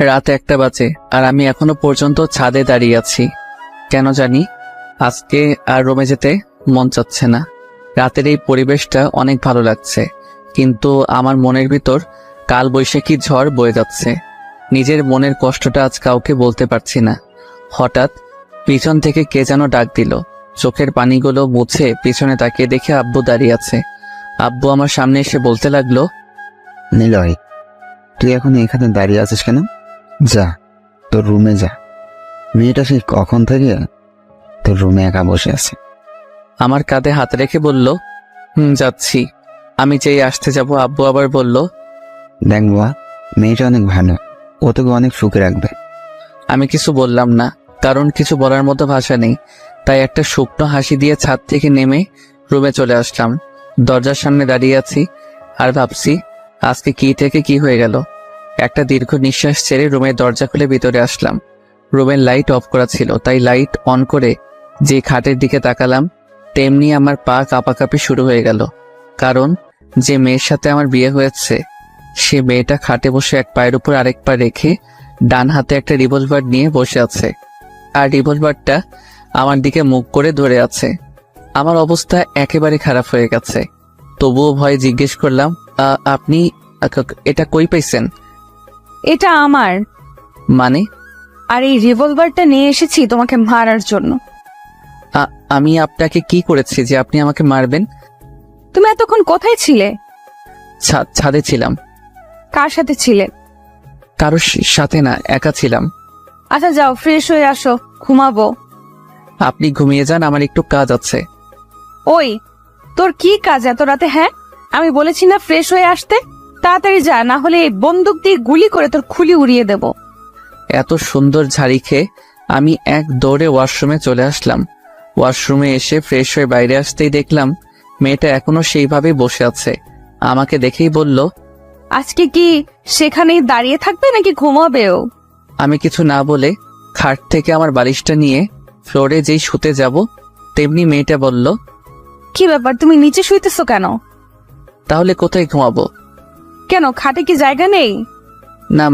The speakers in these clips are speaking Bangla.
রাত 1টা বাজে আর আমি এখনো পর্যন্ত ছাদে দাঁড়িয়ে আছি। কেন জানি আজকে আর রুমে যেতে মন চাচ্ছে না। রাতের এই পরিবেশটা অনেক ভালো লাগছে, কিন্তু আমার মনের ভিতর কাল বৈশাখী ঝড় বয়ে যাচ্ছে। নিজের মনের কষ্টটা আজ কাউকে বলতে পারছি না। হঠাৎ পিছন থেকে কে যেন ডাক দিল। চোখের পানিগুলো মুছে পিছনে তাকিয়ে দেখে আব্বু দাঁড়িয়ে আছে। আব্বু আমার সামনে এসে বলতে লাগলো, নিলয়, তুই এখন এখানে দাঁড়িয়ে আছিস কেন? যা, তোর রুমে যা। মেয়েটা সেই কখন থেকে তোর রুমে একা বসে আছে। আমার কাঁধে হাত রেখে বলল, যাচ্ছি। আমি যেই আসতে যাব আব্বু আবার বলল, দেখ বাবা, মেয়েটা অনেক ভালো, ও তোকে অনেক সুখে রাখবে। আমি কিছু বললাম না, কারণ কিছু বলার মতো ভাষা নেই। তাই একটা শুকনো হাসি দিয়ে ছাদ থেকে নেমে রুমে চলে আসলাম। দরজার সামনে দাঁড়িয়ে আছি আর ভাবছি আজকে কি থেকে কি হয়ে গেল। একটা দীর্ঘ নিঃশ্বাস ছেড়ে রুমের দরজা খুলে ভিতরে আসলাম। রুমের লাইট অফ করা ছিল, তাই লাইট অন করে যে খাটের দিকে তাকালাম, তেমনি আমার পা কাঁপাকাঁপি শুরু হয়ে গেল। কারণ যে মেয়ের সাথে আমার বিয়ে হয়েছে, সে মেয়েটা খাটে বসে এক পায়ের উপর আরেক পা রেখে ডান হাতে একটা রিভলভার নিয়ে বসে আছে, আর রিভলভারটা আমার দিকে মুখ করে ধরে আছে। আমার অবস্থা একেবারে খারাপ হয়ে গেছে। তবুও ভয়ে জিজ্ঞেস করলাম, আপনি এটা কই পাইছেন? এটা আমার। মানে? আর এই রিভলভারটা নিয়ে এসেছি তোমাকে মারার জন্য। আমি আপনাকে কি করেছি যে আপনি আমাকে মারবেন? তুমি এতক্ষণ কোথায় ছিলে? ছাদে ছিলাম। কার সাথে ছিলে? কারোর সাথে না, একা ছিলাম। আচ্ছা যাও, ফ্রেশ হয়ে আসো, ঘুমাবো। আপনি ঘুমিয়ে যান, আমার একটু কাজ আছে। ওই, তোর কি কাজ এত রাতে? হ্যাঁ, আমি বলেছি না ফ্রেশ হয়ে আসতে? তাড়াতাড়ি যা, না হলে এই বন্দুক দিয়ে গুলি করে তোর খুলি উড়িয়ে দেব। এত সুন্দর ঝাড়ি খেয়ে আমি এক দৌড়ে ওয়াশরুমে চলে আসলাম। ওয়াশরুমে এসে ফ্রেশ হয়ে বাইরে আসতেই দেখলাম মেয়েটা এখনো সেইভাবেই বসে আছে। আমাকে দেখেই বলল, আজকে কি সেখানেই দাঁড়িয়ে থাকবে নাকি ঘুমাবেও? আমি কিছু না বলে খাট থেকে আমার বালিশটা নিয়ে ফ্লোরে যেই শুতে যাব, তেমনি মেয়েটা বলল, কি ব্যাপার, তুমি নিচে শুইতেছো কেন? তাহলে কোথায় ঘুমাবো? কেন, খাটে কি জায়গা নেই? না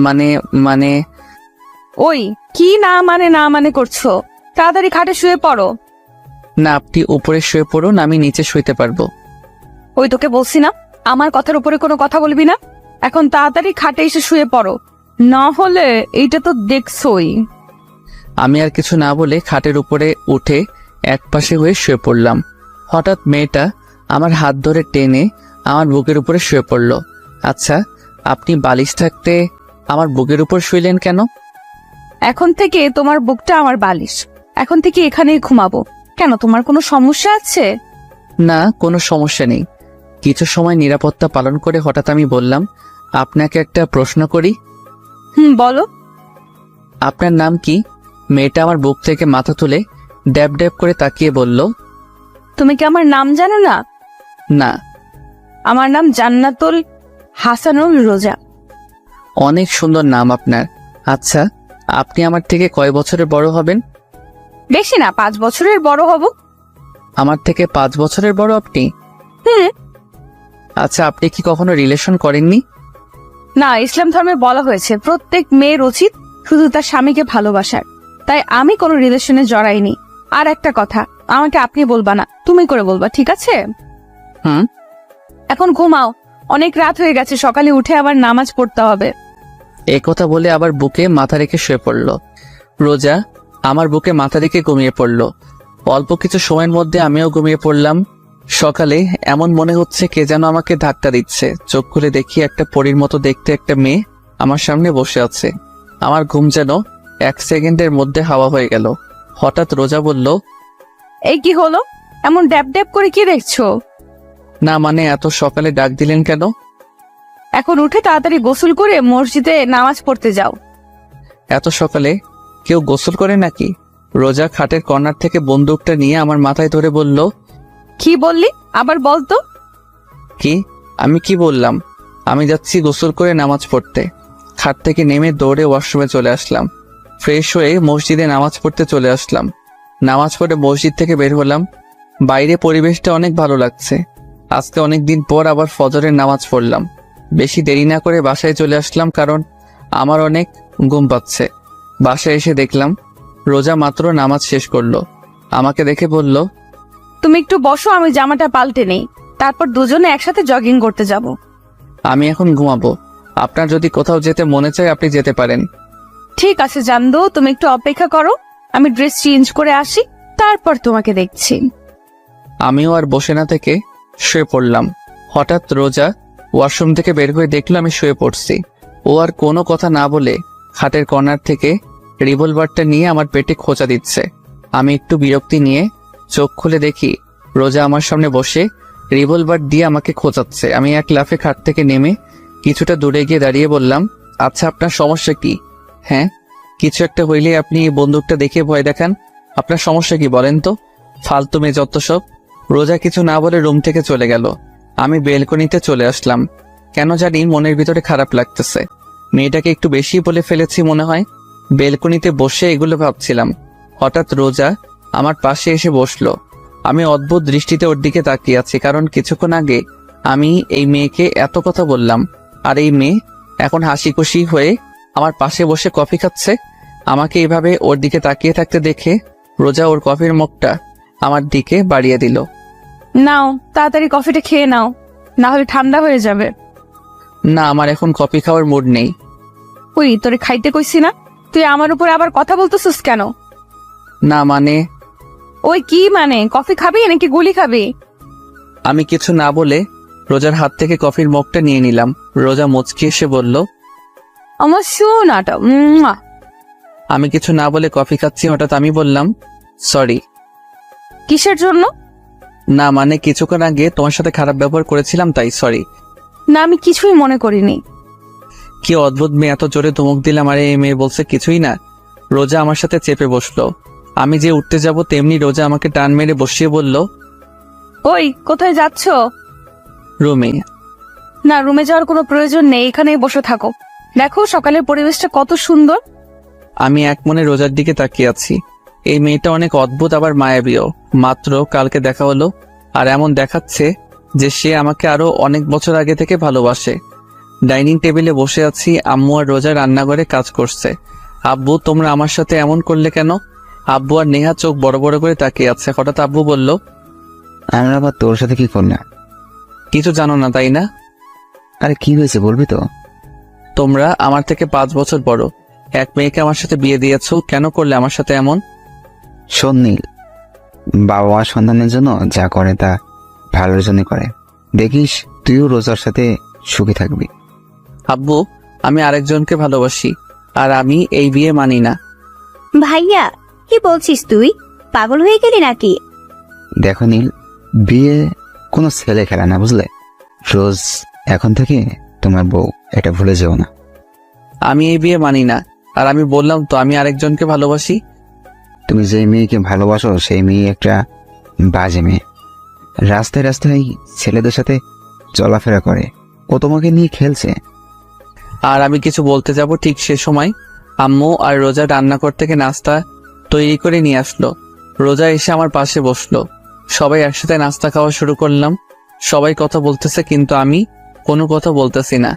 মানে ওই, কি না মানে করছো? তাড়াতাড়ি খাটে শুয়ে পড়ো। না, আপনি উপরে শুয়ে পড়ুন, আমি নিচে শুইতে পারবো। ওই, তোকে বলছি না আমার কথার উপরে কোনো কথা বলবি না। এখন তাড়াতাড়ি খাটে এসে শুয়ে পড়ো, না হলে এইটা তো দেখছই। আমি আর কিছু না বলে খাটের উপরে উঠে একপাশে হয়ে শুয়ে পড়লাম। হঠাৎ মেয়েটা আমার হাত ধরে টেনে আমার বুকের উপরে শুয়ে পড়ল। আচ্ছা, আপনি বালিশ থাকতে আমার বুকের উপর শুইলেন কেন? এখন থেকে তোমার বুকটা আমার বালিশ, এখন থেকে এখানেই ঘুমাবো। কেন, তোমার কোনো সমস্যা আছে? না, কোনো সমস্যা নেই। কিছু সময় নিরাপত্তা পালন করে হঠাৎ আমি বললাম, আপনাকে একটা প্রশ্ন করি। বলো। আপনার নাম কি? মেয়েটা আমার বুক থেকে মাথা তুলে ড্যাব ড্যাব করে তাকিয়ে বলল, তুমি কি আমার নাম জানো না? না। আমার নাম জান্নাতুল হাসানুল রোজা। অনেক সুন্দর নাম আপনার। আচ্ছা, আপনি আমার থেকে কয় বছরের বড় হবেন? বেশি না, 5 বছরের বড় হব। আমার থেকে 5 বছরের বড় আপনি? আচ্ছা, আপনি কি কখনো রিলেশন করেননি? না, ইসলাম ধর্মে বলা হয়েছে প্রত্যেক মেয়ের উচিত শুধু তার স্বামীকে ভালোবাসার। তাই আমি কোনো রিলেশনে জড়াইনি। আর একটা কথা, আমাকে আপনি বলবা না, তুমি করে বলবা, ঠিক আছে? এখন ঘুমাও, অনেক রাত হয়ে গেছে, সকালে উঠে আবার নামাজ পড়তে হবে। এই কথা বলে আবার বুকে মাথা রেখে শুয়ে পড়ল। রোজা আমার বুকে মাথা রেখে ঘুমিয়ে পড়ল। অল্প কিছু সময়ের মধ্যে আমিও ঘুমিয়ে পড়লাম। সকালে এমন মনে হচ্ছে কে যেন আমাকে ধাক্কা দিচ্ছে। চোখ খুলে দেখি একটা পরীর মতো দেখতে একটা মেয়ে আমার সামনে বসে আছে। আমার ঘুম যেন 1 সেকেন্ডের মধ্যে হাওয়া হয়ে গেল। হঠাৎ রোজা বলল, এই কি হলো, এমন ড্যাব ড্যাব করে কি দেখছো? না মানে, এত সকালে ডাক দিলেন কেন? এখন উঠে তাড়াতাড়ি গোসল করে মসজিদে নামাজ পড়তে যাও। এত সকালে কেউ গোসল করে নাকি? রোজা খাটের কর্নার থেকে বন্দুকটা নিয়ে আমার মাথায় ধরে বলল, কি বললি, আবার বলতো? কি? আমি কি বললাম? আমি যাচ্ছি গোসল করে নামাজ পড়তে। খাট থেকে নেমে দৌড়ে ওয়াশরুমে চলে আসলাম। ফ্রেশ হয়ে মসজিদে নামাজ পড়তে চলে আসলাম। নামাজ পড়ে মসজিদ থেকে বের হলাম। বাইরে পরিবেশটা অনেক ভালো লাগছে। আজকে অনেকদিন পর আবার ফজরের নামাজ পড়লাম। বেশি দেরি না করে বাসায় চলে আসলাম, কারণ আমার অনেক ঘুম পাচ্ছে। বাসায় এসে দেখলাম রোজা মাত্র নামাজ শেষ করলো। আমাকে দেখে বলল, তুমি একটু বসো, আমি জামাটা পাল্টে নেই, তারপর দুজনে একসাথে জগিং করতে যাব। আমি এখন ঘুমাবো। আপনার যদি কোথাও যেতে মনে চায় আপনি যেতে পারেন। ঠিক আছে জানদো, তুমি একটু অপেক্ষা করো, আমি ড্রেস চেঞ্জ করে আসি, তারপর তোমাকে দেখছি। আমিও আর বসে না থেকে শুয়ে পড়লাম। হঠাৎ রোজা ওয়াশরুম থেকে বের হয়ে দেখলো আমি শুয়ে পড়ছি। ও আর কোনো কথা না বলে খাটের কর্নার থেকে রিভলভারটা নিয়ে আমার পেটে খোঁচা দিচ্ছে। আমি একটু বিরক্তি নিয়ে চোখ খুলে দেখি রোজা আমার সামনে বসে রিভলভার দিয়ে আমাকে খোঁচাচ্ছে। আমি এক লাফে খাট থেকে নেমে কিছুটা দূরে গিয়ে দাঁড়িয়ে বললাম, আচ্ছা আপনার সমস্যা কি? হ্যাঁ, কিছু একটা হইলে আপনি এই বন্দুকটা দেখে ভয় দেখান। আপনার সমস্যা কি বলেন তো? ফালতু মেয়ে যত সব। রোজা কিছু না বলে রুম থেকে চলে গেল। আমি বেলকনিতে চলে আসলাম। কেন জানি মনের ভিতরে খারাপ লাগতেছে। মেয়েটাকে একটু বেশি বলে ফেলেছি মনে হয়। বেলকনিতে বসে এগুলো ভাবছিলাম। হঠাৎ রোজা আমার পাশে এসে বসলো। আমি অদ্ভুত দৃষ্টিতে ওর দিকে তাকিয়ে আছি, কারণ কিছুক্ষণ আগে আমি এই মেয়েকে এত কথা বললাম, আর এই মেয়ে এখন হাসি খুশি হয়ে আমার পাশে বসে কফি খাচ্ছে। আমাকে এভাবে ওর দিকে তাকিয়ে থাকতে দেখে রোজা ওর কফির মুখটা আমার দিকে বাড়িয়ে দিল। নাও তাড়াতাড়ি কফিটা খেয়ে নাও, না হলে ঠান্ডা হয়ে যাবে। না, আমার এখন কফি খাওয়ার মুড নেই। ওই তোরে খাইতে কইছি না, তুই আমার উপর আবার কথা বলতেছিস কেন? না মানে, ওই কি মানে, কফি খাবি নাকি গুলি খাবি? আমি কিছু না বলে রোজার হাত থেকে কফির মগটা নিয়ে নিলাম। রোজা মুচকি এসে বলল, আমার শোনাটা। আমি কিছু না বলে কফি খাচ্ছি। হঠাৎ আমি বললাম, সরি। কিসের জন্য? না মানে, কিছুক্ষণ আগে তোমার সাথে খারাপ ব্যবহার করেছিলাম, তাই সরি। না, আমি কিছুই মনে করিনি। কি অদ্ভুত মেয়ে, এত জোরে ধমক দিলাম আর এই মেয়ে বলছে কিছুই না। রোজা আমার সাথে চেপে বসলো। আমি যে উঠতে যাব তেমনি রোজা আমাকে টান মেরে বসিয়ে বলল, ওই কোথায় যাচ্ছ? রুমে। না, রুমে যাওয়ার কোনো প্রয়োজন নেই, এখানেই বসে থাকো। দেখো সকালের পরিবেশটা কত সুন্দর। আমি এক মনে রোজার দিকে তাকিয়ে আছি। এই মেয়েটা অনেক অদ্ভুত, আবার মায়াবীও। মাত্র কালকে দেখা হলো, আর এমন দেখাচ্ছে যে সে আমাকে আরো অনেক বছর আগে থেকে ভালোবাসে। ডাইনিং টেবিলে বসে আছি, আম্মু আর রোজা রান্নাঘরে কাজ করছে। আব্বু, তোমরা আমার সাথে এমন করলে কেন? আব্বু আর নেহা চোখ বড় বড় করে তাকিয়ে আছে। হঠাৎ আব্বু বলল, আমি আবার তোর সাথে কি করলাম? কিছু জানো না তাই না? আরে কি হয়েছে বলবি তো? তোমরা আমার থেকে 5 বছর বড়। এক মেয়েকে আমার সাথে বিয়ে দিয়েছো, কেন করলে আমার সাথে এমন? শোন নীল, বাবা মা সন্তানের জন্য যা করে তা ভালোর জন্য করে। দেখিস তুইও রোজার সাথে সুখী থাকবি। আব্বু, আমি আরেকজনকে ভালোবাসি, আর আমি এই বিয়ে মানি না। ভাইয়া, কি বলছিস তুই? পাগল হয়ে গেলি নাকি? দেখো নীল, বিয়ে কোনো ছেলে খেলা না, বুঝলে? রোজ এখন থেকে তোমার বউ, এটা ভুলে যেও না। আমি এই বিয়ে মানি না, আর আমি বললাম তো আমি আরেকজনকে ভালোবাসি। তুমি যে মেয়েকে ভালোবাসো সেই মেয়ে একটা বাজে মেয়ে। রাস্তায় রাস্তায় ছেলেদের সাথে চলাফেরা করে, ও তোমাকে নিয়ে খেলছে। আর আমি কিছু বলতে যাব ঠিক সে সময় আম্মু আর রোজা রান্নাঘর থেকে নাস্তা তৈরি করে নিয়ে আসলো। রোজা এসে আমার পাশে বসলো। সবাই একসাথে নাস্তা খাওয়া শুরু করলাম। সবাই কথা বলতেছে, কিন্তু আমি কোনো কথা বলতেছি না,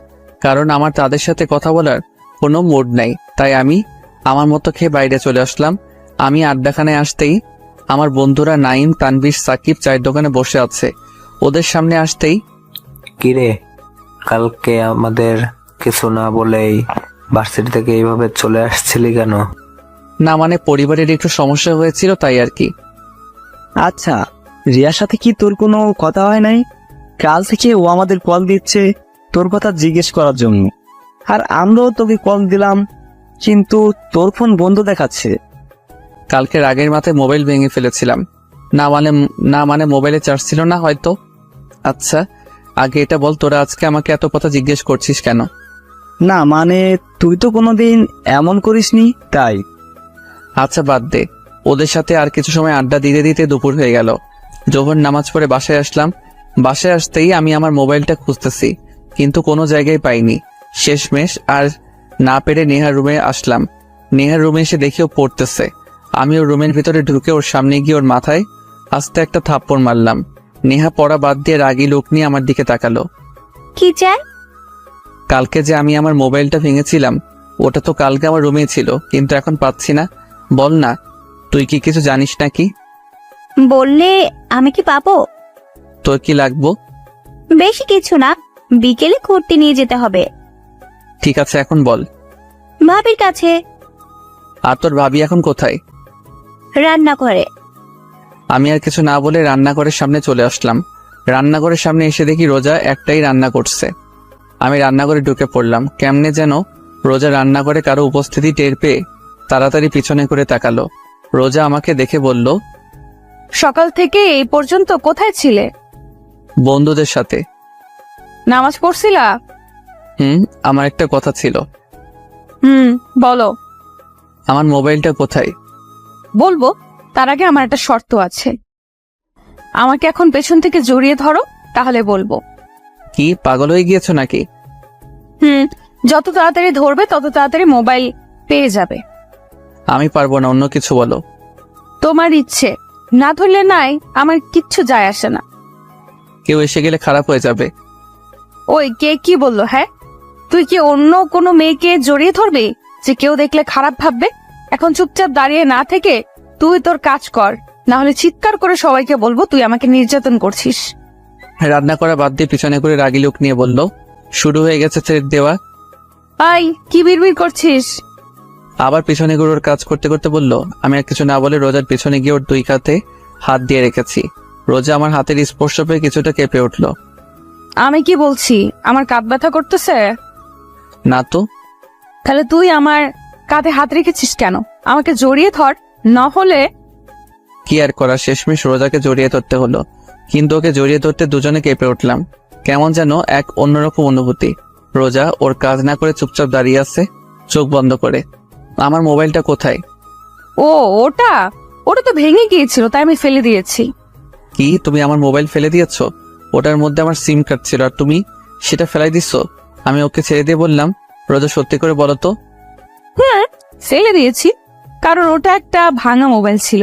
কারণ আমার তাদের সাথে কথা বলার কোনো মুড নাই। তাই আমি আমার মতো খেয়ে বাইরে চলে আসলাম। আমি আড্ডাখানায় আসতেই আমার বন্ধুরা নাইম, তানভীর, সাকিব চায়ের দোকানে বসে আছে। ওদের সামনে আসতেই, কিরে, কালকে আমাদের কিছু না বলেই ভার্সিটি থেকে এইভাবে চলে আসছিলি কেন? না মানে পরিবারের একটু সমস্যা হয়েছিল তাই আর কি। আচ্ছা, রিয়ার সাথে কি তোর কোনো কথা হয় নাই? কাল থেকে ও আমাদের কল দিচ্ছে তোর কথা জিজ্ঞেস করার জন্য, আর আমরাও তোকে কল দিলাম, কিন্তু তোর ফোন বন্ধ দেখাচ্ছে। কালকে রাগের মাথায় মোবাইল ভেঙে ফেলেছিলাম। না মানে মোবাইলে চার্জ ছিল না হয়তো। আচ্ছা, আগে এটা বল, তোরা আজকে আমাকে এত কথা জিজ্ঞেস করছিস কেন? না মানে, তুই তো কোনোদিন এমন করিসনি তাই। আচ্ছা বাদ দে, ওদের সাথে আর কিছু সময় আড্ডা দিতে দিতে দুপুর হয়ে গেল। যখন নামাজ পড়ে বাসায় আসলাম, বাসায় আসতেই আমি আমার মোবাইলটা খুঁজতেছি, কিন্তু কোনো জায়গায় পাইনি। শেষমেশ আর না পেরে নেহার রুমে আসলাম। নেহার রুমে এসে দেখি ও পড়তেছে। আমি ওর রুমের ভিতরে ঢুকে ওর সামনে গিয়ে ওর মাথায় আস্তে একটা থাপ্পড় মারলাম। নেহা পড়া বাদ দিয়ে রাগী লোক নিয়ে আমার দিকে তাকালো। কি চাই? কালকে যে আমি আমার মোবাইলটা ভেঙেছিলাম, ওটা তো কালকে আমার রুমেই ছিল, কিন্তু এখন পাচ্ছি না। বল না, তুই কি কিছু জানিস নাকি? বললে আমি কি পাবো? তোর কি লাগবো? বেশি কিছু না, বিকেলে ঘুরতে নিয়ে যেতে হবে। ঠিক আছে, এখন বল। ভাবির কাছে। আর তোর ভাবি এখন কোথায়? রান্না করে। আমি আর কিছু না বলে রান্নাঘরের সামনে চলে আসলাম। রান্নাঘরের সামনে এসে দেখি রোজা একটাই রান্না করছে। আমি রান্নাঘরে ঢুকে পড়লাম। কেমনে যেন রোজা রান্নাঘরে কারো উপস্থিতি টের পেয়ে তাড়াতাড়ি পিছনে করে তাকালো। রোজা আমাকে দেখে বলল, সকাল থেকে এই পর্যন্ত কোথায় ছিলে? বন্ধুদের সাথে। নামাজ পড়ছিলা? আমার একটা কথা ছিল। বলো। আমার মোবাইলটা কোথায়? বলবো, তার আগে আমার একটা শর্ত আছে। আমাকে এখন পেছন থেকে জড়িয়ে ধরো, তাহলে বলবো। কি পাগল হয়ে গিয়েছো নাকি? যত তাড়াতাড়ি ধরবে তত তাড়াতাড়ি মোবাইল পেয়ে যাবে। আমি পারবো না, অন্য কিছু বলো। তোমার ইচ্ছে, না ধরলে নাই, আমার কিচ্ছু যায় আসে না। কেউ এসে গেলে খারাপ হয়ে যাবে। ওই কে কি বললো? হ্যাঁ, তুই কি অন্য কোনো মেয়েকে জড়িয়ে ধরবি যে কেউ দেখলে খারাপ ভাববে? এখন চুপচাপ দাঁড়িয়ে না থেকে তুই তোর কাজ কর, না হলে চিৎকার করে সবাইকে বলবো তুই আমাকে নির্যাতন করছিস। রান্না করা বাদ দিয়ে পিছনে করে রাগি লোক নিয়ে বলল, শুরু হয়ে গেছে থ্রেট দেওয়া। আই, কি বিড়বিড় করছিস? আবার পিছনে করে ওর কাজ করতে করতে বলল। আমি আর কিছু না বলে রোজার পিছনে গিয়ে ওর দুই কাঁধে হাত দিয়ে রেখেছি। রোজা আমার হাতের স্পর্শ পেয়ে কিছুটা কেঁপে উঠল। আমি কি বলছি, আমার কাঁধ ব্যথা করতেছে? না তো। তাহলে তুই আমার কাঁধে হাত রেখেছিস কেন? আমাকে জড়িয়ে ধর, না হলে। কি আর করা, শেষমেশ রোজাকে জড়িয়ে ধরতে হলো। কিন্তু ওকে জড়িয়ে ধরতে দুজনে কেঁপে উঠলাম। কেমন যেন এক অন্যরকম অনুভূতি। রোজা ওর কাজ না করে চুপচাপ দাঁড়িয়ে আছে, চোখ বন্ধ করে। আমার মোবাইলটা কোথায়? ওটা ওটা তো ভেঙে গিয়েছিল, তাই আমি ফেলে দিয়েছি। কি, তুমি আমার মোবাইল ফেলে দিয়েছো? ওটার মধ্যে আমার সিম কার্ড ছিল, আর তুমি সেটা ফেলাই দিচ্ছ? আমি ওকে ছেড়ে দিয়ে বললাম, রোজা সত্যি করে বলো তো। ফেলে দিয়েছি, কারণ ওটা একটা ভাঙা মোবাইল ছিল।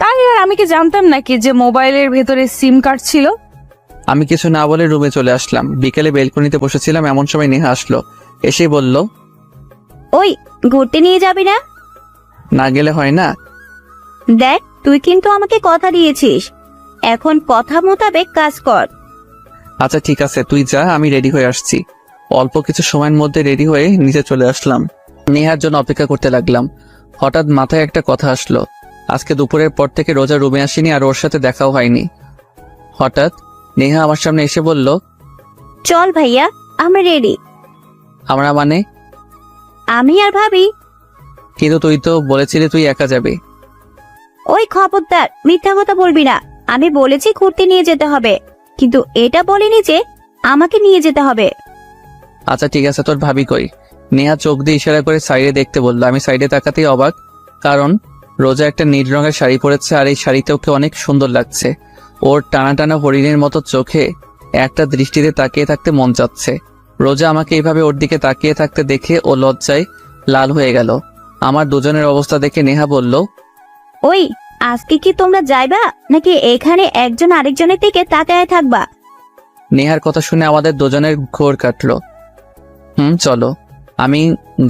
তাই আর আমি কি জানতাম নাকি যে মোবাইলের ভেতরে সিম কার্ড ছিল? আমি কিছু না বলে রুমে চলে আসলাম। বিকেলে বেলকনিতে বসেছিলাম, এমন সময় নেহা আসলো। এসেই বলল, ওই ঘুরতে নিয়ে যাবি না? না গেলে হয় না? দেখ, তুই কিন্তু আমাকে কথা দিয়েছিস, এখন কথা মোতাবেক কাজ কর। আচ্ছা ঠিক আছে, তুই যা, আমি রেডি হয়ে আসছি। অল্প কিছু সময়ের মধ্যে রেডি হয়ে নিচে চলে আসলাম। নেহার জন্য অপেক্ষা করতে লাগলাম। হঠাৎ মাথায় একটা কথা আসলো। আজকে দুপুরের পর থেকে রোজা রুমে আসেনি, আর ওর সাথে দেখাও হয়নি। হঠাৎ নেহা আমার সামনে এসে বলল, চল ভাইয়া, আমরা রেডি। আমরা মানে? আমি আর ভাবি। কিন্তু তুই তো বলেছিলি তুই একা যাবি। ওই খবরদার, মিথ্যা কথা বলবি না। আমি বলেছি ঘুরতে নিয়ে যেতে হবে, কিন্তু এটা বলিনি যে আমাকে নিয়ে যেতে হবে। আচ্ছা ঠিক আছে, তোর ভাবি কই? নেহা চোখ দিয়ে ইশারা করে সাইডে দেখতে বললো। আমি সাইডে তাকাতেই অবাক, কারণ রোজা একটা নীল রঙের শাড়ি পরেছে, আর এই শাড়িতে ওকে অনেক সুন্দর লাগছে। ওর টানা টানা হরিণের মতো চোখে একটা দৃষ্টিতে তাকিয়ে থাকতে মন চাচ্ছে। রোজা আমাকে এইভাবে ওর দিকে তাকিয়ে থাকতে দেখে ও লজ্জায় লাল হয়ে গেল। আমার দুজনের অবস্থা দেখে নেহা বলল, ওই আজকে কি তোমরা যাইবা, নাকি এখানে একজন আরেকজনের দিকে তাকায় থাকবা? নেহার কথা শুনে আমাদের দুজনের ঘোর কাটলো। চলো। আমি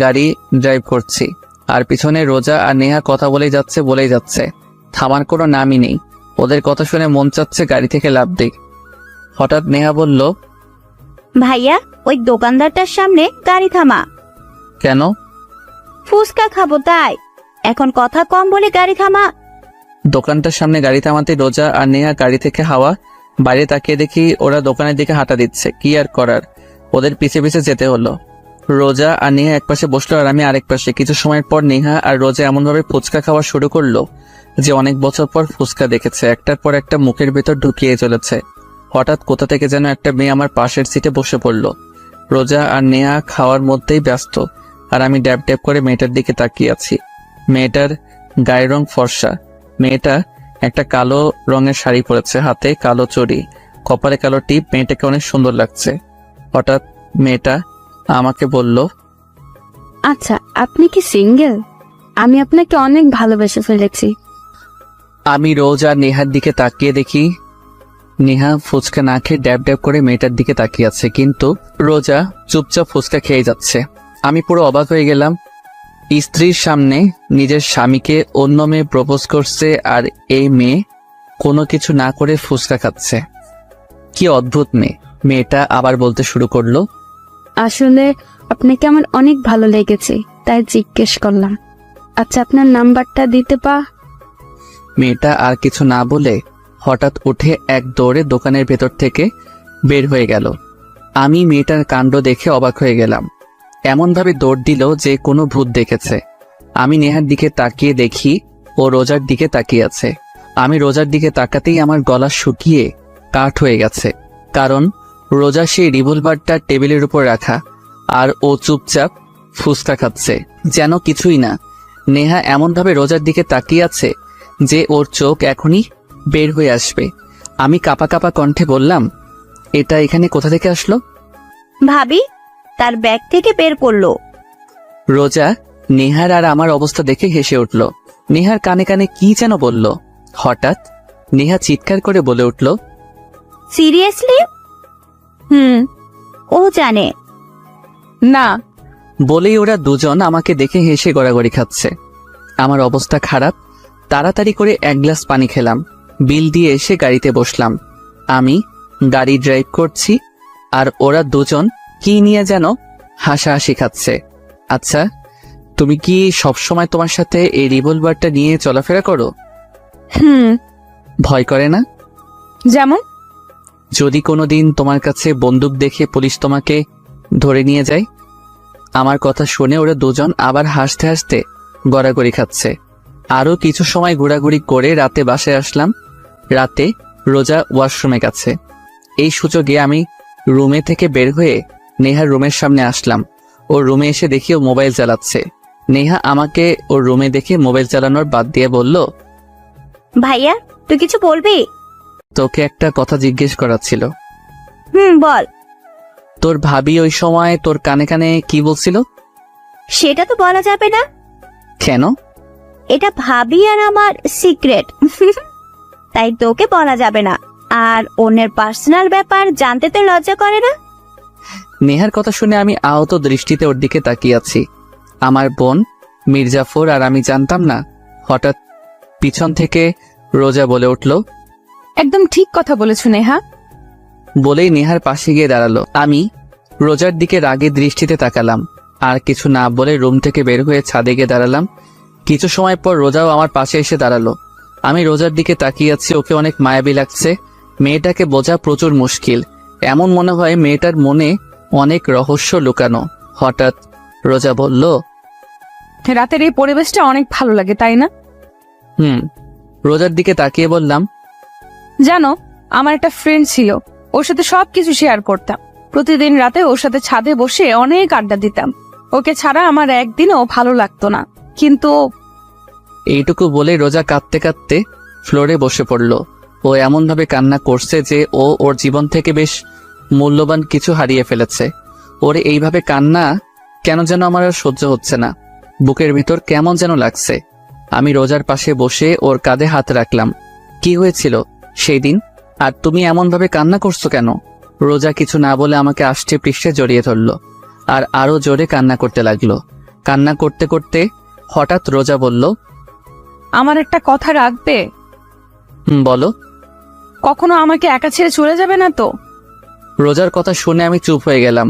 গাড়ি ড্রাইভ করছি, আর পিছনে রোজা আর নেহা কথা বলেই যাচ্ছে। থামার কোনো নামই নেই। ওদের কথা শুনে মন চাচ্ছে গাড়ি থেকে লাফ দিই। হঠাৎ নেহা বলল, ভাইয়া, ওই দোকানদারটার সামনে গাড়ি থামা। কেন? ফুচকা খাবো তাই। এখন কথা কম বলে গাড়ি থামা। দোকানটার সামনে গাড়ি থামাতে রোজা আর নেহা গাড়ি থেকে হাওয়া বাইরে তাকিয়ে দেখি ওরা দোকানের দিকে হাঁটা দিচ্ছে। কি আর করার, ওদের পিছে পিছে যেতে হলো। রোজা আর নেহা এক পাশে বসলো, আর আমি আরেক পাশে। কিছু সময় পর নেহা আর রোজা এমন ভাবে ফুচকা খাওয়া শুরু করলো যে অনেক বছর পর ফুচকা দেখেছে। একটার পর একটা মুখের ভেতর ঢুকিয়ে চলেছে। হঠাৎ কোথা থেকে যেন একটা মেয়ে আমার পাশের সিটে বসে পড়লো। রোজা আর নেহা খাওয়ার মধ্যেই ব্যস্ত, আর আমি ড্যাব ড্যাব করে মেয়েটার দিকে তাকিয়ে আছি। মেয়েটার গায়ের রং ফর্সা। মেয়েটা একটা কালো রঙের শাড়ি পরেছে, হাতে কালো চড়ি, কপালে কালো টিপ। মেয়েটাকে অনেক সুন্দর লাগছে। হঠাৎ মেয়েটা আমাকে বলল, আচ্ছা, আপনি কি সিঙ্গেল? আমি আপনাকে অনেক ভালোবেসে ফেলেছি। আমি রোজা নেহার দিকে তাকিয়ে দেখি নেহা ফুচকা না খেয়ে ড্যাব ড্যাব করে মেয়েটার দিকে তাকিয়ে আছে, কিন্তু রোজা চুপচাপ ফুচকা খেয়ে যাচ্ছে। আমি পুরো অবাক হয়ে গেলাম। স্ত্রীর সামনে নিজের স্বামীকে অন্য মেয়ে প্রপোজ করছে আর এই মেয়ে কোনো কিছু না করে ফুসকা খাচ্ছে। কি অদ্ভুত মেয়ে। মেয়েটা আবার বলতে শুরু করলো, আসলে আপনাকে আমার অনেক ভালো লেগেছে, তাই জিজ্ঞেস করলাম। আচ্ছা, আপনার নাম্বারটা দিতে মেয়েটা আর কিছু না বলে হঠাৎ উঠে এক দৌড়ে দোকানের ভেতর থেকে বের হয়ে গেল। আমি মেয়েটার কাণ্ড দেখে অবাক হয়ে গেলাম। এমনভাবে দৌড় দিল যে কোনো ভূত দেখেছে। আমি নেহার দিকে তাকিয়ে দেখি ও রোজার দিকে তাকিয়ে আছে। আমি রোজার দিকে তাকাতেই আমার গলা শুকিয়ে কাঠ হয়ে গেছে, কারণ রোজা সেই রিভলভারটা টেবিলের উপর রাখা আর ও চুপচাপ ফুসকা খাচ্ছে যেন কিছুই না। নেহা এমনভাবে রোজার দিকে তাকিয়ে আছে যে ওর চোখ এখনই বের হয়ে আসবে। আমি কাঁপা কাঁপা কণ্ঠে বললাম, এটা এখানে কোথা থেকে আসলো? ভাবি তার ব্যাগ থেকে বের করলো। রোজা নেহার আর আমার অবস্থা দেখে হেসে উঠল। নেহার কানে কানে কি যেন বলল। হঠাৎ নেহা চিৎকার করে বলে উঠল, সিরিয়াসলি? ও জানে। না। বলেই ওরা দুজন আমাকে দেখে হেসে গড়াগড়ি খাচ্ছে। আমার অবস্থা খারাপ। তাড়াতাড়ি করে এক গ্লাস পানি খেলাম, বিল দিয়ে এসে গাড়িতে বসলাম। আমি গাড়ি ড্রাইভ করছি আর ওরা দুজন কি নিয়ে যেন হাসাহাসি খাচ্ছে। আচ্ছা, তুমি কি সবসময় তোমার সাথে এই রিভলভারটা নিয়ে চলাফেরা করো? ভয় করে না? যেমন? যদি কোনোদিন তোমার কাছে বন্দুক দেখে পুলিশ তোমাকে ধরে নিয়ে যায়? আমার কথা শুনে ওরা দুজন আবার হাসতে হাসতে গড়াগড়ি খাচ্ছে। আরো কিছু সময় ঘোরাঘুরি করে রাতে বাসায় আসলাম। রাতে রোজা ওয়াশরুমে গেছে। এই সুযোগে আমি রুমে থেকে বের হয়ে নেহার রুমের সামনে আসলাম। ওর রুমে এসে দেখি ও মোবাইল চালাচ্ছে। নেহা আমাকে ওর রুমে দেখে মোবাইল চালানোর বাদ দিয়ে বলল, ভাইয়া তুই কিছু বলবি? তোকে একটা কথা জিজ্ঞেস করার ছিল। বল। তোর ভাবি ওই সময় তোর কানে কানে কি বলছিল? সেটা তো বলা যাবে না। কেন? এটা ভাবি আর আমার সিক্রেট। তাই তোকে বলা যাবে না। আর অন্যের পার্সোনাল ব্যাপার জানতে তো লজ্জা করে না? নেহার কথা শুনে আমি আহত দৃষ্টিতে ওর দিকে তাকিয়ে আছি। আমার বোন মির্জাফর আর আমি জানতাম না। হঠাৎ পিছন থেকে রোজা বলে উঠল, একদম ঠিক কথা বলেছো নেহা। বলেই নেহার পাশে গিয়ে দাঁড়ালো। আমি রোজার দিকে রাগে দৃষ্টিতে তাকালাম আর কিছু না বলে রুম থেকে বের হয়ে ছাদে গিয়ে দাঁড়ালাম। কিছু সময় পর রোজাও আমার পাশে এসে দাঁড়ালো। আমি রোজার দিকে তাকিয়ে আছি। ওকে অনেক মায়াবী লাগছে। মেয়েটাকে বোঝা প্রচুর মুশকিল। এমন মনে হয় মেয়েটার মনে অনেক রহস্য লুকানো। হঠাৎ রোজা বলল, রাতের এই পরিবেশটা অনেক ভালো লাগে, তাই না? রোজার দিকে তাকিয়ে বললাম, জানো, আমার একটা ফ্রেন্ড ছিল, ওর সাথে সবকিছু শেয়ার করতাম। প্রতিদিন রাতে ওর সাথে ছাদে বসে অনেক আড্ডা দিতাম। ওকে ছাড়া আমার একদিনও ভালো লাগতো না। কিন্তু এইটুকু বলে রোজা কাঁদতে কাঁদতে ফ্লোরে বসে পড়ল। ও এমনভাবে কান্না করছে যে ও ওর জীবন থেকে বেশ মূল্যবান কিছু হারিয়ে ফেলেছে। ওর এইভাবে কান্না কেন যেন আমার আর সহ্য হচ্ছে না। বুকের ভিতর কেমন যেন লাগছে। আমি রোজার পাশে বসে ওর কাঁধে হাত রাখলাম। কি হয়েছিল সেই দিন? আর তুমি এমনভাবে কান্না করছো কেন? রোজা কিছু না বলে আমাকে আষ্টে পৃষ্ঠে জড়িয়ে ধরল আর আরো জোরে কান্না করতে লাগলো। কান্না করতে করতে হঠাৎ রোজা বলল, আমার একটা কথা রাখবে? বলো। কখনো আমাকে একা ছেড়ে চলে যাবে না তো? রোজার কথা শুনে আমি চুপ হয়ে গেলাম।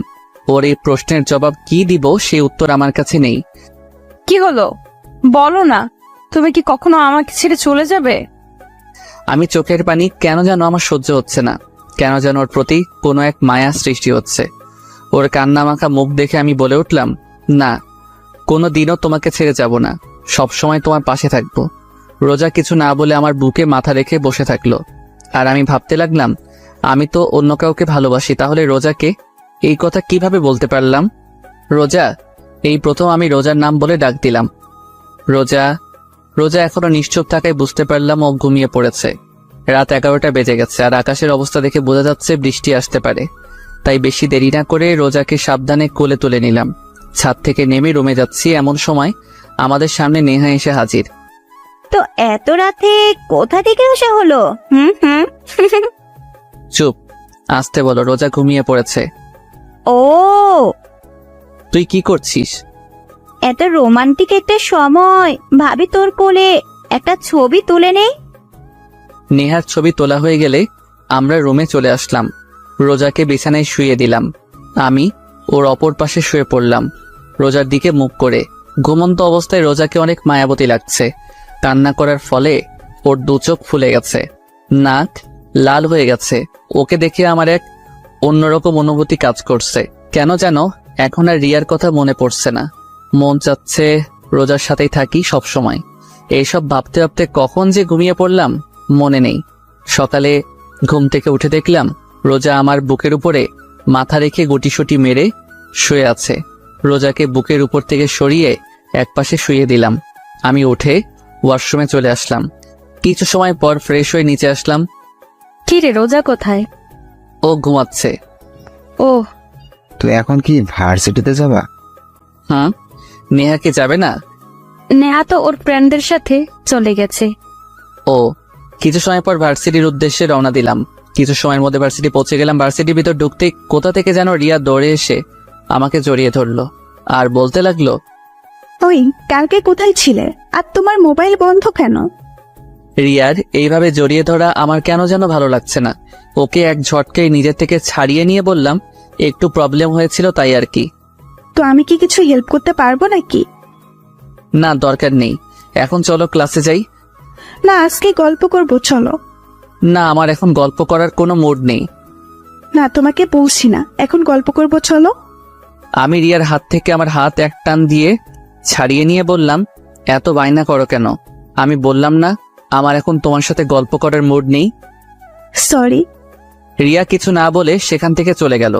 ওর এই প্রশ্নের জবাব কি দিব সেই উত্তর আমার কাছে নেই। কি হলো, বলো না। তুমি কি কখনো আমাকে ছেড়ে চলে যাবে? আমি চোখের পানি কেন যেন আমার সহ্য হচ্ছে না। কেন যেন ওর প্রতি কোনো এক মায়া সৃষ্টি হচ্ছে। ওর কান্না মাখা মুখ দেখে আমি বলে উঠলাম, না, কোনো দিনও তোমাকে ছেড়ে যাব না। সব সময় তোমার পাশে থাকবো। রোজা কিছু না বলে আমার বুকে মাথা রেখে বসে থাকলো। আর আমি ভাবতে লাগলাম, আমি তো অন্য কাউকে ভালোবাসি, তাহলে রোজাকে এই কথা কিভাবে বলতে পারলাম? রোজা, এই প্রথম আমি রোজার নাম বলে ডাক দিলাম। রোজা। রোজা এখনো নিশ্চুপ থাকায় বুঝতে পারলাম ও ঘুমিয়ে পড়েছে। রাত 11টা বেজে গেছে আর আকাশের অবস্থা দেখে বোঝা যাচ্ছে বৃষ্টি আসতে পারে। তাই বেশি দেরি না করে রোজাকে সাবধানে কোলে তুলে নিলাম। ছাদ থেকে নেমে রুমে যাচ্ছি, এমন সময় আমাদের সামনে নেহা এসে হাজির। তো এত রাতে কোথা থেকে আসা হলো? চুপ, আসতে বলো। রোজা ঘুমিয়ে পড়েছে। ও, তুই কি করছিস? এত রোমান্টিক একটা সময়, ভাবি তোর কোলে একটা ছবি তুলে নেই। নেহার ছবি তোলা হয়ে গেলে আমরা রুমে চলে আসলাম। রোজাকে বিছানায় শুয়ে দিলাম। আমি ওর অপর পাশে শুয়ে পড়লাম, রোজার দিকে মুখ করে। ঘুমন্ত অবস্থায় রোজাকে অনেক মায়াবতী লাগছে। কান্না করার ফলে ওর দু চোখ ফুলে গেছে, নাক লাল হয়ে গেছে। ওকে দেখে আমার এক অন্যরকম অনুভূতি কাজ করছে। কেন যেন এখন আর রিয়ার কথা মনে পড়ছে না। মন চাচ্ছে রোজার সাথেই থাকি সব সময়। এইসব ভাবতে ভাবতে কখন যে ঘুমিয়ে পড়লাম মনে নেই। সকালে ঘুম থেকে উঠে দেখলাম রোজা আমার বুকের উপরে মাথা রেখে গুটিসুটি মেরে শুয়ে আছে। রোজাকে বুকের উপর থেকে সরিয়ে একপাশে শুয়ে দিলাম। আমি উঠে ওয়াশরুমে চলে আসলাম। কিছু সময় পর ফ্রেশ হয়ে নিচে আসলাম। কি রে, রোজা কোথায়? ও ঘুমাচ্ছে। ও, তো এখন কি ভার্সিটিতে যাবা? হুম, নেহা কি যাবে না? নেহা তো ওর ফ্রেন্ডদের সাথে চলে গেছে। ও, কিছু সময় পর ভার্সিটির উদ্দেশ্যে রওনা দিলাম। কিছু সময়ের মধ্যে ভার্সিটি পৌঁছে গেলাম। ভার্সিটির ভিতর ঢুকতেই কোথা থেকে যেন রিয়া দৌড়ে এসে আমাকে জড়িয়ে ধরলো আর বলতে লাগলো, ওই কালকে কোথায় ছিলে আর তোমার মোবাইল বন্ধ কেন? রিয়ার এইভাবে জড়িয়ে ধরা আমার কেন যেন ভালো লাগছে না। ওকে এক ঝটকায় নিজের থেকে ছাড়িয়ে নিয়ে বললাম, একটু প্রবলেম হয়েছিল তাই আর কি। তো আমি কি কিছু হেল্প করতে পারবো নাকি? না, দরকার নেই, এখন চলো ক্লাসে যাই। না, আজকে গল্প করব, চলো। না, আমার এখন গল্প করার কোনো মুড নেই। না, তোমাকে বলছি না, এখন গল্প করব, চলো। আমি রিয়ার হাত থেকে আমার হাত এক টান দিয়ে ছাড়িয়ে নিয়ে বললাম, এত বায়না করো কেন? আমি বললাম না আমার এখন তোমার সাথে গল্প করার মুড নেই। সরি। রিয়া কিছু না বলে সেখান থেকে চলে গেল।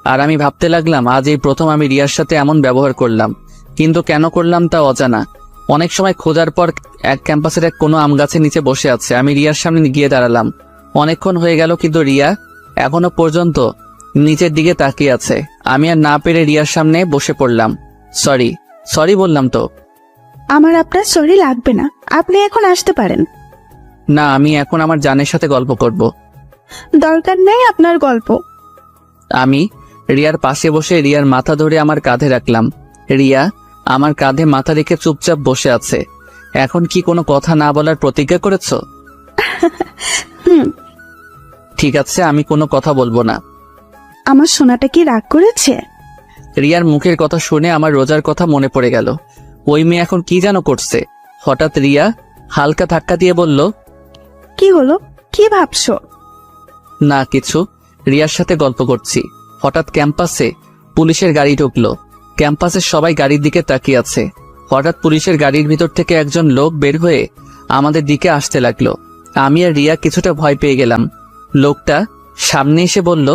আর আমি ভাবতে লাগলাম আজ এই প্রথম আমি রিয়ার সাথে এমন ব্যবহার করলাম, কিন্তু কেন করলাম তা অজানা। অনেক সময় খোঁজার পর এক ক্যাম্পাসের এক কোনো আম গাছের নিচে বসে আছে। আমি রিয়ার সামনে গিয়ে দাঁড়ালাম। অনেকক্ষণ হয়ে গেল কিন্তু রিয়া এখনো পর্যন্ত নিচের দিকে তাকিয়ে আছে। আমি আর না পেরে রিয়ার সামনে বসে পড়লাম। সরি বললাম তো। আমার আপনার সরি লাগবে না, আপনি এখন আসতে পারেন। না, আমি এখন আমার জানের সাথে গল্প করব। দরকার নেই আপনার গল্প। আমি রিয়ার পাশে বসে রিয়ার মাথা ধরে আমার কাঁধে রাখলাম। রিয়া আমার কাঁধে মাথা রেখে চুপচাপ বসে আছে। এখন কি কোনো কথা না বলার প্রতিজ্ঞা করেছো? হুম। ঠিক আছে, আমি কোনো কথা বলবো না। আমার সোনাটা কি রাগ করেছে? রিয়ার মুখের কথা শুনে আমার রোজার কথা মনে পড়ে গেল। ওই মেয়ে এখন কি যেন করছে। হঠাৎ রিয়া হালকা ধাক্কা দিয়ে বলল, কি হলো, কি ভাবছো? না কিছু, রিয়ার সাথে গল্প করছি। হঠাৎ ক্যাম্পাসে পুলিশের গাড়ি ঢুকলো। ক্যাম্পাসের সবাই গাড়ির দিকে তাকিয়ে আছে। হঠাৎ পুলিশের গাড়ির ভিতর থেকে একজন লোক বের হয়ে আমাদের দিকে আসতে লাগলো। আমি আর রিয়া কিছুটা ভয় পেয়ে গেলাম। লোকটা সামনে এসে বলল,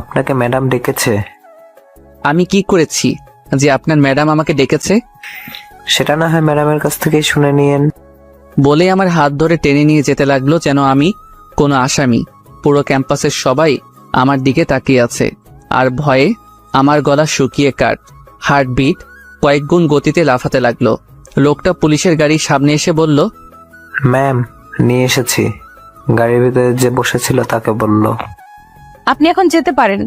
আপনাকে ম্যাডাম ডেকেছে। আমি কি করেছি যে আপনার ম্যাডাম আমাকে ডেকেছে? সেটা না হয় ম্যাডামের কাছ থেকেই শুনে নিয়েন। বলে আমার হাত ধরে টেনে নিয়ে যেতে লাগলো যেন আমি কোনো আসামি। পুরো ক্যাম্পাসের সবাই আমার দিকে তাকিয়ে আছে আর ভয়ে আমার গলা শুকিয়ে কাট, হার্টবিট কয়েক গুণ গতিতে লাফাতে লাগলো। লোকটা পুলিশের গাড়ির সামনে এসে বলল, ম্যাম, নিয়ে এসেছি। গাড়ির ভিতরে যে বসেছিল তাকে বলল। আপনি এখন যেতে পারেন।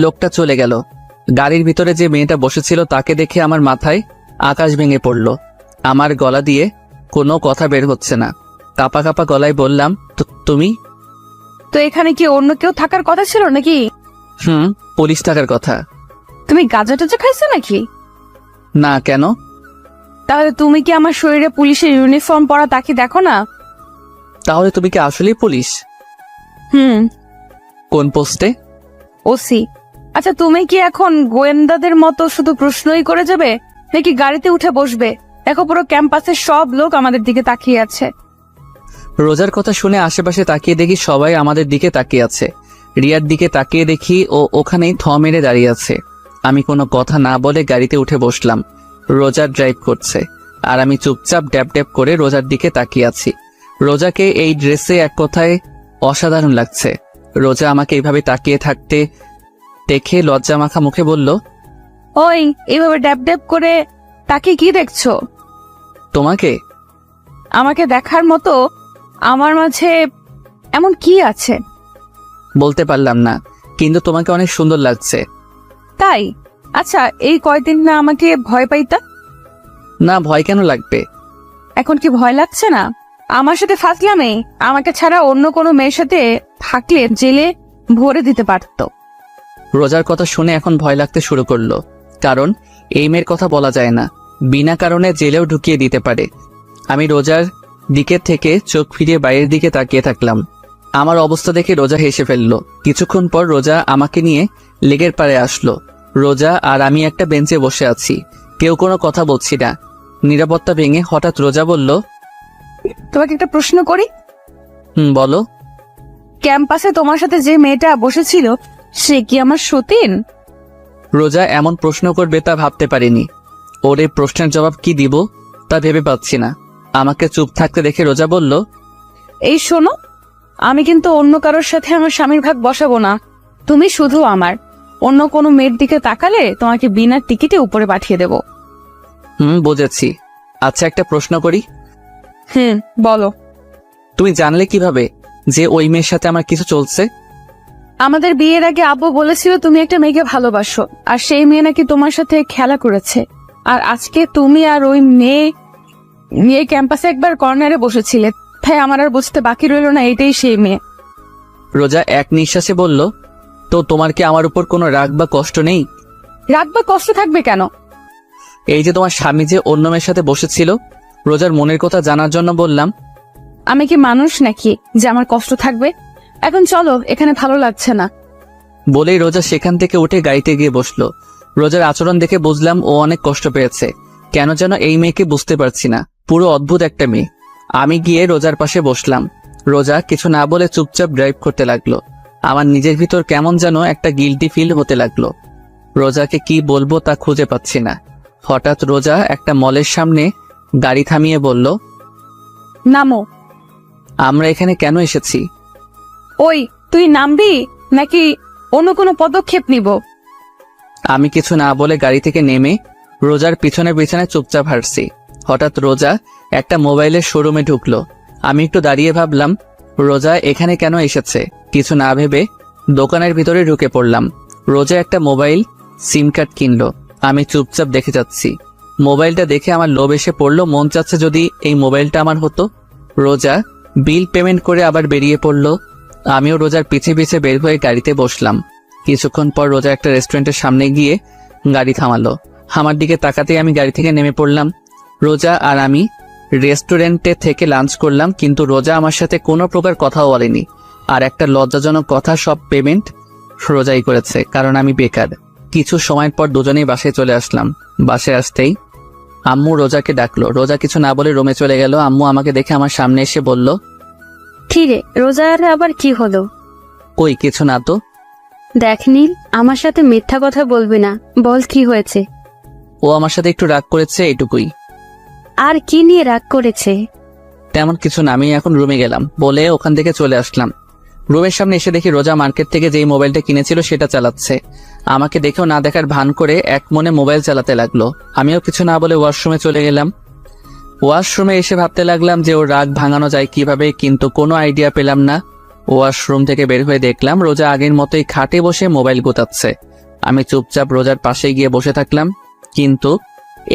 লোকটা চলে গেল। গাড়ির ভিতরে যে মেয়েটা বসেছিল তাকে দেখে আমার মাথায় আকাশ ভেঙে পড়ল। আমার গলা দিয়ে কোনো কথা বের হচ্ছে না। কাপা কাপা গলায় বললাম, তুমি? তো এখানে কি অন্য কেউ থাকার কথা ছিল নাকি? পুলিশ থাকার কথা। তুমি গাঁজা টাজা খাইছো নাকি? না, কেন? তাহলে তুমি কি আমার শরীরে পুলিশের ইউনিফর্ম পরা তাকে দেখো না? তাহলে তুমি কি আসলেই পুলিশ? কোন পোস্টে? ওসি। আচ্ছা, তুমি কি এখন গোয়েন্দাদের মতো শুধু প্রশ্নই করে যাবে নাকি গাড়িতে উঠে বসবে? দেখো, পুরো ক্যাম্পাসের সব লোক আমাদের দিকে তাকিয়ে আছে। রোজার কথা শুনে আশেপাশে তাকিয়ে দেখি সবাই আমাদের দিকে তাকিয়ে আছে। রিয়ার দিকে তাকিয়ে দেখি ও ওখানেই থ মেরে দাঁড়িয়ে আছে। আমি কোনো কথা না বলে গাড়িতে উঠে বসলাম। রোজা ড্রাইভ করছে আর আমি চুপচাপ ড্যাব ড্যাব করে রোজার দিকে তাকিয়ে আছি। রোজাকে এই ড্রেসে এক কথায় অসাধারণ লাগছে। রোজা আমাকে এইভাবে তাকিয়ে থাকতে দেখে লজ্জা মাখা মুখে বলল, ওই এইভাবে ড্যাব ড্যাব করে তাকে কি দেখছো? তোমাকে? আমাকে দেখার মতো আমার মাঝে এমন কি আছে? বলতে পারলাম না, কিন্তু তোমাকে অনেক সুন্দর লাগছে। তাই? আচ্ছা, এই কয়দিন না আমাকে ভয় পাইতা? না, ভয় কেন লাগবে? এখন কি ভয় লাগছে না? আমার সাথে ফাসলামে আমাকে ছাড়া অন্য কোনো মেয়ের সাথে থাকলে জেলে ভরে দিতে পারতো। রোজার কথা শুনে এখন ভয় লাগতে শুরু করলো, কারণ এই মেয়ের কথা বলা যায় না, বিনা কারণে জেলেও ঢুকিয়ে দিতে পারে। আমি রোজার দিকে থেকে চোখ ফিরিয়ে বাইরের দিকে তাকিয়ে থাকলাম। আমার অবস্থা দেখে রোজা হেসে ফেললো। কিছুক্ষণ পর রোজা আমাকে নিয়ে লেগের পাড়ে আসলো। রোজা আর আমি একটা বেঞ্চে বসে আছি, কেউ কোনো কথা বলছি না। নিরাপত্তা ভেঙে হঠাৎ রোজা বলল, তোমাকে একটা প্রশ্ন করি। বলো। ক্যাম্পাসে তোমার সাথে যে মেয়েটা বসেছিল সে কি আমার সতীন? রোজা এমন প্রশ্ন করবে তা ভাবতে পারিনি। ওর এই প্রশ্নের জবাব কি দিব তা ভেবে পাচ্ছি না। আমাকে চুপ থাকতে দেখে রোজা বলল, এই শোনো, আমি কিন্তু অন্য কারোর সাথে আমার স্বামীর ভাগ বসাবো না। তুমি শুধু আমার। অন্য কোনো মেয়ের দিকে তাকালে তোমাকে বিনা টিকিটে উপরে পাঠিয়ে দেব। বুঝেছি। আচ্ছা, একটা প্রশ্ন করি। বলো। তুমি জানলে কিভাবে যে ওই মেয়ের সাথে আমার কিছু চলছে? আমাদের বিয়ের আগে আব্বু বলেছিল তুমি একটা মেয়েকে ভালোবাসো, আর সেই মেয়ে নাকি তোমার সাথে খেলা করেছে। আর আজকে তুমি আর ওই মেয়ে ক্যাম্পাসে একবার কর্নারে বসেছিলে, তাই আমার আর বুঝতে বাকি রইল না এটাই সেই মেয়ে। রোজা এক নিঃশ্বাসে বলল, তো তোমার কি আমার উপর কোনো রাগ বা কষ্ট নেই? রাগ বা কষ্ট থাকবে কেন? এই যে তোমার স্বামী যে অন্য মেয়ের সাথে বসেছিল, রোজার মনের কথা জানার জন্য বললাম। আমি কি মানুষ নাকি যে আমার কষ্ট থাকবে? এখন চলো, এখানে ভালো লাগছে না। বলেই রোজা সেখান থেকে উঠে গাড়িতে গিয়ে বসলো। রোজার আচরণ দেখে বুঝলাম ও অনেক কষ্ট পেয়েছে। কেন যেন এই মেয়েকে বুঝতে পারছি না, পুরো অদ্ভুত একটা মেয়ে। আমি গিয়ে রোজার পাশে বসলাম। রোজা কিছু না বলে চুপচাপ ড্রাইভ করতে লাগলো। আমার নিজের ভিতর কেমন যেন একটা গিল্টি ফিল হতে লাগলো। রোজাকে কি বলবো তা খুঁজে পাচ্ছি না। হঠাৎ রোজা একটা মলের সামনে গাড়ি থামিয়ে বলল, নামো। আমরা এখানে কেন এসেছি? ওই, তুই নামবি নাকি অন্য কোনো পদক্ষেপ নিব? আমি কিছু না বলে গাড়ি থেকে নেমে রোজার পিছনে পিছনে চুপচাপ হাঁটছি। হঠাৎ রোজা একটা মোবাইলের শোরুমে ঢুকলো। আমি একটু দাঁড়িয়ে ভাবলাম রোজা এখানে কেন এসেছে। কিছু না ভেবে দোকানের ভিতরে ঢুকে পড়লাম। রোজা একটা মোবাইল সিম কার্ড কিনলো। আমি চুপচাপ দেখে যাচ্ছি। মোবাইলটা দেখে আমার লোভ এসে পড়লো, মন চাচ্ছে যদি এই মোবাইলটা আমার হতো। রোজা বিল পেমেন্ট করে আবার বেরিয়ে পড়লো। আমিও রোজার পিছে পিছে বের হয়ে গাড়িতে বসলাম। কিছুক্ষণ পর রোজা একটা রেস্টুরেন্টের সামনে গিয়ে গাড়ি থামালো। আমার দিকে তাকাতেই আমি গাড়ি থেকে নেমে পড়লাম। রোজা আর আমি রেস্টুরেন্টে থেকে লাঞ্চ করলাম, কিন্তু রোজা আমার সাথে কোনো প্রকার কথাও বলেনি। আর একটা লজ্জাজনক কথা, সব পেমেন্ট রোজাই করেছে, কারণ আমি বেকার। কিছু সময় পর দুজনেই বাসায় চলে আসলাম। বাসায় আসতেই আম্মু রোজাকে ডাকলো। রোজা কিছু না বলে রুমে চলে গেল। আম্মু আমাকে দেখে আমার সামনে এসে বলল, কি রে, রোজার আবার কি হলো? কই কিছু না তো। দেখ নীল, আমার সাথে মিথ্যা কথা বলবি না, বল কি হয়েছে? ও আমার সাথে একটু রাগ করেছে, এইটুকুই। আর কি নিয়ে রাগ করেছে? তেমন কিছু না, আমি এখন রুমে গেলাম বলে ওখান থেকে চলে আসলাম। রুমের সামনে এসে দেখি রোজা মার্কেট থেকে যেই মোবাইলটা কিনেছিল সেটা চালাচ্ছে। আমাকে দেখেও না দেখার ভান করে এক মনে মোবাইল চালাতে লাগলো। আমিও কিছু না বলে ওয়াশরুমে চলে গেলাম। ওয়াশরুমে এসে ভাবতে লাগলাম যে ওর রাগ ভাঙানো যায় কিভাবে, কিন্তু কোনো আইডিয়া পেলাম না। ওয়াশরুম থেকে বের হয়ে দেখলাম রোজা আগের মতোই খাটে বসে মোবাইল গোতাচ্ছে। আমি চুপচাপ রোজার পাশে গিয়ে বসে থাকলাম, কিন্তু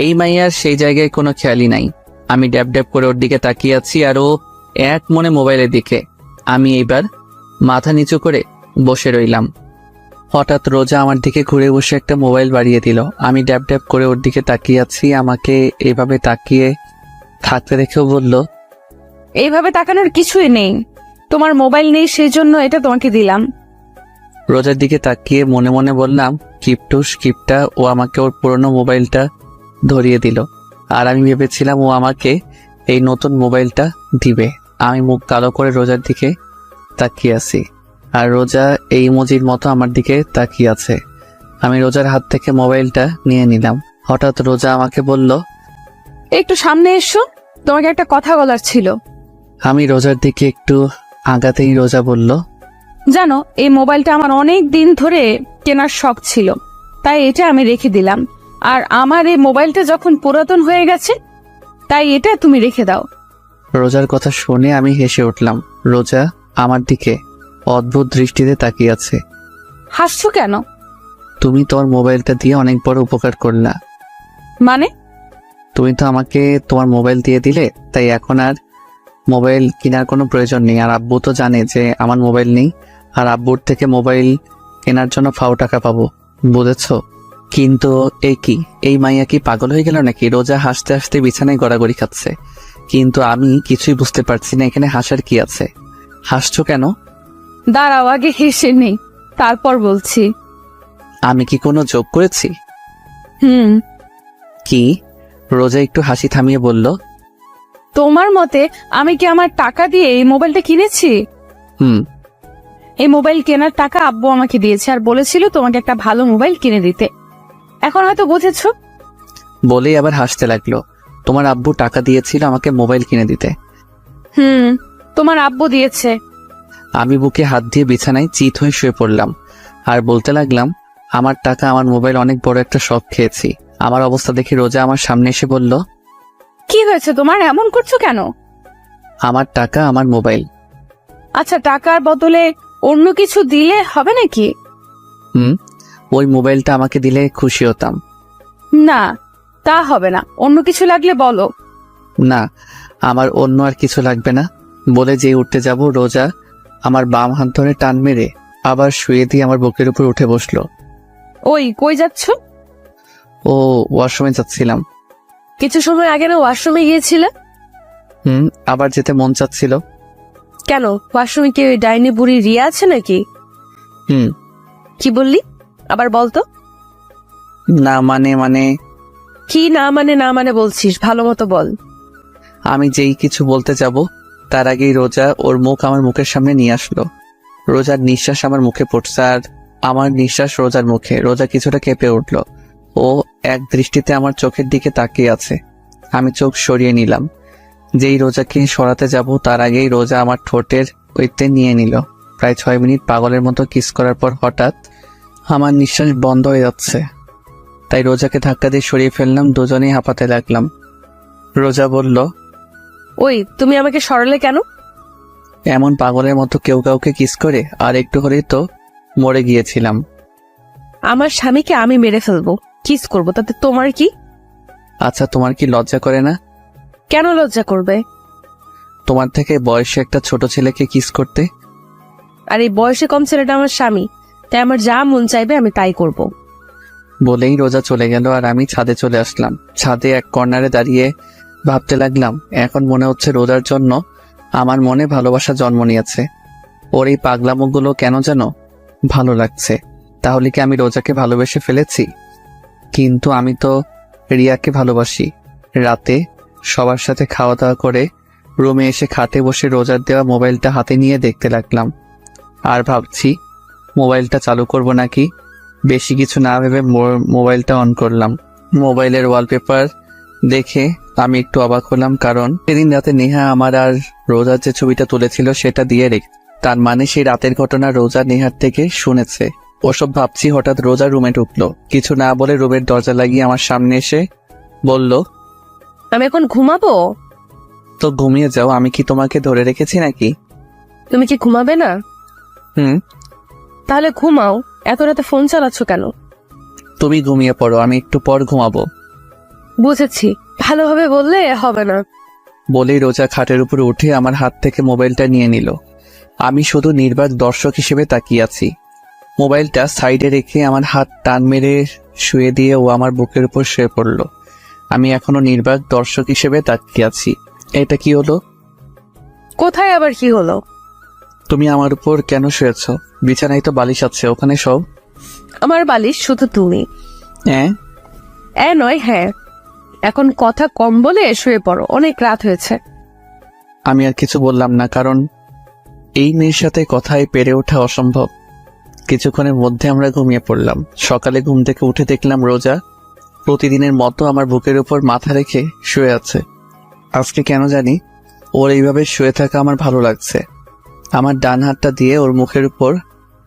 এই মাইয়ার সেই জায়গায় কোনো খেয়ালই নাই। আমি ড্যাব ড্যাব করে ওর দিকে তাকিয়ে আছি আর ও এক মনে মোবাইলের দিকে। আমি এইবার মাথা নিচু করে বসে রইলাম। হঠাৎ রোজা আমার দিকে ঘুরে বসে একটা মোবাইল বাড়িয়ে দিল। আমি ড্যাব ড্যাব করে ওর দিকে তাকিয়ে আছি। আমাকে এভাবে তাকিয়ে থাকতে দেখেও বলল, এইভাবে তাকানোর কিছুই নেই, তোমার মোবাইল নেই সেই জন্য এটা তোমাকে দিলাম। রোজার দিকে তাকিয়ে মনে মনে বললাম, কিপটুস কিপটা, ও আমাকে ওর পুরনো মোবাইলটা ধরিয়ে দিল। আর আমি ভেবেছিলাম ও আমাকে এই নতুন মোবাইলটা দিবে। আমি মুখ কালো করে রোজার দিকে তাকিয়ে আছি, আর রোজা এই ইমোজির মতো আমার দিকে তাকিয়ে আছে। আমি রোজার হাত থেকে মোবাইলটা নিয়ে নিলাম। হঠাৎ রোজা আমাকে বলল, একটু সামনে এসো, তোমাকে একটা কথা বলার ছিল। আমি রোজার দিকে একটু আগাতেই রোজা বলল, জানো, এই মোবাইলটা আমার অনেক দিন ধরে কেনার শখ ছিল, তাই এটা আমি রেখে দিলাম। আর আমার এই মোবাইলটা যখন পুরাতন হয়ে গেছে, তাই এটা তুমি রেখে দাও। রোজার কথা শুনে আমি হেসে উঠলাম। রোজা আমার দিকে অদ্ভুত দৃষ্টিতে তাকিয়ে আছে। হাসছো কেন? তুমি তোমার মোবাইলটা দিয়ে অনেক বড় উপকার করলা। মানে? তুমি তো আমাকে তোমার মোবাইল দিয়ে দিলে, তাই এখন আর মোবাইল কেনার কোনো প্রয়োজন নেই। আর আব্বু তো জানে যে আমার মোবাইল নেই, আর আব্বুর থেকে মোবাইল কেনার জন্য ফাও টাকা পাবো, বুঝেছো? কিন্তু এই মাইয়া কি পাগল হয়ে গেল নাকি? রোজা হাসতে হাসতে বিছানায় গড়াগড়ি খাচ্ছে, কিন্তু আমি কিছুই বুঝতে পারছি না এখানে হাসার কি আছে। হাসছো কেন? দাঁড়াও, আগে হেসে নেই, তারপর বলছি। আমি কি কোনো যোগ করেছি? হুম। কি? রোজা একটু হাসি থামিয়ে বলল, তোমার মতে আমি কি আমার টাকা দিয়ে এই মোবাইলটা কিনেছি? হুম। এই মোবাইল কেনার টাকা আব্বু আমাকে দিয়েছে আর বলেছিল তোমাকে একটা ভালো মোবাইল কিনে দিতে। এখন হয়তো বুঝেছো। বলেই আবার হাসতে লাগলো। তোমার আব্বু টাকা দিয়েছিল আমাকে মোবাইল কিনে দিতে? হুম, তোমার আব্বু দিয়েছে। আমি বুকে হাত দিয়ে বিছানায় চিত হয়ে শুয়ে পড়লাম আর বলতে লাগলাম, আমার টাকা আমার মোবাইল অনেক বড় একটা শখ খেয়েছি। আমার অবস্থা দেখে রোজা আমার সামনে এসে বলল, কি হয়েছে তোমার, এমন করছো কেন? আমার টাকা আমার মোবাইল। আচ্ছা, টাকার বদলে অন্য কিছু দিলে হবে নাকি? ওই মোবাইলটা আমাকে দিলে খুশি হতাম। না, তা হবে না, অন্য কিছু লাগলে বলো। না, আমার অন্য আর কিছু লাগবে না। বলে যে উঠতে যাব, রোজা আমার বাম হাত ধরে টান মেরে আবার শুয়ে দিয়ে আমার বুকের উপর উঠে বসলো। ওই কই যাচ্ছ? ও ওয়াশরুমে যাচ্ছিলাম। কিছু সময় আগে না ওয়াশরুমে গিয়েছিলে? আবার যেতে মন চাচ্ছিল। কেন, ওয়াশরুমে কি ওই ডাইনি বুড়ি রিয়া আছে নাকি? হুম। কি বললি, আবার বলতো। না মানে কি না মানে বলছিস, ভালো মতো বল। আমি যেই কিছু বলতে যাব তার আগেই রোজা ওর মুখ আমার মুখের সামনে নিয়ে আসলো। রোজার নিঃশ্বাস আমার মুখে পড়ছে আর আমার নিঃশ্বাস রোজার মুখে। রোজা কিছুটা কেঁপে উঠল। ও এক দৃষ্টিতে আমার চোখের দিকে তাকিয়ে আছে। আমি চোখ সরিয়ে নিলাম। যেই রোজাকে সরাতে যাব তার আগেই রোজা আমার ঠোঁটের ওইতে নিয়ে নিল। প্রায় 6 মিনিট পাগলের মতো কিস করার পর হঠাৎ আমার নিঃশ্বাস বন্ধ হয়ে যাচ্ছে, তাই রোজাকে ধাক্কা দিয়ে সরিয়ে ফেললাম। দুজনেই হাঁপাতে লাগলাম। রোজা বলল, ওই তুমি আমাকে সরালে কেন? এমন পাগলের মতো কেউ কাউকে কিস করে? আর একটু হলেই তো মরে গিয়েছিলাম। আমার স্বামীকে আমি মেরে ফেলবো, কিস করবো, তাতে তোমার কি? আচ্ছা, তোমার কি লজ্জা করে না? কেন লজ্জা করবে? তোমার থেকে বয়সে একটা ছোট ছেলেকে কিস করতে? আর এই বয়সে কম ছেলেটা আমার স্বামী, তাই আমার যা মন চাইবে আমি তাই করব। বলেই রোজা চলে গেল আর আমি ছাদে চলে আসলাম। ছাদে এক কর্নারে দাঁড়িয়ে ভাবতে লাগলাম, এখন মনে হচ্ছে রোজার জন্য আমার মনে ভালোবাসা জন্ম নিয়েছে। ওর এই পাগলামোগুলো কেন যেন ভালো লাগছে। তাহলে কি আমি রোজাকে ভালোবেসে ফেলেছি? কিন্তু আমি তো রিয়াকে ভালোবাসি। রাতে সবার সাথে খাওয়া দাওয়া করে রুমে এসে খাটে বসে রোজার দেওয়া মোবাইলটা হাতে নিয়ে দেখতে লাগলাম আর ভাবছি মোবাইলটা চালু করব নাকি। বেশি কিছু না ভেবে মোবাইলটা অন করলাম। মোবাইলের ওয়ালপেপার দেখে আমি একটু অবাক হলাম, কারণ সেদিন রাতে নেহা আমার আর রোজার যে ছবিটা তুলেছিল সেটা দিয়ে রেখে, তার মানে সেই রাতের ঘটনা রোজা নেহার থেকে শুনেছে। ওসব ভাবছি, হঠাৎ রোজা রুমে ঢুকলো। কিছু না বলে রুমের দরজা লাগিয়ে আমার সামনে এসে বলল, আমি এখন ঘুমাবো। তো ঘুমিয়ে যাও, আমি কি তোমাকে ধরে রেখেছি নাকি? তুমি কি ঘুমাবে না? হুম। তাহলে ঘুমাও, এত রাতে ফোন চালাচ্ছ কেন? তুমি ঘুমিয়ে পড়ো, আমি একটু পর ঘুমাবো। বুঝেছি, ভালোভাবে বললে হবে না। বলেই রোজা খাটের উপরে উঠে আমার হাত থেকে মোবাইলটা নিয়ে নিল। আমি শুধু নির্বাক দর্শক হিসেবে তাকিয়ে আছি। মোবাইলটা সাইডে রেখে আমার হাত টান মেরে শুয়ে দিয়ে ও আমার বুকের উপর শুয়ে পড়ল। আমি এখনো নির্বাক দর্শক হিসেবে তাকিয়ে আছি। এটা কি হলো? কোথায় আবার কি হলো? তুমি আমার উপর কেন শুয়েছ? বিছানায় তো বালিশ আছে, ওখানে সব। আমার বালিশ শুধু তুমি। হ্যাঁ নয় হ্যাঁ। এখন কথা কম বলে শুয়ে পড়ো, অনেক রাত হয়েছে। আমি আর কিছু বললাম না, কারণ এই মেয়ের সাথে কথায় পেরে ওঠা অসম্ভব। কিছুক্ষণের মধ্যে আমরা ঘুমিয়ে পড়লাম। সকালে ঘুম থেকে উঠে দেখলাম রোজা প্রতিদিনের মতো আমার বুকের উপর মাথা রেখে শুয়ে আছে। আজকে কেন জানি ওর এইভাবে শুয়ে থাকা আমার ভালো লাগছে। আমার ডান হাতটা দিয়ে ওর মুখের উপর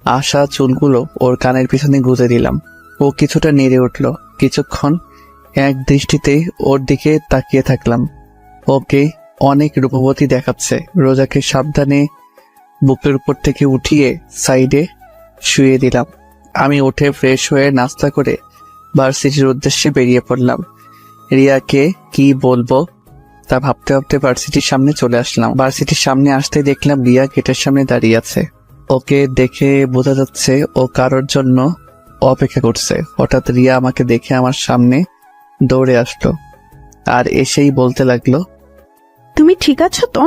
আসা চুলগুলো ওর কানের পিছনে গুঁজে দিলাম। ও কিছুটা নেড়ে উঠল। কিছুক্ষণ এক দৃষ্টিতেই ওর দিকে তাকিয়ে থাকলাম। ওকে অনেক রূপবতী দেখাচ্ছে। রোজাকে সাবধানে বুকের উপর থেকে উঠিয়ে সাইডে শুয়ে দিলাম আমি উঠে ফ্রেশ হয়ে নাস্তা করে ভার্সিটির উদ্দেশ্যে বেরিয়ে পড়লাম। রিয়াকে কি বলবো তা ভাবতে ভাবতে ভার্সিটির সামনে চলে আসলাম। ভার্সিটির সামনে আসতে দেখলাম রিয়া গেটের সামনে দাঁড়িয়ে আছে। ওকে দেখে বোঝা যাচ্ছে ও কারোর জন্য অপেক্ষা করছে। হঠাৎ রিয়া আমাকে দেখে আমার সামনে দৌড়ে আসলো আর এসেই বলতে লাগলো, তুমি ঠিক আছো তো?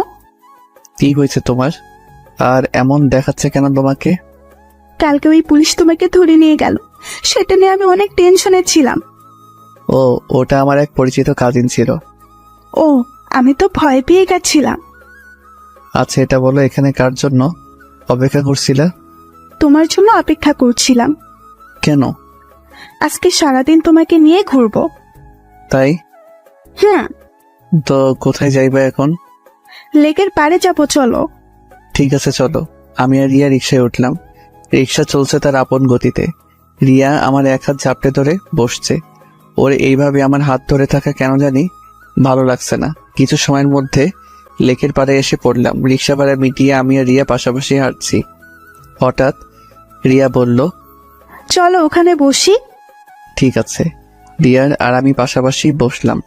কি হয়েছে তোমার? আর এমন দেখাচ্ছে কেন তোমাকে? কালকে ওই পুলিশ তোমাকে ধরে নিয়ে গেল, সেটা নিয়ে আমি অনেক টেনশনে ছিলাম। ও, ওটা আমার এক পরিচিত কাজিন ছিল। ও, আমি তো ভয় পেয়ে গেছিলাম। আচ্ছা, এটা বলো, এখানে কার জন্য অপেক্ষা করছিলা? তোমার জন্য অপেক্ষা করছিলাম। কেন? আজকে সারাদিন তোমাকে নিয়ে ঘুরবো। তাই? হুম, তো কোথায় যাইবা এখন? লেকের পাড়ে যাবো, চলো। ঠিক আছে, চলো। আমি আর রিয়া রিক্সায় উঠলাম। রিক্সা চলছে তার আপন গতিতে। রিয়া আমার এক হাত ঝাপটে ধরে বসছে। ওর এইভাবে আমার হাত ধরে থাকা কেন জানি ভালো লাগছে না। কিছু সময়ের মধ্যে লেকের পাড়ে এসে পড়লাম। রিক্সা ভাড়া মিটিয়ে আমি আর রিয়া পাশাপাশি হাঁটছি। হঠাৎ রিয়া বলল, চলো ওখানে বসি। ঠিক আছে। রিয়ার আর আমি পাশাপাশি বসলাম।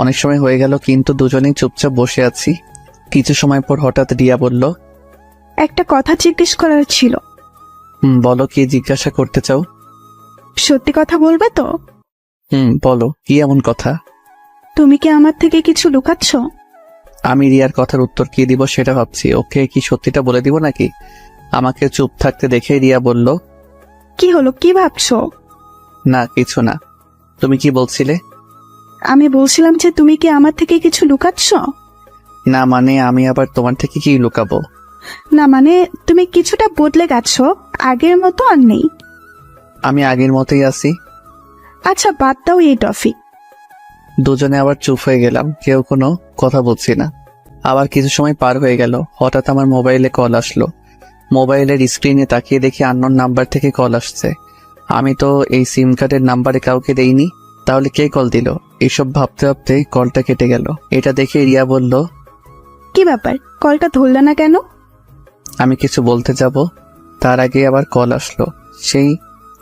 অনেক সময় হয়ে গেল কিন্তু দুজনেই চুপচাপ বসে আছি। কিছু সময় পর হঠাৎ রিয়া বলল, একটা কথা জিজ্ঞেস করার ছিল। বলো, কি জিজ্ঞাসা করতে চাও? সত্যি কথা বলবে তো? বলো, কি এমন কথা? তুমি কি আমার থেকে কিছু লুকাচ্ছ? আমি রিয়ার কথার উত্তর কি দিব সেটা ভাবছি। ওকে কি সত্যিটা বলে দিব নাকি? আমাকে চুপ থাকতে দেখে রিয়া বলল, কি হলো, কি ভাবছো? না, কিছু না। তুমি কি বলছিলে? আমি বলছিলাম যে তুমি কি আমার থেকে কিছু লুকাচ্ছ? না মানে, আমি আবার তোমার থেকে কি লুকাবো? না মানে, তুমি কিছুটা বদলে গেছো, আগের মতো আর নেই। আমি আগের মতোই আছি। আচ্ছা, বাদ দাও এই টফি। দুজনে আবার চুপ হয়ে গেলাম, কেউ কোনো কথা বলছি না। আবার কিছু সময় পার হয়ে গেল। হঠাৎ আমার মোবাইলে কল আসলো। মোবাইলের স্ক্রিনে তাকিয়ে দেখি আননোন নাম্বার থেকে কল আসছে। আমি তো এই সিম কার্ডের নাম্বারে কাউকে দেইনি, তাহলে কে কল দিল? এইসব ভাবতে ভাবতে কলটা কেটে গেল। এটা দেখে রিয়া বলল, কি ব্যাপার, কলটা ধরলে না কেন? আমি কিছু বলতে যাব তার আগে আবার কল আসলো, সেই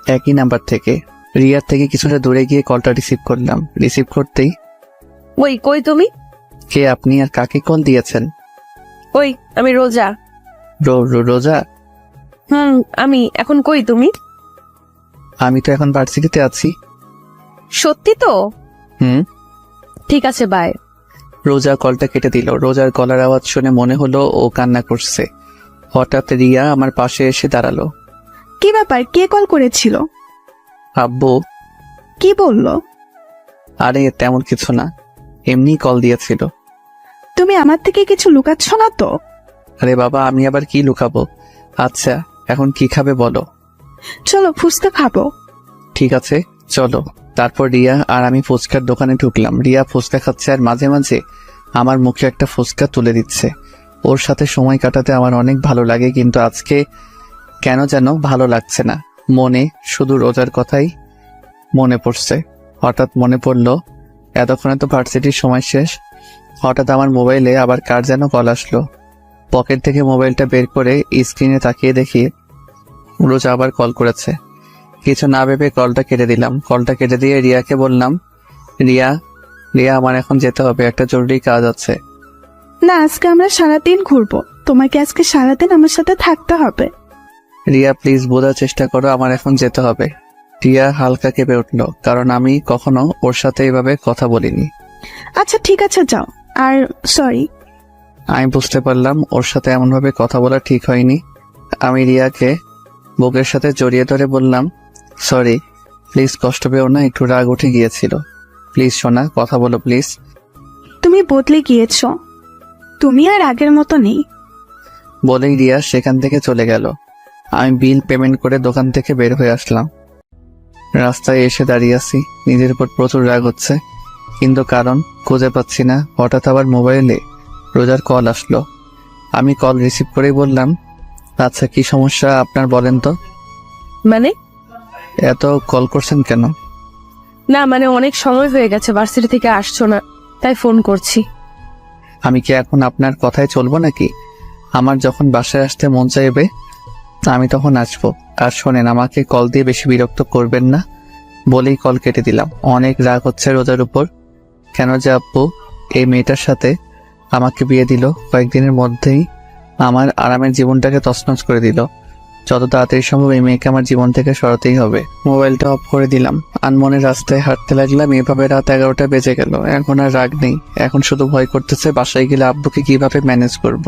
একই নাম্বার থেকে। রিয়ার থেকে কিছুটা দূরে গিয়ে কলটা রিসিভ করলাম। রিসিভ করতেই, ওই কই তুমি? কে আপনি আর কাকে কল দিয়েছেন? ওই আমি রোজা। রোজা? আমি এখন কই তুমি? আমি তো এখন ভার্সিটিতে আছি। সত্যি তো? হুম। ঠিক আছে, বাই। রোজা কলটা কেটে দিল। রোজার গলার আওয়াজ শুনে মনে হলো ও কান্না করছে। হঠাৎ রিয়া আমার পাশে এসে দাঁড়ালো। কি ব্যাপার, কে কল করেছিল? আব্বু। কি বললো? আরে তেমন কিছু না, এমনি কল দিয়েছিল। তুমি আমার থেকে কিছু লুকাচ্ছ না তো? আরে বাবা, আমি আবার কি লুকাবো। আচ্ছা, এখন কি খাবে বলো? চলো ফুচকা খাবো। ঠিক আছে, চলো। তারপর রিয়া আর আমি ফুচকার দোকানে ঢুকলাম। রিয়া ফুচকা খাচ্ছে আর মাঝে মাঝে আমার মুখে একটা ফুচকা তুলে দিচ্ছে। ওর সাথে সময় কাটাতে আমার অনেক ভালো লাগে, কিন্তু আজকে কেন যেন ভালো লাগছে না। মনে শুধু রোজার কথাই মনে পড়ছে। হঠাৎ মনে পড়লো এতক্ষণে তো ভার্সিটির সময় শেষ। হঠাৎ আমার মোবাইলে আবার কার যেন কল আসলো। পকেট থেকে মোবাইলটা বের করে স্ক্রিনে তাকিয়ে দেখি রোজা আবার কল করেছে। কিছু না ভেবে কলটা কেটে দিলাম। কলটা কেটে দিয়ে রিয়াকে বললাম, রিয়া, আমার এখন যেতে হবে, একটা জরুরি কাজ আছে। না, আজকে আমরা সারাদিন ঘুরবো, তোমাকে আজকে সারাদিন আমার সাথে থাকতে হবে। রিয়া প্লিজ বোঝার চেষ্টা করো, আমার এখন যেতে হবে। রিয়া হালকা কেঁপে উঠলো, কারণ আমি কখনো ওর সাথে এভাবে কথা বলিনি। আচ্ছা ঠিক আছে, যাও। আর সরি। আমি বুঝতে পারলাম ওর সাথে এমনভাবে কথা বলা ঠিক হয়নি। আমি রিয়াকে বুকের সাথে জড়িয়ে ধরে বললাম, সরি, প্লিজ কষ্ট পেও না, একটু রাগ উঠে গিয়েছিল। প্লিজ সোনা, কথা বলো প্লিজ। তুমি বদলে গিয়েছো, তুমি আর আগের মতো নেই। বলেই রিয়া সেখান থেকে চলে গেল। আমি বিল পেমেন্ট করে দোকান থেকে বের হয়ে আসলাম। রাস্তায় এসে দাঁড়িয়ে আছি, নিজের উপর প্রচুর রাগ হচ্ছে, কিন্তু কারণ খুঁজে পাচ্ছি না। হঠাৎ আবার মোবাইলে রোজার কল আসলো। আমি কল রিসিভ করেই বললাম, আচ্ছা কি সমস্যা আপনার বলেন তো? মানে? এত কল করছেন কেন? না মানে, অনেক সময় হয়ে গেছে ভার্সিটি থেকে আসছো না, তাই ফোন করছি। আমি কি এখন আপনার কথায় চলবো নাকি? আমার যখন বাসায় আসতে মন চাইবে আমি তখন আসবো। আর শোনেন, আমাকে কল দিয়ে বেশি বিরক্ত করবেন না বলেই কল কেটে দিলাম। অনেক রাগ হচ্ছে রোজার উপর। কেন যে আব্বু এই মেয়েটার সাথে আমাকে বিয়ে দিল, কয়েকদিনের মধ্যেই আমার আরামের জীবনটাকে তছনছ করে দিল। যত তাড়াতাড়ি সম্ভব এই মেয়েকে আমার জীবন থেকে সরাতেই হবে। মোবাইলটা অফ করে দিলাম। আনমনে রাস্তায় হাঁটতে লাগলাম। এভাবে রাত 11টা বেজে গেল। এখন আর রাগ নেই, এখন শুধু ভয় করতেছে বাসায় গেলে আব্বুকে কিভাবে ম্যানেজ করব।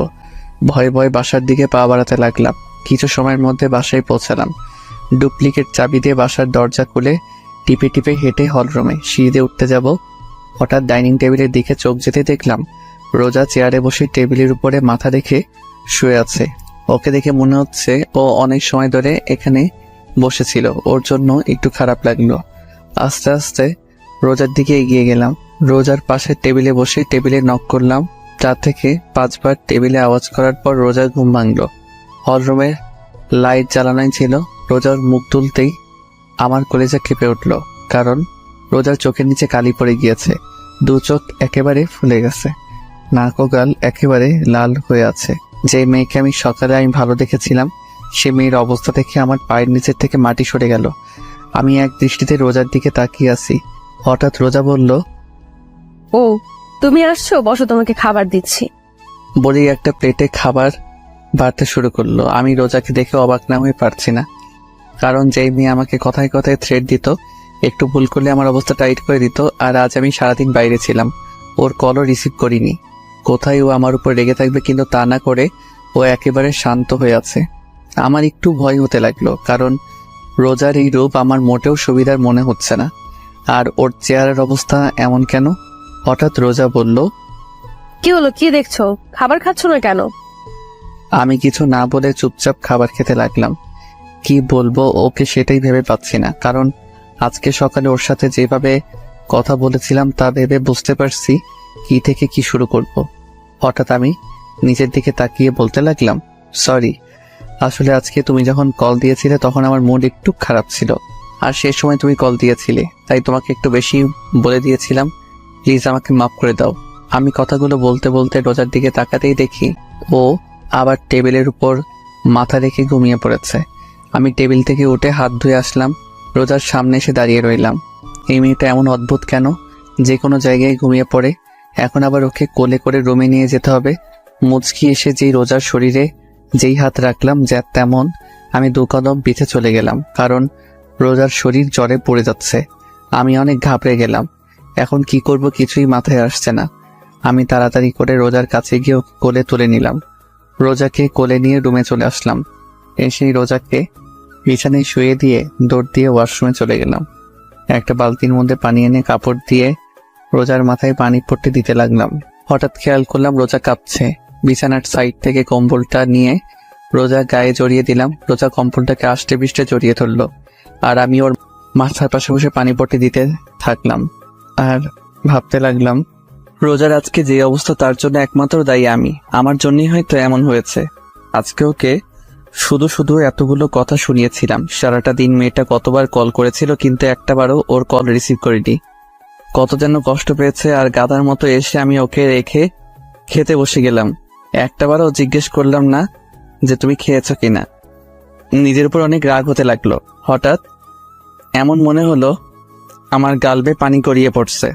ভয়ে ভয়ে বাসার দিকে পা বাড়াতে লাগলাম। কিছু সময়ের মধ্যে বাসায় পৌঁছালাম। ডুপ্লিকেট চাবি দিয়ে বাসার দরজা খুলে টিপে টিপে হেঁটে হলরুমে সিঁড়িতে উঠতে যাব। হঠাৎ ডাইনিং টেবিলের দিকে চোখ যেতে দেখলাম রোজা চেয়ারে বসে টেবিলের উপরে মাথা রেখে শুয়ে আছে। ওকে দেখে মনে হচ্ছে ও অনেক সময় ধরে এখানে বসেছিল। ওর জন্য একটু খারাপ লাগলো। আস্তে আস্তে রোজার দিকে এগিয়ে গেলাম। রোজার পাশে টেবিলে বসে টেবিলে নক করলাম। 4 থেকে 5 বার টেবিলে আওয়াজ করার পর রোজার ঘুম ভাঙলো। হলরুমের লাইট জ্বালানোই ছিল। রোজার মুখ তুলতেই আমার কলেজা কেঁপে উঠল, কারণ রোজার চোখের নিচে কালি পড়ে গিয়েছে। 2 চোখ একেবারে ফুলে গেছে, নাক ও গাল একেবারে লাল হয়ে আছে। যে মেয়েকে আমি সকালে ভালো দেখেছিলাম, সে মেয়ের অবস্থা দেখে আমার পায়ের নিচের থেকে মাটি সরে গেল। আমি এক দৃষ্টিতে রোজার দিকে তাকিয়ে আছি। হঠাৎ রোজা বলল, ও তুমি আসছো, বসো, তোমাকে খাবার দিচ্ছি। বলেই একটা প্লেটে খাবার বাড়তে শুরু করলো। আমি রোজাকে দেখে অবাক না হয়ে পারছি না, কারণ যেই মেয়ে আমাকে কথায় কথায় থ্রেট দিত, একটু ভুল করলে আমার অবস্থা টাইট করে দিত, আর আজ আমি সারাদিন বাইরে ছিলাম, ওর কলও রিসিভ করিনি। কোথায় ও আমার উপর রেগে থাকবে, কিন্তু তা না করে ও একেবারে শান্ত হয়ে আছে। আমার একটু ভয় হতে লাগলো, কারণ রোজার এই রূপ আমার মোটেও সুবিধার মনে হচ্ছে না। আর ওর চেহারার অবস্থা এমন কেন? হঠাৎ রোজা বলল, কি হলো, কি দেখছো? খাবার খাচ্ছ না কেন? আমি কিছু না বলে চুপচাপ খাবার খেতে লাগলাম। কি বলবো ওকে সেটাই ভেবে পাচ্ছি না, কারণ আজকে সকালে ওর সাথে যেভাবে কথা বলেছিলাম তা ভেবে বুঝতে পারছি কি থেকে কি শুরু করব। হঠাৎ আমি নিজের দিকে তাকিয়ে বলতে লাগলাম, সরি, আসলে আজকে তুমি যখন কল দিয়েছিলে তখন আমার মুড একটু খারাপ ছিল, আর সেই সময় তুমি কল দিয়েছিলে, তাই তোমাকে একটু বেশি বলে দিয়েছিলাম। প্লিজ আমাকে মাফ করে দাও। আমি কথাগুলো বলতে বলতে রোজার দিকে তাকাতেই দেখি ও আবার টেবিলের উপর মাথা রেখে ঘুমিয়ে পড়েছে। আমি টেবিল থেকে উঠে হাত ধুয়ে আসলাম। রোজার সামনে এসে দাঁড়িয়ে রইলাম। এই মেয়েটা এমন অদ্ভুত কেন, যে কোনো জায়গায় ঘুমিয়ে পড়ে। এখন আবার ওকে কোলে করে রুমে নিয়ে যেতে হবে। মুচকি এসে যেই রোজার শরীরে যেই হাত রাখলাম, যা তেমন আমি 2 কদম পিছে চলে গেলাম, কারণ রোজার শরীর জ্বরে পড়ে যাচ্ছে। আমি অনেক ঘাবড়ে গেলাম। এখন কি করব কিছুই মাথায় আসছে না। আমি তাড়াতাড়ি করে রোজার কাছে গিয়ে ওকে কোলে তুলে নিলাম। রোজাকে কোলে নিয়ে রুমে চলে আসলাম। এসেই রোজাকে বিছানায় শুয়ে দিয়ে দৌড় দিয়ে ওয়াশরুমে চলে গেলাম। একটা বালতির মধ্যে পানি এনে কাপড় দিয়ে রোজার মাথায় পানি পট্টি দিতে লাগলাম। হঠাৎ খেয়াল করলাম রোজা কাঁপছে। বিছানার সাইড থেকে কম্বলটা নিয়ে রোজা গায়ে জড়িয়ে দিলাম। রোজা কম্বলটাকে আষ্টে পৃষ্ঠে জড়িয়ে ধরলো, আর আমি ওর মাথার পাশে বসে পানি পট্টি দিতে থাকলাম। আর ভাবতে লাগলাম, রোজার আজকে যে অবস্থা তার জন্য একমাত্র দায়ী আমি। আমার জন্যই হয়তো এমন হয়েছে। আজকে ওকে শুধু শুধু এতগুলো কথা শুনিয়েছিলাম। সারাটা দিন মেয়েটা কতবার কল করেছিল, কিন্তু একটাবারও ওর কল রিসিভ করিনি। কত যেন কষ্ট পেয়েছে, আর গাধার মতো এসে আমি ওকে রেখে খেতে বসে গেলাম। একটাবারও জিজ্ঞেস করলাম না যে তুমি খেয়েছো কিনা। নিজের উপর অনেক রাগ হতে লাগলো। হঠাৎ এমন মনে হলো আমার গাল বেয়ে পানি গড়িয়ে পড়ছে।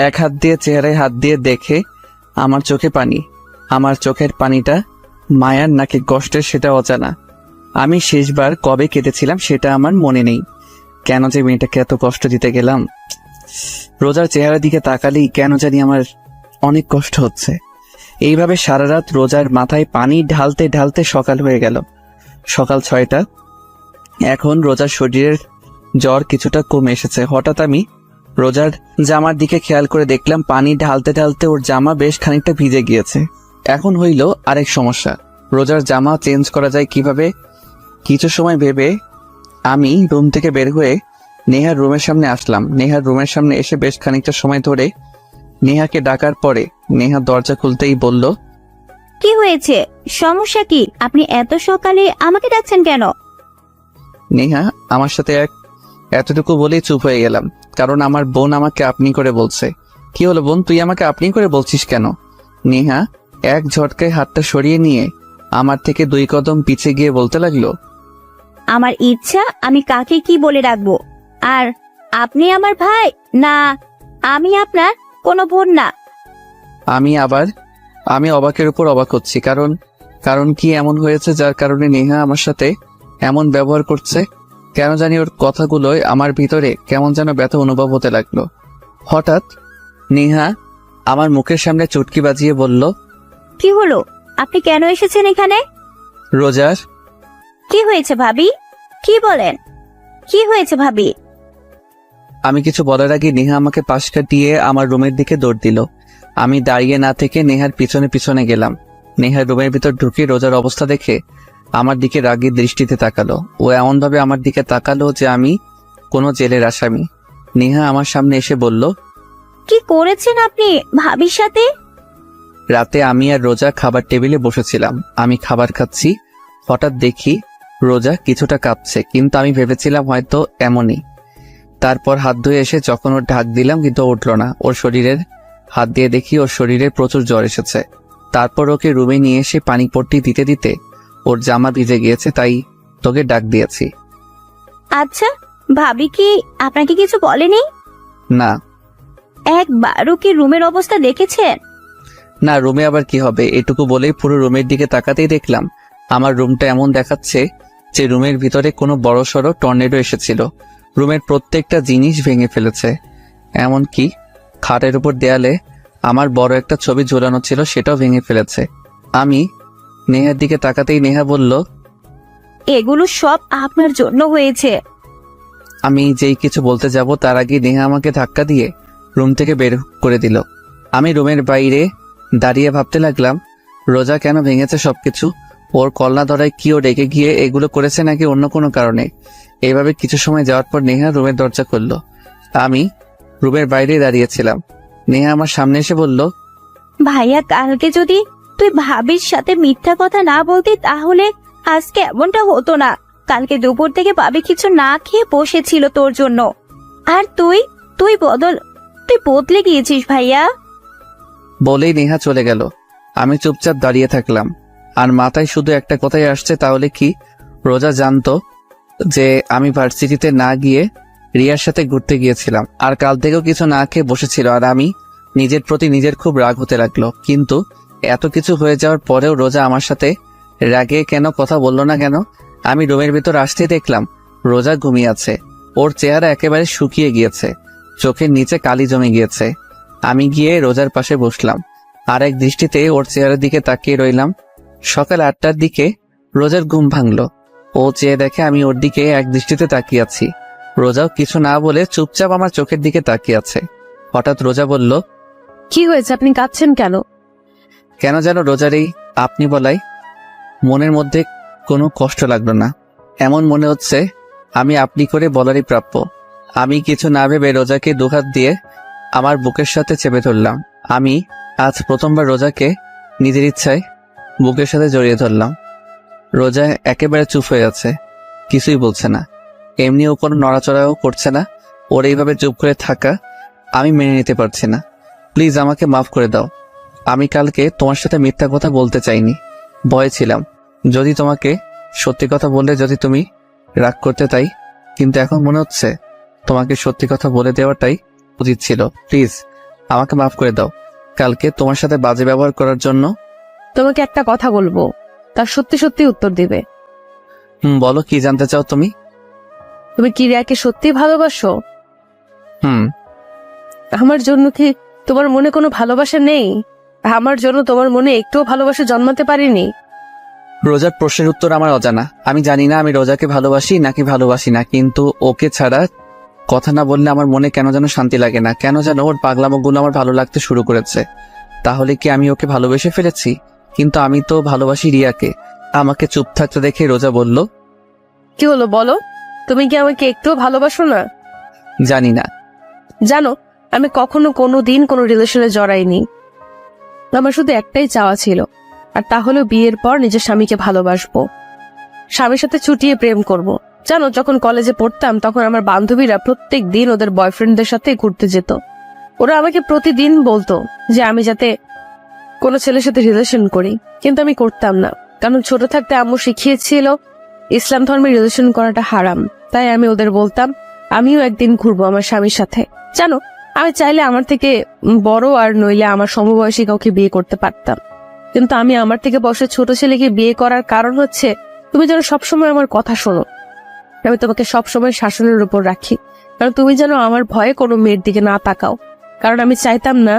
এক হাত দিয়ে চেহারায় হাত দিয়ে দেখে আমার চোখে পানি। আমার চোখের পানিটা মায়ার নাকি কষ্টের সেটা অজানা। আমি শেষবার কবে কেঁদেছিলাম সেটা আমার মনে নেই। কেন যে মেয়েটাকে এত কষ্ট দিতে গেলাম। রোজার চেহারার দিকে তাকালেই কেন জানি আমার অনেক কষ্ট হচ্ছে। এইভাবে সারা রাত রোজার মাথায় পানি ঢালতে ঢালতে সকাল হয়ে গেল। সকাল 6টা। এখন রোজার শরীরের জ্বর কিছুটা কমে এসেছে। হঠাৎ আমি রোজার জামার দিকে খেয়াল করে দেখলাম পানি ঢালতে ঢালতে ওর জামা বেশ খানিকটা ভিজে গিয়েছে। এখন হইল আরেক সমস্যা, রোজার জামা চেঞ্জ করা যায় কিভাবে। কিছু সময় ভেবে আমি রুম থেকে বের হয়ে নেহার রুমের সামনে আসলাম। নেহার রুমের সামনে এসে বেশ খানিকটা সময় ধরে নেহাকে ডাকার পরে নেহা দরজা খুলতেই বলল, কি হয়েছে? সমস্যা কি? আপনি এত সকালে আমাকে ডাকছেন কেন? নেহা আমার সাথে এতটুকু বলেই চুপ হয়ে গেলাম, কারণ আমার বোন আমাকে আপনি করে বলছে। কি হলো বোন, তুই আমাকে আপনি করে বলছিস কেন? নেহা এক ঝটকায় হাতটা সরিয়ে নিয়ে আমার থেকে 2 কদম পিছে গিয়ে বলতে লাগলো, আমার ইচ্ছা আমি কাকে কি বলে রাখবো। আর আপনি আমার ভাই না, আমি আপনার কোনো বোন না। আমি অবাকের উপর অবাক হচ্ছি। কারণ কি এমন হয়েছে যার কারণে নেহা আমার সাথে এমন ব্যবহার করছে? কেন জানি ওর কথাগুলোয় আমার ভিতরে কেমন যেন ব্যথা অনুভব হতে লাগলো। হঠাৎ নেহা আমার মুখের সামনে চুটকি বাজিয়ে বলল, কি হলো? আপনি কেন এসেছেন এখানে? রোজার। কি হয়েছে ভাবি? কি বলেন? কি হয়েছে ভাবি? আমি কিছু বলার আগে নেহা আমাকে পাশ কাটিয়ে আমার রুমের দিকে দৌড় দিল। আমি দাঁড়িয়ে না থেকে নেহার পিছনে পিছনে গেলাম। নেহার রুমের ভিতর ঢুকে রোজার অবস্থা দেখে আমার দিকে রাগী দৃষ্টিতে তাকালো। ও এমনভাবে আমার দিকে তাকালো যে আমি কোনো জেলের আসামি। নেহা আমার সামনে এসে বলল, কি করেছেন আপনি ভাবির সাথে? রাতে আমি আর রোজা খাবার টেবিলে বসেছিলাম। আমি খাবার খাচ্ছি, হঠাৎ দেখি রোজা কিছুটা কাঁপছে, কিন্তু আমি ভেবেছিলাম হয়তো এমনই। তারপর হাত ধুয়ে এসে যখন ওর ঢাক দিলাম কিন্তু উঠল না। ওর শরীরের হাত দিয়ে দেখি ওর শরীরে প্রচুর জ্বর এসেছে। তারপর ওকে রুমে নিয়ে এসে পানি পট্টি দিতে দিতে ওর জামা ভিজে গিয়েছে, তাই তোকে ডাক দিয়েছি। আচ্ছা, ভাবি কি আপনাকে কিছু বলেনি? না একবারও কি রুমের অবস্থা দেখেছেন? না, রুমে আবার কি হবে? এটুকু বলেই পুরো রুমের দিকে তাকাতেই দেখলাম আমার রুমটা এমন দেখাচ্ছে যে রুমের ভিতরে কোনো বড়সড় টর্নেডো এসেছিল। রুমের প্রত্যেকটা জিনিস ভেঙে ফেলেছে, এমনকি খাটের উপর দেয়ালে আমার বড় একটা ছবি ঝোলানো ছিল সেটাও ভেঙে ফেলেছে। আমি নেহার দিকে তাকাতেই নেহা বলল, এগুলো সব আপনার জন্য হয়েছে। আমি যেই কিছু বলতে যাব তার আগে নেহা আমাকে ধাক্কা দিয়ে রুম থেকে বের করে দিল। আমি রুমের বাইরে দাঁড়িয়ে ভাবতে লাগলাম, রোজা কেন ভেঙেছে সবকিছু? ওর কলনা ধরায় কি ও রেগে গিয়ে এগুলো করেছে নাকি অন্য কোনো কারণে? এইভাবে কিছু সময় যাওয়ার পর নেহা রুমের দরজা খুলল। আমি রুমের বাইরে দাঁড়িয়েছিলাম। নেহা আমার সামনে এসে বলল, ভাইয়া, কালকে যদি তুই ভাবির সাথে মিথ্যা কথা না বলতি তাহলে আজকে এমনটা হতো না। কালকে দুপুর থেকে ভাবি কিছু না খেয়ে বসেছিল তোর জন্য, আর তুই বদলে গিয়েছিস ভাইয়া। বলেই নেহা চলে গেল। আমি চুপচাপ দাঁড়িয়ে থাকলাম, আর মাথায় শুধু একটা কথাই আসছে, তাহলে কি রোজা জানতো যে আমি ভার্সিটিতে না গিয়ে রিয়ার সাথে ঘুরতে গিয়েছিলাম, আর কাল থেকেও কিছু না খেয়ে বসেছিল, আর আমি নিজের প্রতি নিজের খুব রাগ হতে লাগলো। কিন্তু এত কিছু হয়ে যাওয়ার পরেও রোজা আমার সাথে রাগে কেন কথা বললো না কেন? আমি রুমের ভিতর আসতে দেখলাম রোজা ঘুমিয়ে আছে। ওর চেহারা একেবারে শুকিয়ে গিয়েছে, চোখের নিচে কালি জমে গিয়েছে। আমি গিয়ে রোজার পাশে বসলাম, আর এক দৃষ্টিতে ওর চেহারার দিকে তাকিয়ে রইলাম। সকাল 8টার দিকে রোজার ঘুম ভাঙলো। ও চেয়ে দেখে আমি ওর দিকে এক দৃষ্টিতে তাকিয়ে আছি। রোজাও কিছু না বলে চুপচাপ আমার চোখের দিকে তাকিয়ে আছে। হঠাৎ রোজা বলল, কি হয়েছে? আপনি কাঁদছেন কেন? কেন যেন রোজার এই আপনি বলাই মনের মধ্যে কোনো কষ্ট লাগলো না। এমন মনে হচ্ছে আমি আপনি করে বলারই প্রাপ্য। আমি কিছু না ভেবে রোজাকে দুহাত দিয়ে আমার বুকের সাথে চেপে ধরলাম। আমি আজ প্রথমবার রোজাকে নিজের ইচ্ছায় বুকের সাথে জড়িয়ে ধরলাম। রোজা একেবারে চুপ হয়ে আছে, কিছুই বলছে না। এমনিও কোনো নড়াচড়াও করছে না। ওর এইভাবে চুপ করে থাকা আমি মেনে নিতে পারছি না। প্লিজ আমাকে মাফ করে দাও। আমি কালকে তোমার সাথে মিথ্যা কথা বলতে চাইনি, ভয়ে ছিলাম যদি তোমাকে সত্যি কথা বললে যদি তুমি রাগ করতে, তাই। কিন্তু এখন মনে হচ্ছে তোমাকে সত্যি কথা বলে দেওয়াটাই উচিত ছিল। প্লিজ আমাকে মাফ করে দাও কালকে তোমার সাথে বাজে ব্যবহার করার জন্য। তোমাকে একটা কথা বলবো, তার সত্যি সত্যি উত্তর দিবে। বলো, কি জানতে চাও তুমি? তুমি কি রিয়াকে সত্যি ভালোবাসো? হুম। আমার জন্য কি তোমার মনে কোনো ভালোবাসা নেই? আমার জন্য তোমার মনে একটুও ভালোবাসা জন্মাতে পারিনি? রোজার প্রশ্নের উত্তর আমার অজানা। আমি জানি না আমি রোজাকে ভালোবাসি নাকি ভালোবাসি না, কিন্তু ওকে ছাড়া কথা না বললে আমার মনে কেন যেন শান্তি লাগে না। কেন যেন ওর পাগলামোগুলো আমার ভালো লাগতে শুরু করেছে। তাহলে কি আমি ওকে ভালোবেসে ফেলেছি? কিন্তু আমি তো ভালোবাসি রিয়াকে। আমাকে চুপ থাকতে দেখে রোজা বলল, কি হলো বলো, তুমি কি আমাকে একটুও ভালোবাসো না? জানি না। জানো, আমি কখনো কোনো দিন কোনো রিলেশনে জড়াইনি। আমার শুধু একটাই চাওয়া ছিল, আর তা হলো বিয়ের পর নিজের স্বামীকে ভালোবাসবো, স্বামীর সাথে ছুটিয়ে প্রেম করব। জানো, যখন কলেজে পড়তাম তখন আমার বান্ধবীরা প্রত্যেক দিন ওদের বয়ফ্রেন্ডদের সাথে ঘুরতে যেত। ওরা আমাকে প্রতিদিন বলতো যে আমি যাতে কোনো ছেলের সাথে রিলেশন করি, কিন্তু আমি করতাম না। কারণ ছোট থাকতে আম্মু শিখিয়েছিল ইসলাম ধর্মে রিলেশন করাটা হারাম, তাই আমি ওদের বলতাম আমিও একদিন ঘুরবো আমার স্বামীর সাথে। জানো, আমি চাইলে আমার থেকে বড় আর নইলে আমার সমবয়সী কাউকে বিয়ে করতে পারতাম, কিন্তু আমি আমার থেকে বয়সে ছোট ছেলেকে বিয়ে করার কারণ হচ্ছে তুমি যেন সবসময় আমার কথা শোনো। আমি তোমাকে সবসময় শাসনের উপর রাখি, কারণ তুমি যেন আমার ভয়ে কোনো মেয়ের দিকে না তাকাও, কারণ আমি চাইতাম না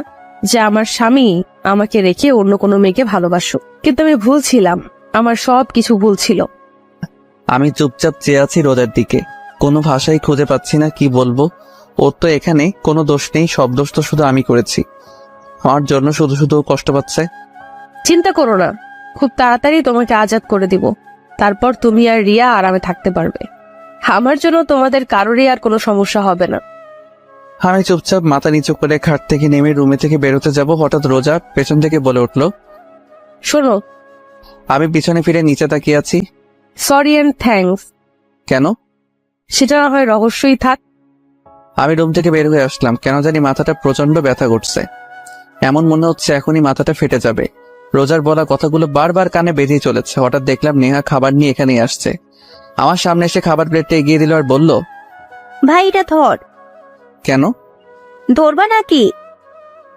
যে আমার স্বামী আমাকে রেখে অন্য কোনো মেয়েকে ভালোবাসুক। কিন্তু আমি ভুল ছিলাম, আমার সব কিছু ভুল ছিল। আমি চুপচাপ চেয়ে আছি রোজার দিকে, কোনো ভাষাই খুঁজে পাচ্ছি না কি বলবো। ওর তো এখানে কোনো দোষ নেই, সব দোষ তো শুধু আমি করেছি। আমার জন্য শুধু শুধু ও কষ্ট পাচ্ছে। চিন্তা করো না, খুব তাড়াতাড়ি তোমাকে আজাদ করে দিব, তারপর তুমি আর রিয়া আরামে থাকতে পারবে। আমার জন্য তোমাদের কারোরই আর কোনো সমস্যা হবে না। আমি চুপচাপ মাথা নিচু করে খাট থেকে নেমে রুমে থেকে বেরোতে যাব, হঠাৎ রোজা পেছন থেকে বলে উঠলো। শোনো, আমি পিছনে ফিরে নিচে তাকিয়ে আছি। Sorry and thanks. কেন? সেটা না হয় রহস্যই থাক। আমি রুম থেকে বের হয়ে আসলাম, কেন জানি মাথাটা প্রচন্ড ব্যথা করছে। এমন মনে হচ্ছে এখনই মাথাটা ফেটে যাবে। রোজার বলা কথাগুলো বারবার কানে বেরিয়ে চলেছে। হঠাৎ দেখলাম নেহা খাবার নিয়ে এখানেই আসছে। আমার সামনে এসে খাবার প্লেটটা এগিয়ে দিল আর বলল, ভাই এটা ধর। কেন? ধরবা নাকি?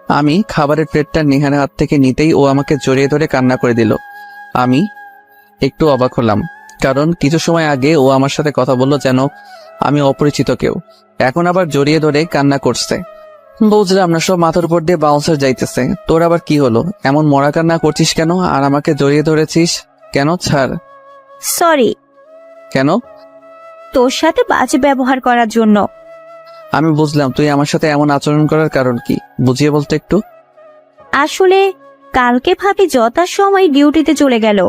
আমি খাবারের প্লেটটা নেহার হাত থেকে নিতেই ও আমাকে জড়িয়ে ধরে কান্না করে দিল। আমি একটু অবাক হলাম, কারণ কিছু সময় আগে ও আমার সাথে কথা বললো যেন আমি অপরিচিত কেউ, এখন আবার জড়িয়ে ধরে কান্না করছে। বুঝলাম না, সব মাথার উপর দিয়ে বাউন্সার যাইতেছে। তোর আবার কি হলো? এমন মরা কান্না করছিস কেন আর আমাকে জড়িয়ে ধরেছিস কেন? ছাড়। সরি। কেন? তোর সাথে বাজে ব্যবহার করার জন্য। আমি বুঝলাম তুই আমার সাথে এমন আচরণ করার কারণ কি, বুঝিয়ে বলতে একটু। আসলে কালকে ভাবি যথাসময় ডিউটিতে চলে গেল।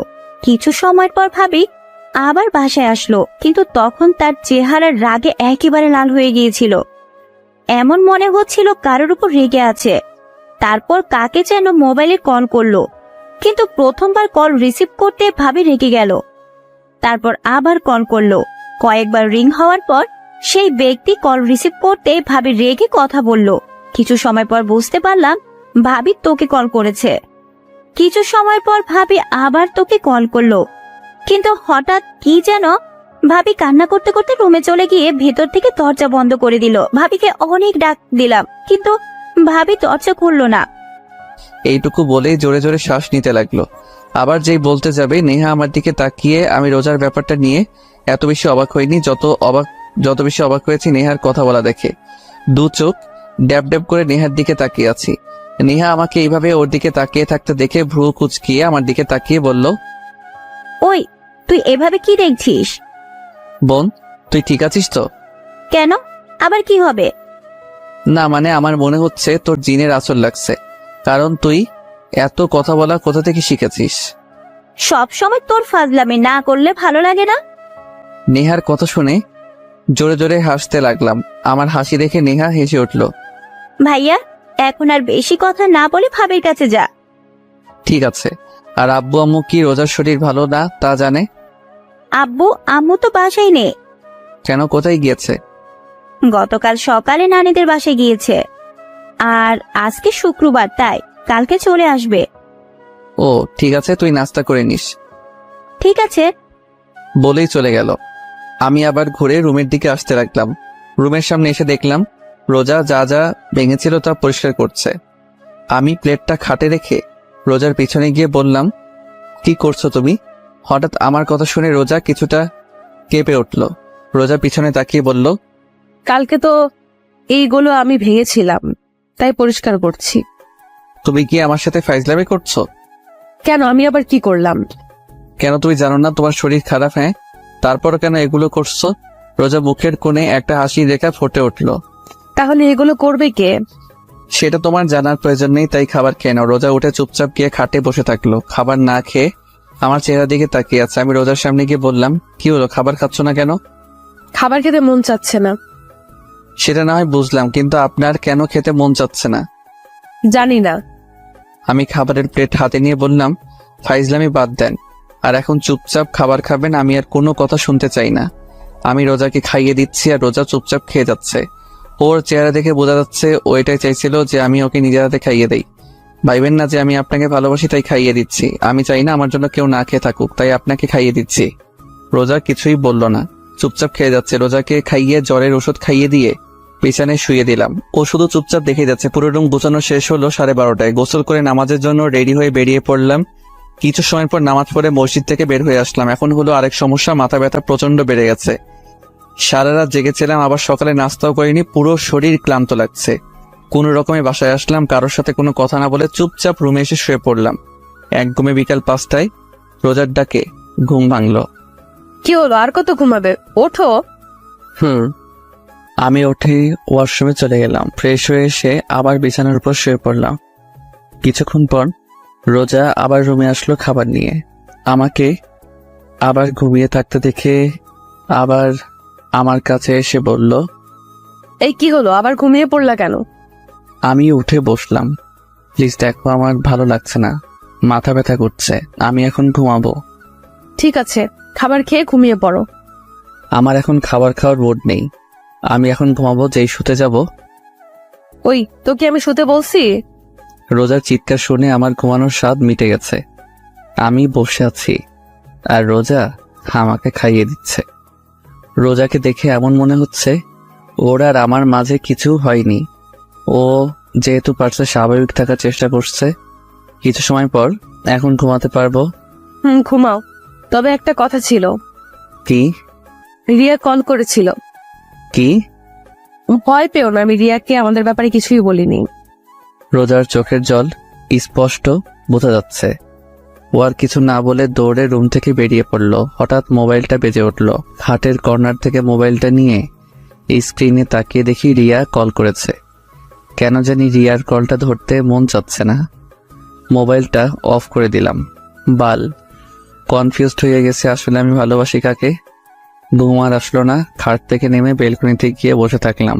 কিছু সময় পর ভাবি আবার বাসায় আসলো, কিন্তু তখন তার চেহারার রাগে একেবারে লাল হয়ে গিয়েছিল। এমন মনে হচ্ছিল কারোর উপর রেগে আছে। তারপর কাকে যেন মোবাইলে কল করলো, কিন্তু প্রথমবার কল রিসিভ করতে ভাবি রেগে গেল। তারপর আবার কল করলো। কয়েকবার রিং হওয়ার পর সেই ব্যক্তি কল রিসিভ করতে ভাবি রেগে কথা বলল। কিছু সময় পর বুঝতে পারলাম ভাবি তোকে কল করেছে। কিছু সময় পর ভাবি আবার তোকে কল করলো, কিন্তু হঠাৎ কি যেন ভাবি কান্না করতে করতে রুমে চলে গিয়ে ভেতর থেকে দরজা বন্ধ করে দিল। ভাবিকে অনেক ডাক দিলাম, কিন্তু ভাবি দরজা খুললো না। এইটুকু বলেই জোরে জোরে শ্বাস নিতে লাগলো। আবার যেই বলতে যাবে নেহা আমার দিকে তাকিয়ে। আমি রোজার ব্যাপারটা নিয়ে এত বেশি অবাক হইনি, যত বেশি অবাক হয়েছি নেহার কথা বলা দেখে। দু চোখ ড্যাব ড্যাব করে নেহার দিকে তাকিয়ে আছি। নেহা আমাকে এইভাবে ওর দিকে তাকিয়ে থাকতে দেখে ভ্রু কুচকিয়ে আমার দিকে তাকিয়ে বলল, ওই তুই এভাবে কি দেখছিস? বোন তুই ঠিক আছিস তো? কেন, আবার কি হবে? না মানে আমার মনে হচ্ছে তোর জিনের আঁচল লাগছে, কারণ তুই এত কথা বলা কোথা থেকে শিখেছিস? সব সময় তোর ফাজলামি না করলে ভালো লাগে না। নেহার কথা শুনে জোরে জোরে হাসতে লাগলাম। আমার হাসি দেখে নেহা হেসে উঠল। ভাইয়া, এখন আর বেশি কথা না বলে ভাবির কাছে যা। ঠিক আছে। আর আব্বু আম্মু কি রোজার শরীর ভালো না তা জানে? আব্বু আম্মু তো বাসায় নেই। কেন, কোথায় গিয়েছে? গতকাল সকালে নানিদের বাসায় গিয়েছে, আর আজকে শুক্রবার তাই কালকে চলে আসবে। ও ঠিক আছে, তুই নাস্তা করে নিস। ঠিক আছে। বলেই চলে গেল। আমি আবার ঘুরে রুমের দিকে আসতে লাগলাম। রুমের সামনে এসে দেখলাম রোজা যা যা ভেঙেছিল তা পরিষ্কার করছে। আমি প্লেটটা খাটে রেখে রোজার পিছনে গিয়ে বললাম, কি করছো তুমি? হঠাৎ আমার কথা শুনে রোজা কিছুটা কেঁপে উঠল। রোজা পিছনে তাকিয়ে বলল, কালকে তো এইগুলো আমি ভেঙেছিলাম, তাই পরিষ্কার করছি। তুমি কি আমার সাথে ফাইজলামি করছো? কেন, আমি আবার কি করলাম? কেন তুমি জানো না তোমার শরীর খারাপ? হ্যাঁ, তারপর কেন এগুলো করছো? রোজা মুখের কোণে একটা হাসি রেখা ফুটে উঠল। তাহলে এগুলো করবে কে? সেটা তোমার জানার প্রয়োজন নেই, তাই খাবার খেয়ে নাও। রোজা উঠে চুপচাপ গিয়ে খাটে বসে থাকলো, খাবার না খেয়ে আমার চেহারা দিকে তাকিয়ে আছে। আমি রোজার সামনে গিয়ে বললাম, কি হলো, খাবার খাচ্ছ না কেন? খাবার খেতে মন চাচ্ছে না। সেটা না হয় বুঝলাম, কিন্তু আপনার কেন খেতে মন চাচ্ছে না? জানি না। আমি খাবারের প্লেট হাতে নিয়ে বললাম, ফাইজলামি বাদ দেন, আর এখন চুপচাপ খাবার খাবেন। আমি আর কোনো কথা শুনতে চাই না। আমি রোজাকে খাইয়ে দিচ্ছি আর রোজা চুপচাপ খেয়ে যাচ্ছে। ওর চেহারা দেখে বোঝা যাচ্ছে ও এটাই চাইছিল যে আমি ওকে নিজের হাতে খাইয়ে দেই। ভাইবেন না যে আমি আপনাকে ভালোবাসি তাই খাইয়ে দিচ্ছি। আমি চাই না আমার জন্য কেউ না খেয়ে থাকুক, তাই আপনাকে খাইয়ে দিচ্ছি। রোজা কিছুই বলল না, চুপচাপ খেয়ে যাচ্ছে। রোজাকে খাইয়ে জ্বরের ওষুধ খাইয়ে দিয়ে বিছানায় শুয়ে দিলাম। ও শুধু চুপচাপ দেখে যাচ্ছে। পুরো রুম গোছানো শেষ হলো 12:30টায়। গোসল করে নামাজের জন্য রেডি হয়ে বেরিয়ে পড়লাম। কিছু সময় পর নামাজ পড়ে মসজিদ থেকে বের হয়ে আসলাম। এখন হলো আরেক সমস্যা, মাথা ব্যথা প্রচন্ড বেড়ে গেছে। সারা রাত জেগেছিলাম, আবার সকালে নাস্তাও করিনি, পুরো শরীর ক্লান্ত লাগছে। কোনো রকমে বাসায় আসলাম, কারোর সাথে কোনো কথা না বলে চুপচাপ রুমে এসে শুয়ে পড়লাম। এক ঘুমে বিকাল 5টায় রোজার ডাকে ঘুম ভাঙলো। কি হলো, আর কত ঘুমাবে? ওঠো। আমি উঠে ওয়াশরুমে চলে গেলাম। ফ্রেশ হয়ে এসে আবার বিছানার উপর শুয়ে পড়লাম। কিছুক্ষণ পর রোজা আবার রুমে আসলো খাবার নিয়ে। আমাকে আবার ঘুমিয়ে থাকতে দেখে আবার আমার কাছে এসে বলল, এই কি হলো, আবার ঘুমিয়ে পড়লা কেন? আমি উঠে বসলাম। প্লিজ দেখো, আমার ভালো লাগছে না, মাথা ব্যথা করছে, আমি এখন ঘুমাবো। ঠিক আছে, খাবার খেয়ে ঘুমিয়ে পড়ো। আমার এখন খাবার খাওয়ার মুড নেই, আমি এখন ঘুমাবো। যেই শুতে যাব। ওই তোকে আমি শুতে বলছি? রোজার চিৎকার শুনে আমার ঘুমানোর স্বাদ মিটে গেছে। আমি বসে আছি আর রোজা আমাকে খাইয়ে দিচ্ছে। রোজাকে দেখে এমন মনে হচ্ছে ওর আর আমার মাঝে কিছু হয়নি। ও যেহেতু পারছে স্বাভাবিক থাকার চেষ্টা করছে। কিছু সময় পর এখন ঘুমাতে পারবো। ঘুমাও। তবে একটা কথা ছিল। কি? রিয়া কল করেছিল। কি? ভয় পেও না, আমি রিয়াকে আমাদের ব্যাপারে কিছুই বলিনি। রোজার চোখের জল স্পষ্ট বোঝা যাচ্ছে। ও আর কিছু না বলে দৌড়ে রুম থেকে বেরিয়ে পড়লো। হঠাৎ মোবাইলটা বেজে উঠলো। খাটের কর্নার থেকে মোবাইলটা নিয়ে স্ক্রিনে তাকিয়ে দেখি রিয়া কল করেছে। কেন জানি রিয়ার কলটা ধরতে মন চাচ্ছে না। মোবাইলটা অফ করে দিলাম। বাল কনফিউজড হয়ে গেছে, আসলে আমি ভালোবাসি কাকে। ঘুম আর আসলো না। খাট থেকে নেমে বেলকনিতে গিয়ে বসে থাকলাম।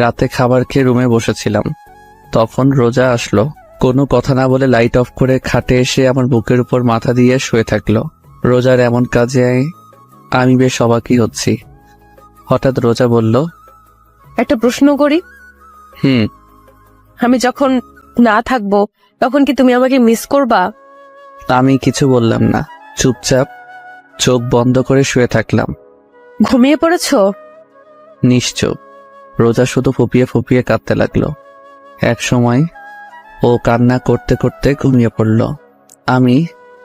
রাতে খাবার খেয়ে রুমে বসেছিলাম, তখন রোজা আসলো। কোনো কথা না বলে লাইট অফ করে খাটে এসে আমার বুকের উপর মাথা দিয়ে শুয়ে থাকলো। রোজার এমন কাজে আমি বেশ অবাকই হচ্ছি। হঠাৎ রোজা বলল, একটা প্রশ্ন করি? আমি যখন না থাকবো তখন কি তুমি আমাকে মিস করবা? আমি কিছু বললাম না, চুপচাপ চোখ বন্ধ করে শুয়ে থাকলাম। ঘুমিয়ে পড়েছো? নিশ্চুপ। রোজা শুধু ফুপিয়ে ফুপিয়ে কাঁদতে লাগলো। এক সময় ও কান্না করতে করতে ঘুমিয়ে পড়ল। আমি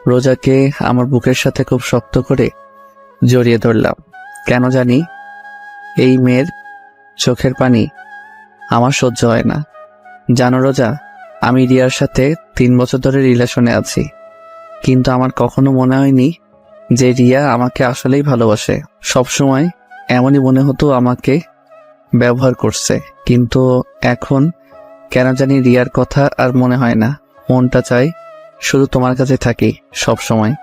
রোজাকে আমার বুকের সাথে খুব শক্ত করে জড়িয়ে ধরলাম। কেন জানি এই মেয়ের চোখের পানি আমার সহ্য হয় না। জানো রোজা, আমি রিয়ার সাথে 3 বছর ধরে রিলেশনে আছি, কিন্তু আমার কখনো মনে হয়নি যে রিয়া আমাকে আসলেই ভালোবাসে। সবসময় এমনই মনে হতো আমাকে ব্যবহার করছে, কিন্তু এখন কেন জানি রিয়ার কথা আর মনে হয় না। মনটা চাই শুধু তোমার কাছে থাকি সব সময়।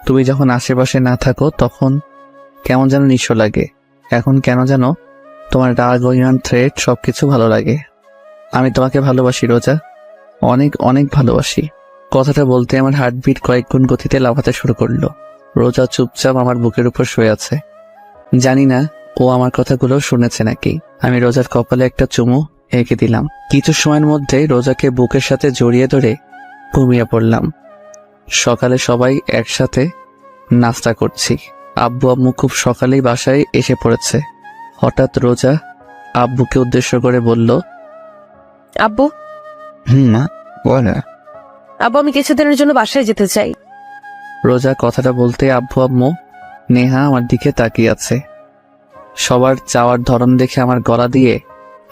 তুমি যখন আশেপাশে না থাকো তখন কেমন যেন নিঃস্ব লাগে। এখন কেন যেন তোমার রাগ, অভিমান, থ্রেট সবকিছু ভালো লাগে। আমি তোমাকে ভালোবাসি রোজা, অনেক অনেক ভালোবাসি। কথাটা বলতে আমার হার্টবিট কয়েক গুণ গতিতে লাফাতে শুরু করলো। রোজা চুপচাপ আমার বুকের উপর শুয়ে আছে। জানি না ও আমার কথাগুলো শুনেছে নাকি। আমি রোজার কপালে একটা চুমু এঁকে দিলাম। কিছু সময়ের মধ্যে রোজাকে বুকের সাথে জড়িয়ে ধরে ঘুমিয়ে পড়লাম। সকালে সবাই একসাথে নাস্তা করছি। আব্বু আম্মু খুব সকালেই বাসায় এসে পড়েছে। হঠাৎ রোজা আব্বুকে উদ্দেশ্য করে বলল, আব্বু। মা বলো। আব্বু, আমি কিছুদিনের জন্য বাসায় যেতে চাই। রোজা কথাটা বলতে আব্বু আম্মু নেহা আমার দিকে তাকিয়ে আছে। সবার চাওয়ার ধরন দেখে আমার গলা দিয়ে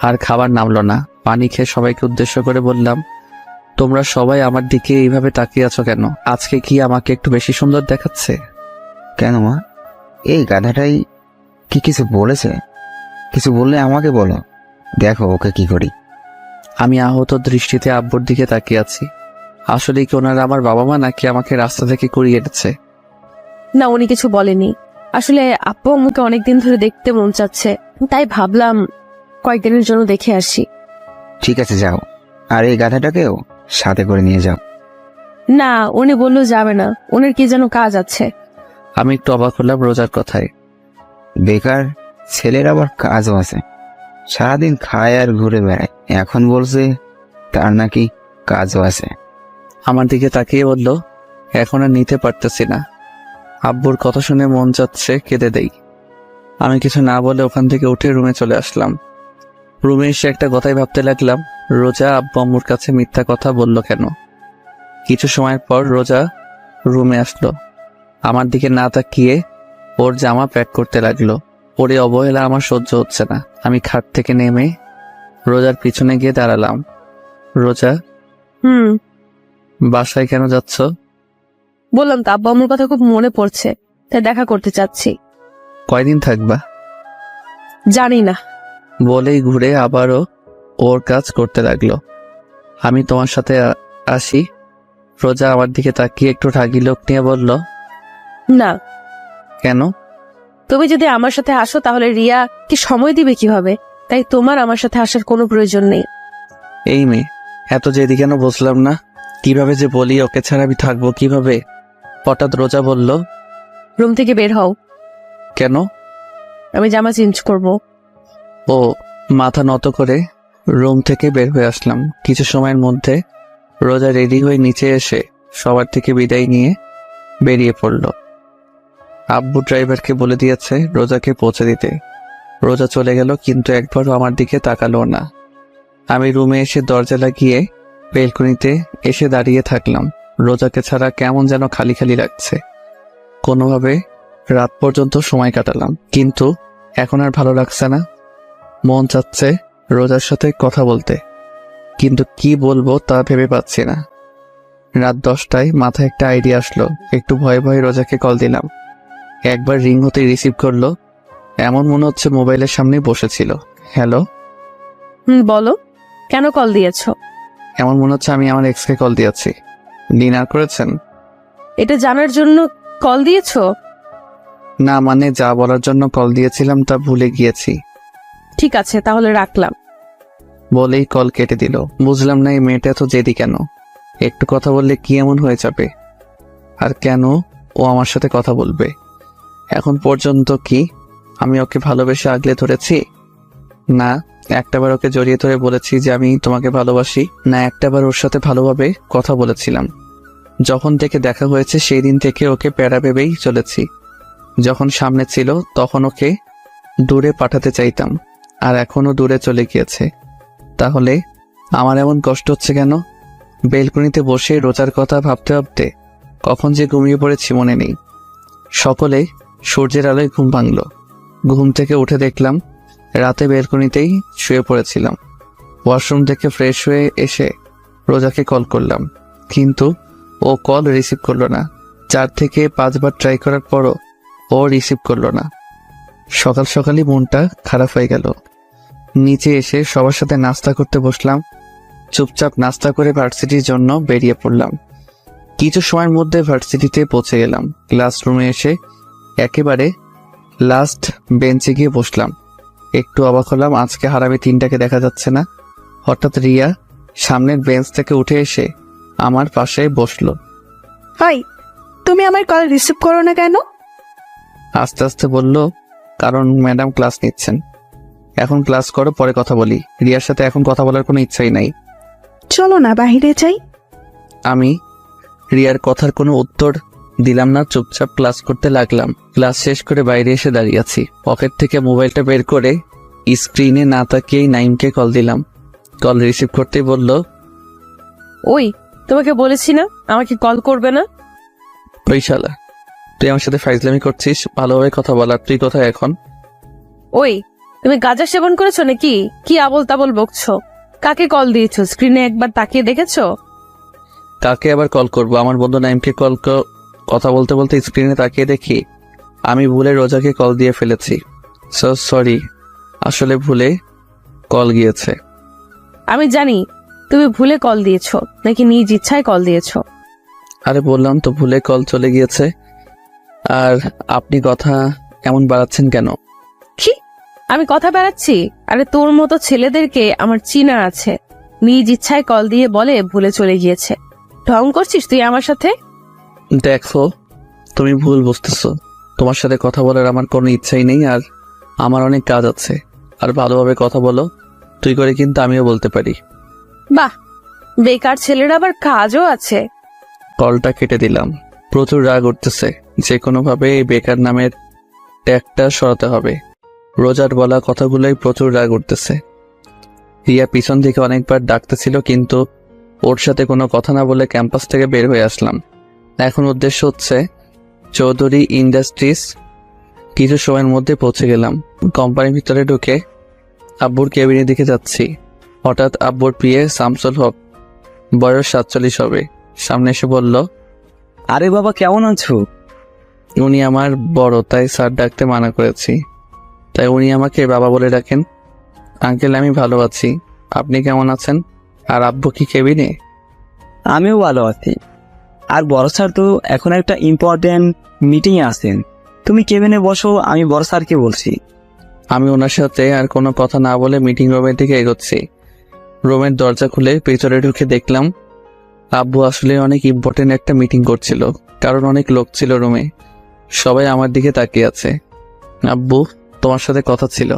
আর খাবার নামলো না। পানি খেয়ে সবাইকে উদ্দেশ্য করে বললাম, তোমরা সবাই আমার দিকে এইভাবে তাকিয়ে আছো কেন? আজকে কি আমাকে একটু বেশি সুন্দর দেখাচ্ছে? কেন মা, এই গাধাটাই কি কিছু বলেছে? কিছু বললে আমাকে বলো, দেখো ওকে কি করি। আমি আহত দৃষ্টিতে আব্বুর দিকে তাকিয়ে আছি। আসলে কি ওনারা আমার বাবা মা, নাকি আমাকে রাস্তা থেকে কুড়িয়ে এনেছে? না, উনি কিছু বলেনি। আসলে আব্বু আম্মুকে অনেকদিন ধরে দেখতে মন চাচ্ছে, তাই ভাবলাম কয়েকদিনের জন্য দেখে আসি। ঠিক আছে যাও, আর এই গাধাটাকেও সাথে করে নিয়ে যাও। না, উনি বললো যাবে না, উনার কি যেন কাজ আছে। আমি একটু অবাক হলাম রোজার কথায়। বেকার ছেলের আবার কাজও আছে, সারাদিন খায় আর ঘুরে বেড়ায়, এখন বলছে তার নাকি কাজও আছে। আমার দিকে তাকিয়ে বলল, এখন আর নিতে পারতেছি না। আব্বুর কথা শুনে মন যাচ্ছে কেঁদে দেই। আমি কিছু না বলে ওখান থেকে উঠে রুমে চলে আসলাম। রুমে এসে একটা কথাই ভাবতে লাগলাম, রোজা আব্বু আম্মুর কাছে মিথ্যা কথা বলল কেন। কিছু সময়ের পর রোজা রুমে আসলো। আমার দিকে না তাকিয়ে ওর জামা প্যাক করতে লাগলো। ওরে অবহেলা আমার সহ্য হচ্ছে না। আমি খাট থেকে নেমে রোজার পিছনে গিয়ে দাঁড়ালাম। রোজা, বাসায় কেন যাচ্ছ? বললাম তো আব্বু আম্মুর কথা খুব মনে পড়ছে, তাই দেখা করতে চাচ্ছি। কয়দিন থাকবা? জানি না। বলেই ঘুরে আবারও ওর কাজ করতে লাগলো। আমি তোমার সাথে আসি। রোজা আমার দিকে তাকিয়ে একটু রাগী লোক নিয়ে বলল, না, কেন? তুমি যদি আমার সাথে আসো তাহলে রিয়া কি সময় দিবে কিভাবে? তাই তোমার আমার সাথে আসার কোনো প্রয়োজন নেই। এই মেয়ে, এত জেদি কেন বুঝলাম না। কিভাবে যে বলি ওকে ছাড়া আমি থাকবো কিভাবে? হঠাৎ রোজা বলল, রুম থেকে বের হও, কেন? আমি জামা চেঞ্জ করব। ও মাথা নত করে রুম থেকে বের হয়ে আসলাম। কিছু সময়ের মধ্যে রোজা রেডি হয়ে নিচে এসে সবার থেকে বিদায় নিয়ে বেরিয়ে পড়ল। আব্বু ড্রাইভারকে বলে দিয়েছে রোজাকে পৌঁছে দিতে। রোজা চলে গেল, কিন্তু একবারও আমার দিকে তাকালো না। আমি রুমে এসে দরজা লাগিয়ে বেলকনিতে এসে দাঁড়িয়ে থাকলাম। রোজাকে ছাড়া কেমন যেন খালি খালি লাগছে। কোনোভাবে রাত পর্যন্ত সময় কাটালাম, কিন্তু এখন আর ভালো লাগছে না। মন চাচ্ছে রোজার সাথে কথা বলতে, কিন্তু কি বলবো তা ভেবে পাচ্ছি না। রাত 10টায় মাথায় একটা আইডিয়া আসলো। একটু ভয়ে ভয়ে রোজাকে কল দিলাম। একবার রিং হতে রিসিভ করলো। এমন মনে হচ্ছে মোবাইলের সামনে বসেছিল। হ্যালো। বলো, কেন কল দিয়েছো? এমন মনে হচ্ছে আমি আমার এক্সকে কল দিয়েছি। ডিনার করেছেন? এটা জানার জন্য কল দিয়েছো? না, মানে যা বলার জন্য কল দিয়েছিলাম তা ভুলে গিয়েছি। ঠিক আছে, তাহলে রাখলাম। বলেই কল কেটে দিল। বুঝলাম না এই মেয়েটা এত জেদি কেন। একটু কথা বললে কি এমন হয়ে যাবে? আর কেন ও আমার সাথে কথা বলবে? এখন পর্যন্ত কি আমি ওকে ভালোবেসে আগলে ধরেছি? না, একটাবার ওকে জড়িয়ে ধরে বলেছি যে আমি তোমাকে ভালোবাসি। না, একটাবার ওর সাথে ভালোভাবে কথা বলেছিলাম। যখন থেকে দেখা হয়েছে সেই দিন থেকে ওকে প্যারা ভেবেই চলেছি। যখন সামনে ছিল তখন ওকে দূরে পাঠাতে চাইতাম, আর এখনো দূরে চলে গিয়েছে। তাহলে আমার এমন কষ্ট হচ্ছে কেন? বেলকনিতে বসে রোজার কথা ভাবতে ভাবতে কখন যে ঘুমিয়ে পড়েছি মনে নেই। সকলে সূর্যের আলোয় ঘুম ভাঙল। ঘুম থেকে উঠে দেখলাম রাতে বেলকনিতেই শুয়ে পড়েছিলাম। ওয়াশরুম থেকে ফ্রেশ হয়ে এসে রোজাকে কল করলাম, কিন্তু ও কল রিসিভ করলো না। 4 থেকে 5 বার ট্রাই করার পরও ও রিসিভ করলো না। সকাল সকালই মনটা খারাপ হয়ে গেল। নিচে এসে সবার সাথে নাস্তা করতে বসলাম। চুপচাপ নাস্তা করে ভার্সিটির জন্য বেরিয়ে পড়লাম। কিছু সময়ের মধ্যে ভার্সিটিতে পৌঁছে গেলাম। ক্লাসরুমে এসে একেবারে লাস্ট বেঞ্চে গিয়ে বসলাম। একটু অবাক হলাম, আজকে হারামি 3টাকে দেখা যাচ্ছে না। হঠাৎ রিয়া সামনের বেঞ্চ থেকে উঠে এসে আমার পাশে বসলো। হাই, তুমি আমার কল রিসিভ করো না কেন? আস্তে আস্তে বলল, কারণ ম্যাডাম ক্লাস নিচ্ছেন। এখন ক্লাস করো, পরে কথা বলি। রিয়ার সাথে এখন কথা বলার কোনো ইচ্ছাই নাই। চলো না বাইরে যাই। আমি রিয়ার কথার কোনো উত্তর দিলাম না, চুপচাপ ক্লাস করতে লাগলাম। ক্লাস শেষ করে বাইরে এসে দাঁড়িয়ে আছি। পকেট থেকে মোবাইলটা বের করে স্ক্রিনে না তাকিয়েই নাইমকে কল দিলাম। কল রিসিভ করতেই বলল, ওই, তোমাকে বলেছি না আমাকে কল করবে না? ওই শালা, তুই আমার সাথে ফাইজলামি করছিস? ভালোভাবে কথা বলার, তুই কোথায় এখন? ওই, তুমি গাঁজা সেবন করেছো নাকি? কি আবল তাবল বকছো? কাকে কল দিয়েছো? স্ক্রিনে একবার তাকিয়ে দেখেছো? কাকে আবার কল করব? আমার বন্ধু নাইমকে কথা বলতে বলতে স্ক্রিনে তাকিয়ে দেখি আমি ভুলে রোজাকে কল দিয়ে ফেলেছি। সো সরি, আসলে ভুলে কল গিয়েছে। আমি জানি তুমি ভুলে কল দিয়েছো নাকি নিজ ইচ্ছায় কল দিয়েছো। আরে বললাম তো ভুলে কল চলে গিয়েছে। আর আপনি কথা এমন বাড়াচ্ছেন কেন? কি আমি কথা বেড়াচ্ছি? আরে তোর মতো ছেলেদেরকে আমার চিনা আছে। নিজ ইচ্ছায় কল দিয়ে বলে ভুলে চলে গিয়েছে। ঢং করছিস তুই আমার সাথে? দেখো, তুমি ভুল বুঝতেছো। তোমার সাথে কথা বলার আমার কোনো ইচ্ছাই নেই, আর আমার অনেক কাজ আছে। আর ভালোভাবে কথা বলো, তুই করে কিন্তু আমিও বলতে পারি। বাহ, বেকার ছেলের আবার কাজও আছে। কলটা কেটে দিলাম। প্রচুর রাগ উঠতেছে। যে কোনোভাবে এই বেকার নামের ট্যাগটা সরাতে হবে। রোজার বলা কথাগুলোই প্রচুর রাগ উঠতেছে। রিয়া পিছন থেকে অনেকবার ডাকতেছিল, কিন্তু ওর সাথে কোনো কথা না বলে ক্যাম্পাস থেকে বের হয়ে আসলাম। এখন উদ্দেশ্য হচ্ছে চৌধুরী ইন্ডাস্ট্রিজ। কিছু সময়ের মধ্যে পৌঁছে গেলাম। কোম্পানির ভিতরে ঢুকে আব্বুর কেবিনের দিকে যাচ্ছি। হঠাৎ আব্বুর প্রিয় শামসুল হক, বয়স 47 হবে, সামনে এসে বলল, আরে বাবা, কেমন আছো? উনি আমার বড়, তাই স্যার ডাকতে মানা করেছি। তাই উনি আমাকে বাবা বলে ডাকেন। আঙ্কেল, আমি ভালো আছি, আপনি কেমন আছেন? আর আব্বু কি কেবিনে? আমিও ভালো আছি। আর বড় স্যার তো এখন একটা ইম্পর্টেন্ট মিটিংয়ে আছেন। তুমি কেবিনে বসো, আমি বড় স্যারকে বলছি। আমি ওনার সাথে আর কোনো কথা না বলে মিটিং রুমের দিকে এগোচ্ছি। রুমের দরজা খুলে ভিতরে ঢুকে দেখলাম আব্বু আসলে অনেক ইম্পর্টেন্ট একটা মিটিং করছিল, কারণ অনেক লোক ছিল রুমে। সবাই আমার দিকে তাকিয়ে আছে। আব্বু, তোমার সাথে কথা ছিল।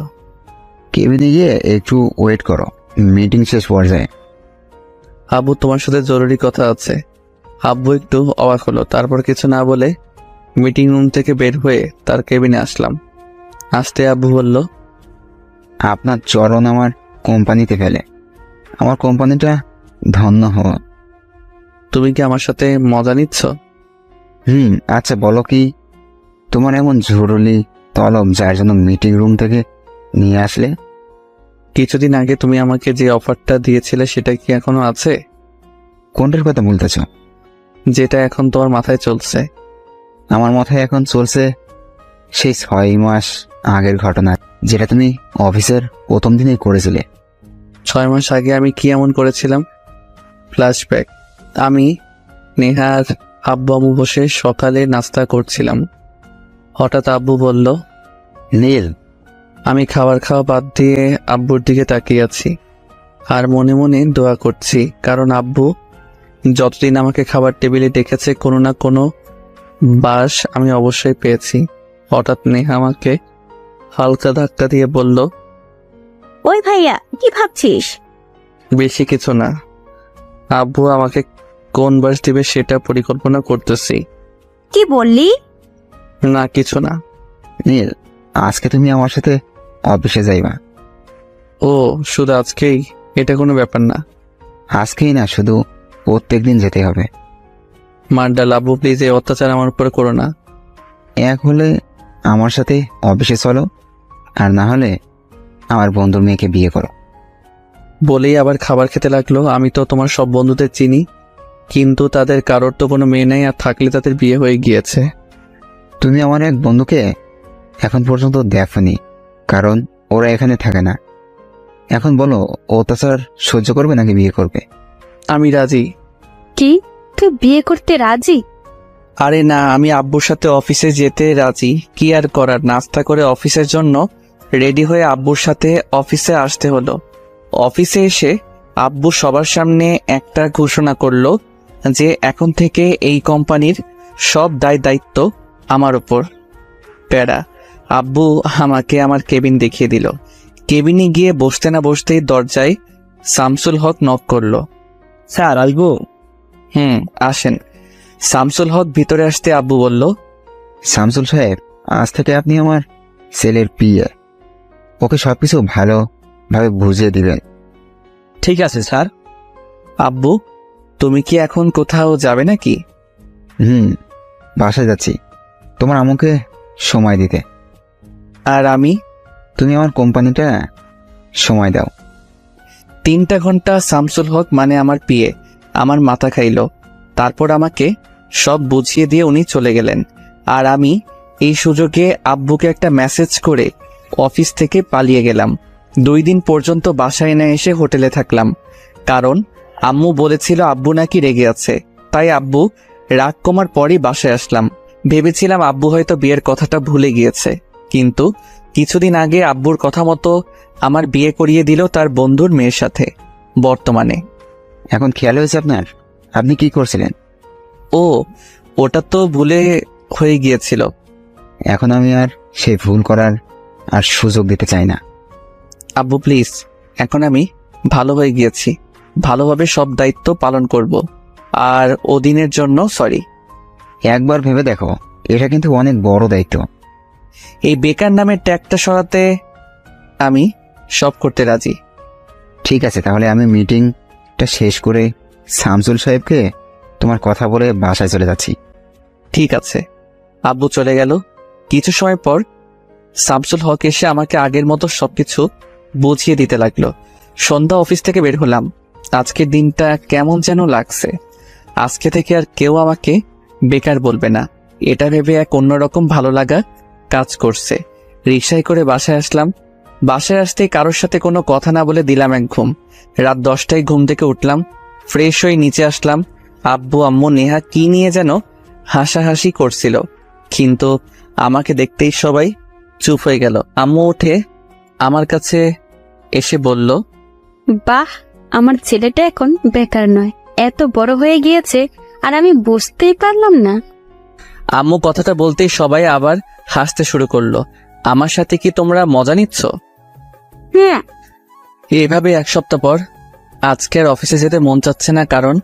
কেবিনে গিয়ে একটু ওয়েট করো, মিটিং শেষ পর্যায়ে। আব্বু, তোমার সাথে জরুরি কথা আছে। আব্বু একটু অবাক হলো, তারপর কিছু না বলে মিটিং রুম থেকে বের হয়ে তার কেবিনে আসলাম। আসতে আব্বু বলল, আপনার চরণ আমার কোম্পানিতে ফেলে। আমার কোম্পানিটা ধন্য হওয়া। তুমি কি আমার সাথে মজা নিচ্ছ? আচ্ছা বলো, কি তোমার এমন জরুরি তলব যার জন্য মিটিং রুম থেকে নিয়ে আসলে? কিছুদিন আগে তুমি আমাকে যে অফারটা দিয়েছিলে সেটা কি এখনো আছে? কোনটার কথা বলতেছ? যেটা এখন তোমার মাথায় চলছে। আমার মাথায় এখন চলছে সেই 6 মাস আগের ঘটনা, যেটা তুমি অফিসের প্রথম দিনেই করেছিলে। 6 মাস আগে আমি কি এমন করেছিলাম? ফ্ল্যাশব্যাক। আমি, নেহার আব্বু আম্মু বসে সকালে নাস্তা করছিলাম। হঠাৎ আব্বু বলল, নীল, আমি খাবার খাওয়া বাদ দিয়ে আব্বুর দিকে তাকিয়ে আছি আর মনে মনে দোয়া করছি, কারণ আব্বু যতদিন আমাকে খাবার টেবিলে ডেকেছে কোনো না কোনো বাস আমি অবশ্যই পেয়েছি। হঠাৎ নেহা আমাকে হালকা ধাক্কা দিয়ে বলল, ওই ভাইয়া, কি ভাবছিস? বেশি কিছু না, আব্বু আমাকে কোন বাস দিবে সেটা পরিকল্পনা করতেছি। কি বললি? না, কিছু না। নীল, আজকে তুমি আমার সাথে অফিসে যাইবা। ও, শুধু আজকেই? এটা কোনো ব্যাপার না। আজকেই না, শুধু প্রত্যেকদিন যেতে হবে। মার্ডাল, আব্বু প্লিজ এই অত্যাচার আমার উপরে করো না। এক হলে আমার সাথে অফিসে চলো, আর না হলে আমার বন্ধুর মেয়েকে বিয়ে করো। বলেই আবার খাবার খেতে লাগলো। আমি তো তোমার সব বন্ধুদের চিনি, কিন্তু তাদের কারোর তো কোনো মেয়ে নেই, আর থাকলে তাদের বিয়ে হয়ে গিয়েছে। তুমি আমার এক বন্ধুকে এখন পর্যন্ত দেখোনি, কারণ ওরা এখানে থাকে না। এখন বলো, অত্যাচার সহ্য করবে নাকি বিয়ে করবে? আমি রাজি। কি, তুই বিয়ে করতে রাজি? আরে না, আমি আব্বুর সাথে অফিসে যেতে রাজি। কি আর করার, নাস্তা করে অফিসের জন্য রেডি হয়ে আব্বুর সাথে অফিসে আসতে হলো। অফিসে এসে আব্বু সবার সামনে একটা ঘোষণা করলো যে এখন থেকে এই কোম্পানির সব দায়িত্ব আমার উপর। প্যারা। আব্বু আমাকে আমার কেবিন দেখিয়ে দিল। কেবিনে গিয়ে বসতে না বসতেই দরজায় শামসুল হক নক করলো। স্যার, আসবো? আসেন। শামসুল হক ভিতরে আসতে আব্বু বলল, শামসুল সাহেব, আজ থেকে আপনি আমার ছেলের পিএ। ওকে সবকিছু ভালোভাবে বুঝিয়ে দিবেন। ঠিক আছে স্যার। আব্বু, তুমি কি এখন কোথাও যাবে নাকি? বাসায় যাচ্ছি তোমার আম্মুকে সময় দিতে। আর আমি? তুমি আমার কোম্পানিটা সময় দাও। 3টা ঘন্টা শামসুল হক মানে আমার পিএ আমার মাথা খাইলো। তারপর আমাকে সব বুঝিয়ে দিয়ে উনি চলে গেলেন। আর আমি এই সুযোগে আব্বুকে একটা মেসেজ করে অফিস থেকে পালিয়ে গেলাম। 2 দিন পর্যন্ত বাসায় না এসে হোটেলে থাকলাম, কারণ আম্মু বলেছিল আব্বু নাকি রেগে আছে। তাই আব্বু রাগ কমার পরই বাসায় আসলাম। ভেবেছিলাম আব্বু হয়তো বিয়ের কথাটা ভুলে গিয়েছে, কিন্তু কিছুদিন আগে আব্বুর কথা মতো আমার বিয়ে করিয়ে দিল তার বন্ধুর মেয়ের সাথে। বর্তমানে এখন খেয়াল হয়েছে আপনার? আপনি কি করছিলেন? ও, ওটা তো ভুলে হয়ে গিয়েছিল। এখন আমি আর সেই ভুল করার আর সুযোগ দিতে চাই না। আব্বু প্লিজ, এখন আমি ভালো হয়ে গিয়েছি, ভালোভাবে সব দায়িত্ব পালন করব। আর ওদিনের জন্য সরি। একবার ভেবে দেখো, এটা কিন্তু অনেক বড় দায়িত্ব। এই বেকার নামের ট্যাগটা সরাতে আমি সব করতে রাজি। ঠিক আছে, তাহলে আমি মিটিংটা শেষ করে শামসুল সাহেবকে তোমার কথা বলে বাসায় চলে যাচ্ছি। ঠিক আছে। আব্বু চলে গেল। কিছু সময় পর শামসুল হক এসে আমাকে আগের মতো সবকিছু বুঝিয়ে দিতে লাগলো। সন্ধ্যা অফিস থেকে বের হলাম। আজকের দিনটা কেমন যেন লাগছে। আজকে থেকে আর কেউ আমাকে বেকার বলবে না, এটা ভেবে এক অন্যরকম ভালো লাগা কাজ করছে। রিকশায় করে বাসায় আসলাম। বাসায় আসতে কারোর সাথে কোনো কথা না বলে দিলাম এক ঘুম। রাত 10টায় ঘুম থেকে উঠলাম, ফ্রেশ হয়ে নিচে আসলাম। আব্বু আম্মু নেহা কি নিয়ে যেন হাসাহাসি করছিল, কিন্তু আমাকে দেখতেই সবাই চুপ হয়ে গেল। আম্মু উঠে আমার কাছে এসে বলল, বাহ, আমার ছেলেটা এখন বেকার নয়, এত বড় হয়ে গিয়েছে আর আমি বুঝতেই পারলাম না। আম্মু কথাটা বলতেই সবাই আবার হাসতে শুরু করলো। আমার সাথে কি তোমরা মজা নিচ্ছ? হুম। এভাবে এক সপ্তাহ পর আজকে আর অফিসে যেতে মন চাচ্ছে না, কারণ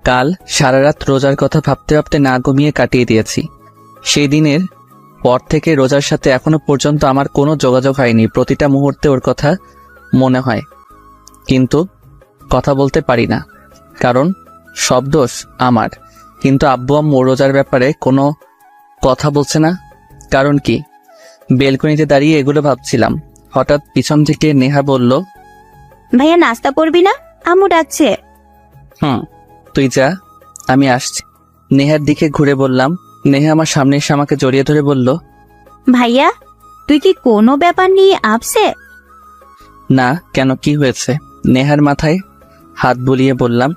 কাল সারা রাত রোজার কথা ভাবতে ভাবতে না ঘুমিয়ে কাটিয়ে দিয়েছি। সেই দিনের পর থেকে রোজার সাথে এখনো পর্যন্ত আমার কোনো যোগাযোগ হয়নি। প্রতিটা মুহূর্তে ওর কথা মনে হয়, কিন্তু কথা বলতে পারি না, কারণ সব দোষ আমার। কিন্তু আব্বু আম্মু রোজার ব্যাপারে কোনো কথা বলছে না, কারণ কি? বেলকনিতে দাঁড়িয়ে এগুলো ভাবছিলাম। হঠাৎ পিছন থেকে নেহা বলল, ভাইয়া নাস্তা করবি না? আম্মু ডাকছে। তুই যা, আমি আসছি। নেহার দিকে ঘুরে বললাম। নেহা আমার সামনে এসে আমাকে জড়িয়ে ধরে বলল, ভাইয়া, তুই কি কোনো ব্যাপার নিয়ে আপসেট? না, কেন, কি হয়েছে? নেহার মাথায় হাত বুলিয়ে বললাম,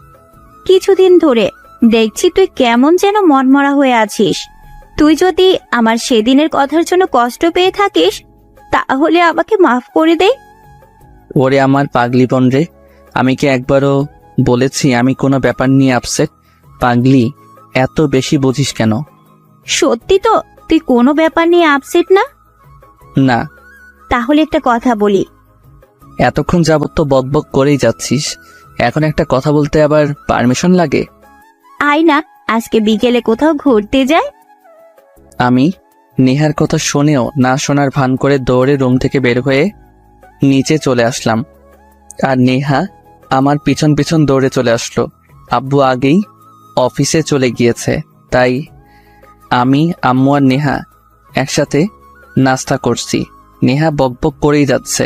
কিছুদিন ধরে দেখছি তুই কেমন যেন মনমরা হয়ে আছিস। তুই যদি আমার সেদিনের কথার জন্য কষ্ট পেয়ে থাকিস, তাহলে আমাকে মাফ করে দে। ওরে আমার পাগলি বোন রে, আমি কি একবারও বলেছি আমি কোনো ব্যাপার নিয়ে আপসেট? পাগলি, এত বেশি বুঝিস কেন? সত্যি তো তুই কোনো ব্যাপার নিয়ে আপসেট না? না। তাহলে একটা কথা বলি। এতক্ষণ যাবত তো বকবক করেই যাচ্ছিস, এখন একটা কথা বলতে আবার পারমিশন লাগে? আয় না, আজকে বিকেলে কোথাও ঘুরতে যাই। আমি নেহার কথা শুনেও না শোনার ভান করে দৌড়ে রুম থেকে বের হয়ে নিচে চলে আসলাম, আর নেহা আমার পিছন পিছন দৌড়ে চলে আসলো। আব্বু আগেই অফিসে চলে গিয়েছে, তাই আমি, আম্মু আর নেহা একসাথে নাস্তা করছি। নেহা বকবক করেই যাচ্ছে।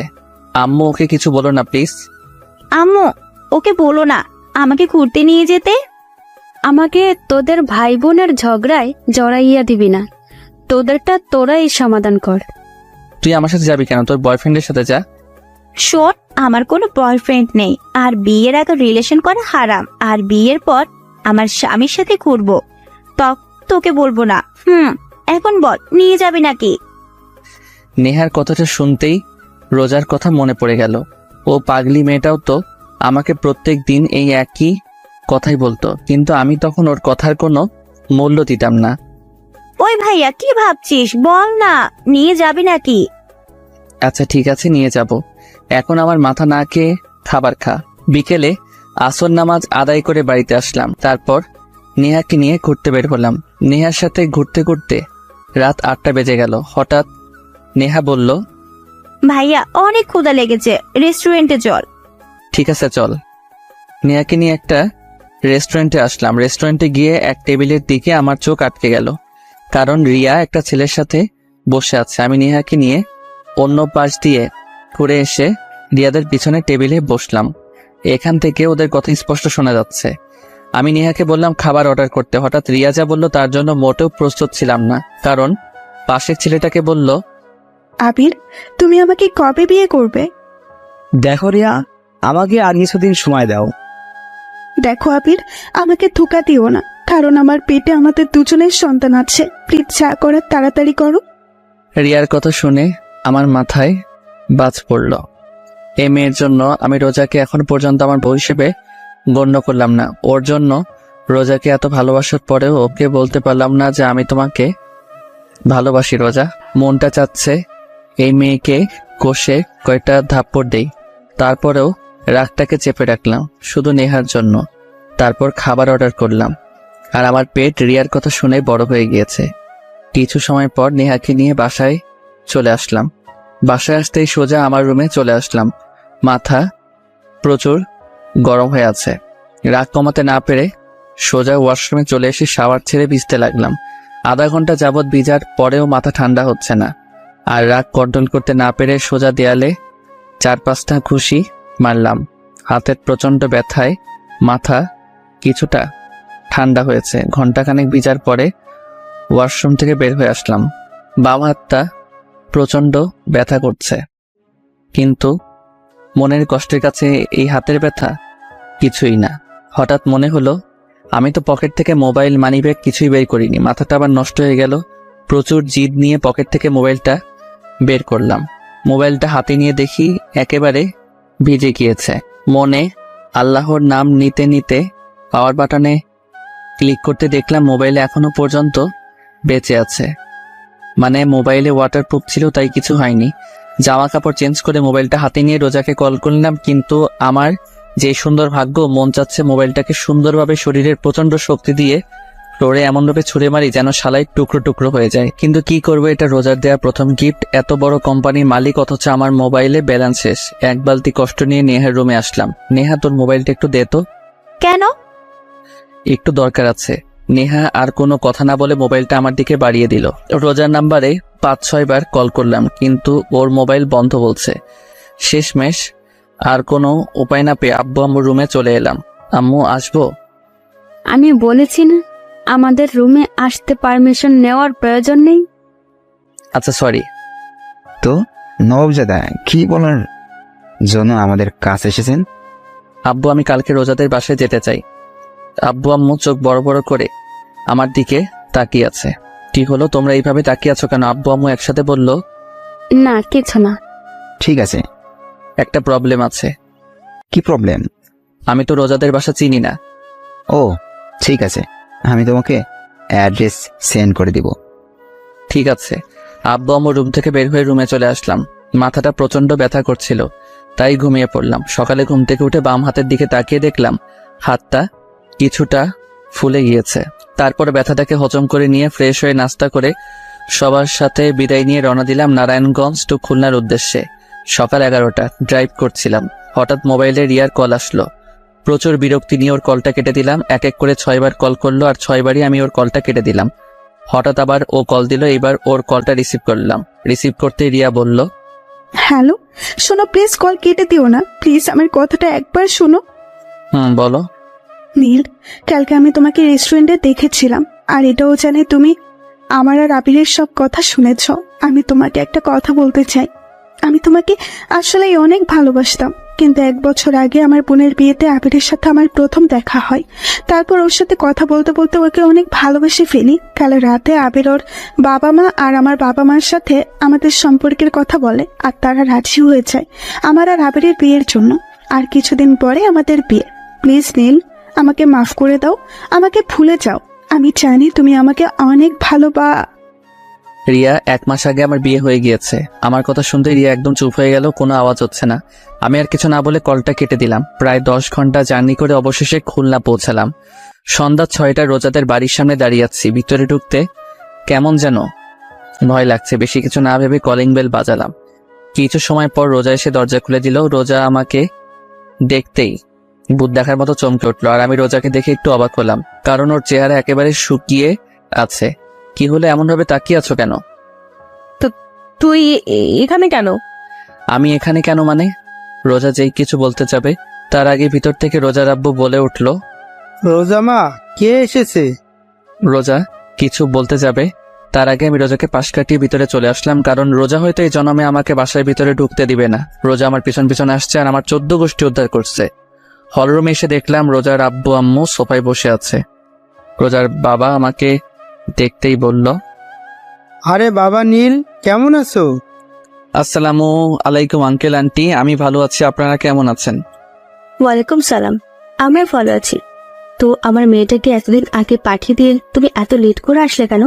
আম্মু, ওকে কিছু বলো না প্লিজ। আম্মু, ওকে বলো না আমাকে ঘুরতে নিয়ে যেতে। আমাকে তোদের ভাই বোনের ঝগড়ায় জড়াইয়া দিবি না, তোদেরটা তোরাই সমাধান কর। তুই আমার সাথে যাবি কেন? তোর বয়ফ্রেন্ডের সাথে যা। শোন, আমার কোনো বয়ফ্রেন্ড নেই, আর বিয়ের আগে রিলেশন করা হারাম, আর বিয়ের পর আমার স্বামীর সাথে ঘুরবো, তোকে বলবো না। এখন বল, নিয়ে যাবি নাকি? নেহার কথাটা শুনতেই রোজার কথা মনে পড়ে গেল। ও পাগলি মেয়েটাও তো আমাকে প্রত্যেক দিন এই একই কথাই বলতো, কিন্তু আমি তখন ওর কথার কোনো মূল্য দিতাম না। ওই ভাইয়া, কি ভাবছিস? বল না, নিয়ে যাবি নাকি? আচ্ছা ঠিক আছে, নিয়ে যাব। এখন আমার মাথা না খেয়ে খাবার খা। বিকেলে আসর নামাজ আদায় করে বাড়িতে আসলাম, তারপর নেহাকে নিয়ে ঘুরতে বের হলাম। নেহার সাথে ঘুরতে ঘুরতে রাত 8টা বেজে গেল। হঠাৎ নেহা বলল, ভাইয়া, অনেক ক্ষুধা লেগেছে, রেস্টুরেন্টে চল। ঠিক আছে চল। নেহাকে নিয়ে একটা রেস্টুরেন্টে আসলাম। রেস্টুরেন্টে গিয়ে এক টেবিলের দিকে আমার চোখ আটকে গেল, কারণ রিয়া একটা ছেলের সাথে বসে আছে। আমি নেহাকে নিয়ে অন্য পাশ দিয়ে ঘুরে এসে রিয়াদের পিছনে টেবিলে বসলাম। এখান থেকে ওদের কথা স্পষ্ট শোনা যাচ্ছে। আমি নেহাকে বললাম খাবার অর্ডার করতে। হঠাৎ রিয়া যা বলল তার জন্য মোটেও প্রস্তুত ছিলাম না, কারণ পাশের ছেলেটাকে বলল, আবির, তুমি আমাকে কবে বিয়ে করবে? দেখো রিয়া, আমাকে আর কিছুদিন সময় দাও। দেখো আবির, আমাকে ধোকা দিও না, কারণ আমার পেটে আমাদের দুজনের সন্তান আছে। প্লিজ যা করার তাড়াতাড়ি করো। রিয়ার কথা শুনে আমার মাথায় বাজ পড়ল। এই মেয়ের জন্য আমি রোজাকে এখন পর্যন্ত আমার বউ হিসেবে গণ্য করলাম না। ওর জন্য রোজাকে এত ভালোবাসার পরেও ওকে বলতে পারলাম না যে আমি তোমাকে ভালোবাসি। রোজা, মনটা চাচ্ছে এই মেয়েকে কষে কয়টা থাপ্পড় দেই, তারপরেও রাগটাকে চেপে রাখলাম শুধু নেহার জন্য। তারপর খাবার অর্ডার করলাম। আর আমার পেট রিয়ার কথা শুনে বড় হয়ে গিয়েছে। কিছু সময় পর নেহাকে নিয়ে বাসায় চলে আসলাম। বাসায় আসতেই সোজা আমার রুমে চলে আসলাম। মাথা প্রচুর গরম হয়ে আছে। রাগ কমাতে না পেরে সোজা ওয়াশরুমে চলে এসে শাওয়ার ছেড়ে ভিজতে লাগলাম। আধা ঘন্টা যাবৎ ভিজার পরেও মাথা ঠান্ডা হচ্ছে না। আর রাগ কন্ট্রোল করতে না পেরে সোজা দেয়ালে 4-5টা ঘুষি মারলাম। হাতের প্রচন্ড ব্যথায় মাথা কিছুটা ঠান্ডা হয়েছে। ঘন্টাখানেক ভিজার পরে ওয়াশরুম থেকে বের হয়ে আসলাম। বাম হাতটা প্রচন্ড ব্যথা করছে, কিন্তু মনের কষ্টের কাছে এই হাতের ব্যথা কিছুই না। হঠাৎ মনে হলো আমি তো পকেট থেকে মোবাইল, মানিব্যাগ কিছুই বের করিনি। মাথাটা আবার নষ্ট হয়ে গেল। প্রচুর জিদ নিয়ে পকেট থেকে মোবাইলটা বের করলাম। মোবাইলটা হাতে নিয়ে দেখি একেবারে ভিজে গিয়েছে। মনে আল্লাহর নাম নিতে নিতে পাওয়ার বাটনে ক্লিক করতে দেখলাম মোবাইলে এখনো পর্যন্ত বেঁচে আছে। মানে মোবাইলে ওয়াটারপ্রুফ ছিল, তাই কিছু হয়নি। জামা কাপড় চেঞ্জ করে মোবাইলটা হাতে নিয়ে রোজাকে কল করলাম, কিন্তু আমার যে সুন্দর ভাগ্য, মন চাচ্ছে মোবাইলটাকে সুন্দরভাবে শরীরের প্রচন্ড শক্তি দিয়ে ফ্লোরে এমনভাবে ছুঁড়ে মারি যেন শালাই টুকরো টুকরো হয়ে যায়। কিন্তু কি করব, এটা রোজার দেওয়া প্রথম গিফট। এত বড় কোম্পানির মালিক, অথচ আমার মোবাইলে ব্যালেন্স শেষ। এক বালতি কষ্ট নিয়ে নেহার রুমে আসলাম। নেহা, তোর মোবাইলটা একটু দে তো। কেন? একটু দরকার আছে। নেহা আর কোনো কথা না বলে মোবাইলটা আমার দিকে বাড়িয়ে দিল। রোজার নাম্বারে 5-6 বার কল করলাম, কিন্তু ওর মোবাইল বন্ধ বলছে। শেষমেশ আর কোনো উপায় না পেয়ে আব্বু আম্মুর রুমে চলে এলাম। আম্মু, আসবো? আমি বলেছি না আমাদের রুমে আসতে পারমিশন নেওয়ার প্রয়োজন নেই। আচ্ছা, সরি। তো নবাবজাদা কি বলার জন্য আমাদের কাছে এসেছেন? আব্বু, আমি কালকে রোজাদের বাসায় যেতে চাই। আব্বু আম্মু চোখ বড় বড় করে আমার দিকে তাকিয়ে আছে। কি হলো, তোমরা এইভাবে তাকিয়ে আছো কেন? আব্বু আম্মু একসাথে বলল, না কিছু না। ঠিক আছে, একটা প্রবলেম আছে। কি প্রবলেম? আমি তো রোজাদের বাসা চিনি না। ও ঠিক আছে, আমি তোমাকে অ্যাড্রেস সেন্ড করে দিব। ঠিক আছে। আব্বু আম্মু রুম থেকে বের হয়ে রুমে চলে আসলাম। মাথাটা প্রচন্ড ব্যথা করছিল, তাই ঘুমিয়ে পড়লাম। সকালে ঘুম থেকে উঠে বাম হাতের দিকে তাকিয়ে দেখলাম হাতটা কিছুটা ফুলে গিয়েছে। তারপর ব্যথাটাকে হজম করে নিয়ে ফ্রেশ হয়ে নাস্তা করে সবার সাথে বিদায় নিয়ে রওনা দিলাম নারায়ণগঞ্জ টু খুলনার উদ্দেশ্যে। সকাল 11টা, ড্রাইভ করছিলাম। হঠাৎ মোবাইলে রিয়ার কল আসলো। প্রচুর বিরক্তি নিয়ে ওর কলটা কেটে দিলাম। এক এক করে 6 বার কল করলো, আর 6 বারই আমি ওর কলটা কেটে দিলাম। হঠাৎ আবার ও কল দিল। এবার ওর কলটা রিসিভ করলাম। রিসিভ করতে রিয়া বলল, হ্যালো, শোনো, প্লিজ কল কেটে দিও না। প্লিজ আমার কথাটা একবার শোনো। বলো। নীল, কালকে আমি তোমাকে রেস্টুরেন্টে দেখেছিলাম, আর এটাও জানি তুমি আমার আর আবিরের সব কথা শুনেছ। আমি তোমাকে একটা কথা বলতে চাই। আমি তোমাকে আসলে অনেক ভালোবাসতাম, কিন্তু 1 বছর আগে আমার বোনের বিয়েতে আবিরের সাথে আমার প্রথম দেখা হয়। তারপর ওর সাথে কথা বলতে বলতে ওকে অনেক ভালোবেসে ফেলি। কাল রাতে আবির ওর বাবা মা আর আমার বাবা মার সাথে আমাদের সম্পর্কের কথা বলে, আর তারা রাজি হয়ে যায় আমার আর আবিরের বিয়ের জন্য। আর কিছুদিন পরে আমাদের বিয়ে। প্লিজ নীল, আমাকে মাফ করে দাও, আমাকে ভুলে যাও। আমি জানি তুমি আমাকে অনেক রিয়া, 1 মাস আগে আমার বিয়ে হয়ে গিয়েছে। আমার কথা শুনতে রিয়া একদম চুপ হয়ে গেল, কোনো আওয়াজ হচ্ছে না। আমি আর কিছু না বলে কলটা কেটে দিলাম। প্রায় 10 ঘন্টা জার্নি করে অবশেষে খুলনা পৌঁছালাম। সন্ধ্যা 6টা, রোজাদের বাড়ির সামনে দাঁড়িয়ে আছি। ভিতরে ঢুকতে কেমন যেন ভয় লাগছে। বেশি কিছু না ভেবে কলিং বেল বাজালাম। কিছু সময় পর রোজা এসে দরজা খুলে দিল। রোজা আমাকে দেখতেই ভূত দেখার মতো চমকে উঠলো, আর আমি রোজাকে দেখে একটু অবাক হলাম, কারণ ওর চেহারা একেবারে শুকিয়ে আছে। কি হলো, এমন ভাবে তাকিয়ে আছো কেন? তুই এখানে কেন? আমি এখানে কেন মানে? রোজা যেই কিছু বলতে যাবে তার আগে ভিতর থেকে রোজার আব্বু বলে উঠল, রোজামা, কে এসেছে? রোজা কিছু বলতে যাবে তার আগে আমি রোজাকে পাশ কাটিয়ে ভিতরে চলে আসলাম, কারণ রোজা হয়তো এই জন্মে আমাকে বাসার ভিতরে ঢুকতে দিবে না। রোজা আমার পিছন পিছন আসছে আর আমার 14 গোষ্ঠী উদ্ধার করছে। হলরুমে এসে দেখলাম রোজার আব্বু আম্মু সোফায় বসে আছে। রোজার বাবা আমাকে দেখতেই বলল, আরে বাবা নীল, কেমন আছো? আসসালামু আলাইকুম আঙ্কেল আন্টি, আমি ভালো আছি, আপনারা কেমন আছেন? ওয়ালাইকুম সালাম, আমরা ভালো আছি। তো আমার মেয়েটাকে এতদিন আগে পাঠিয়ে দিয়ে তুমি এত লেট করে আসলে কেন?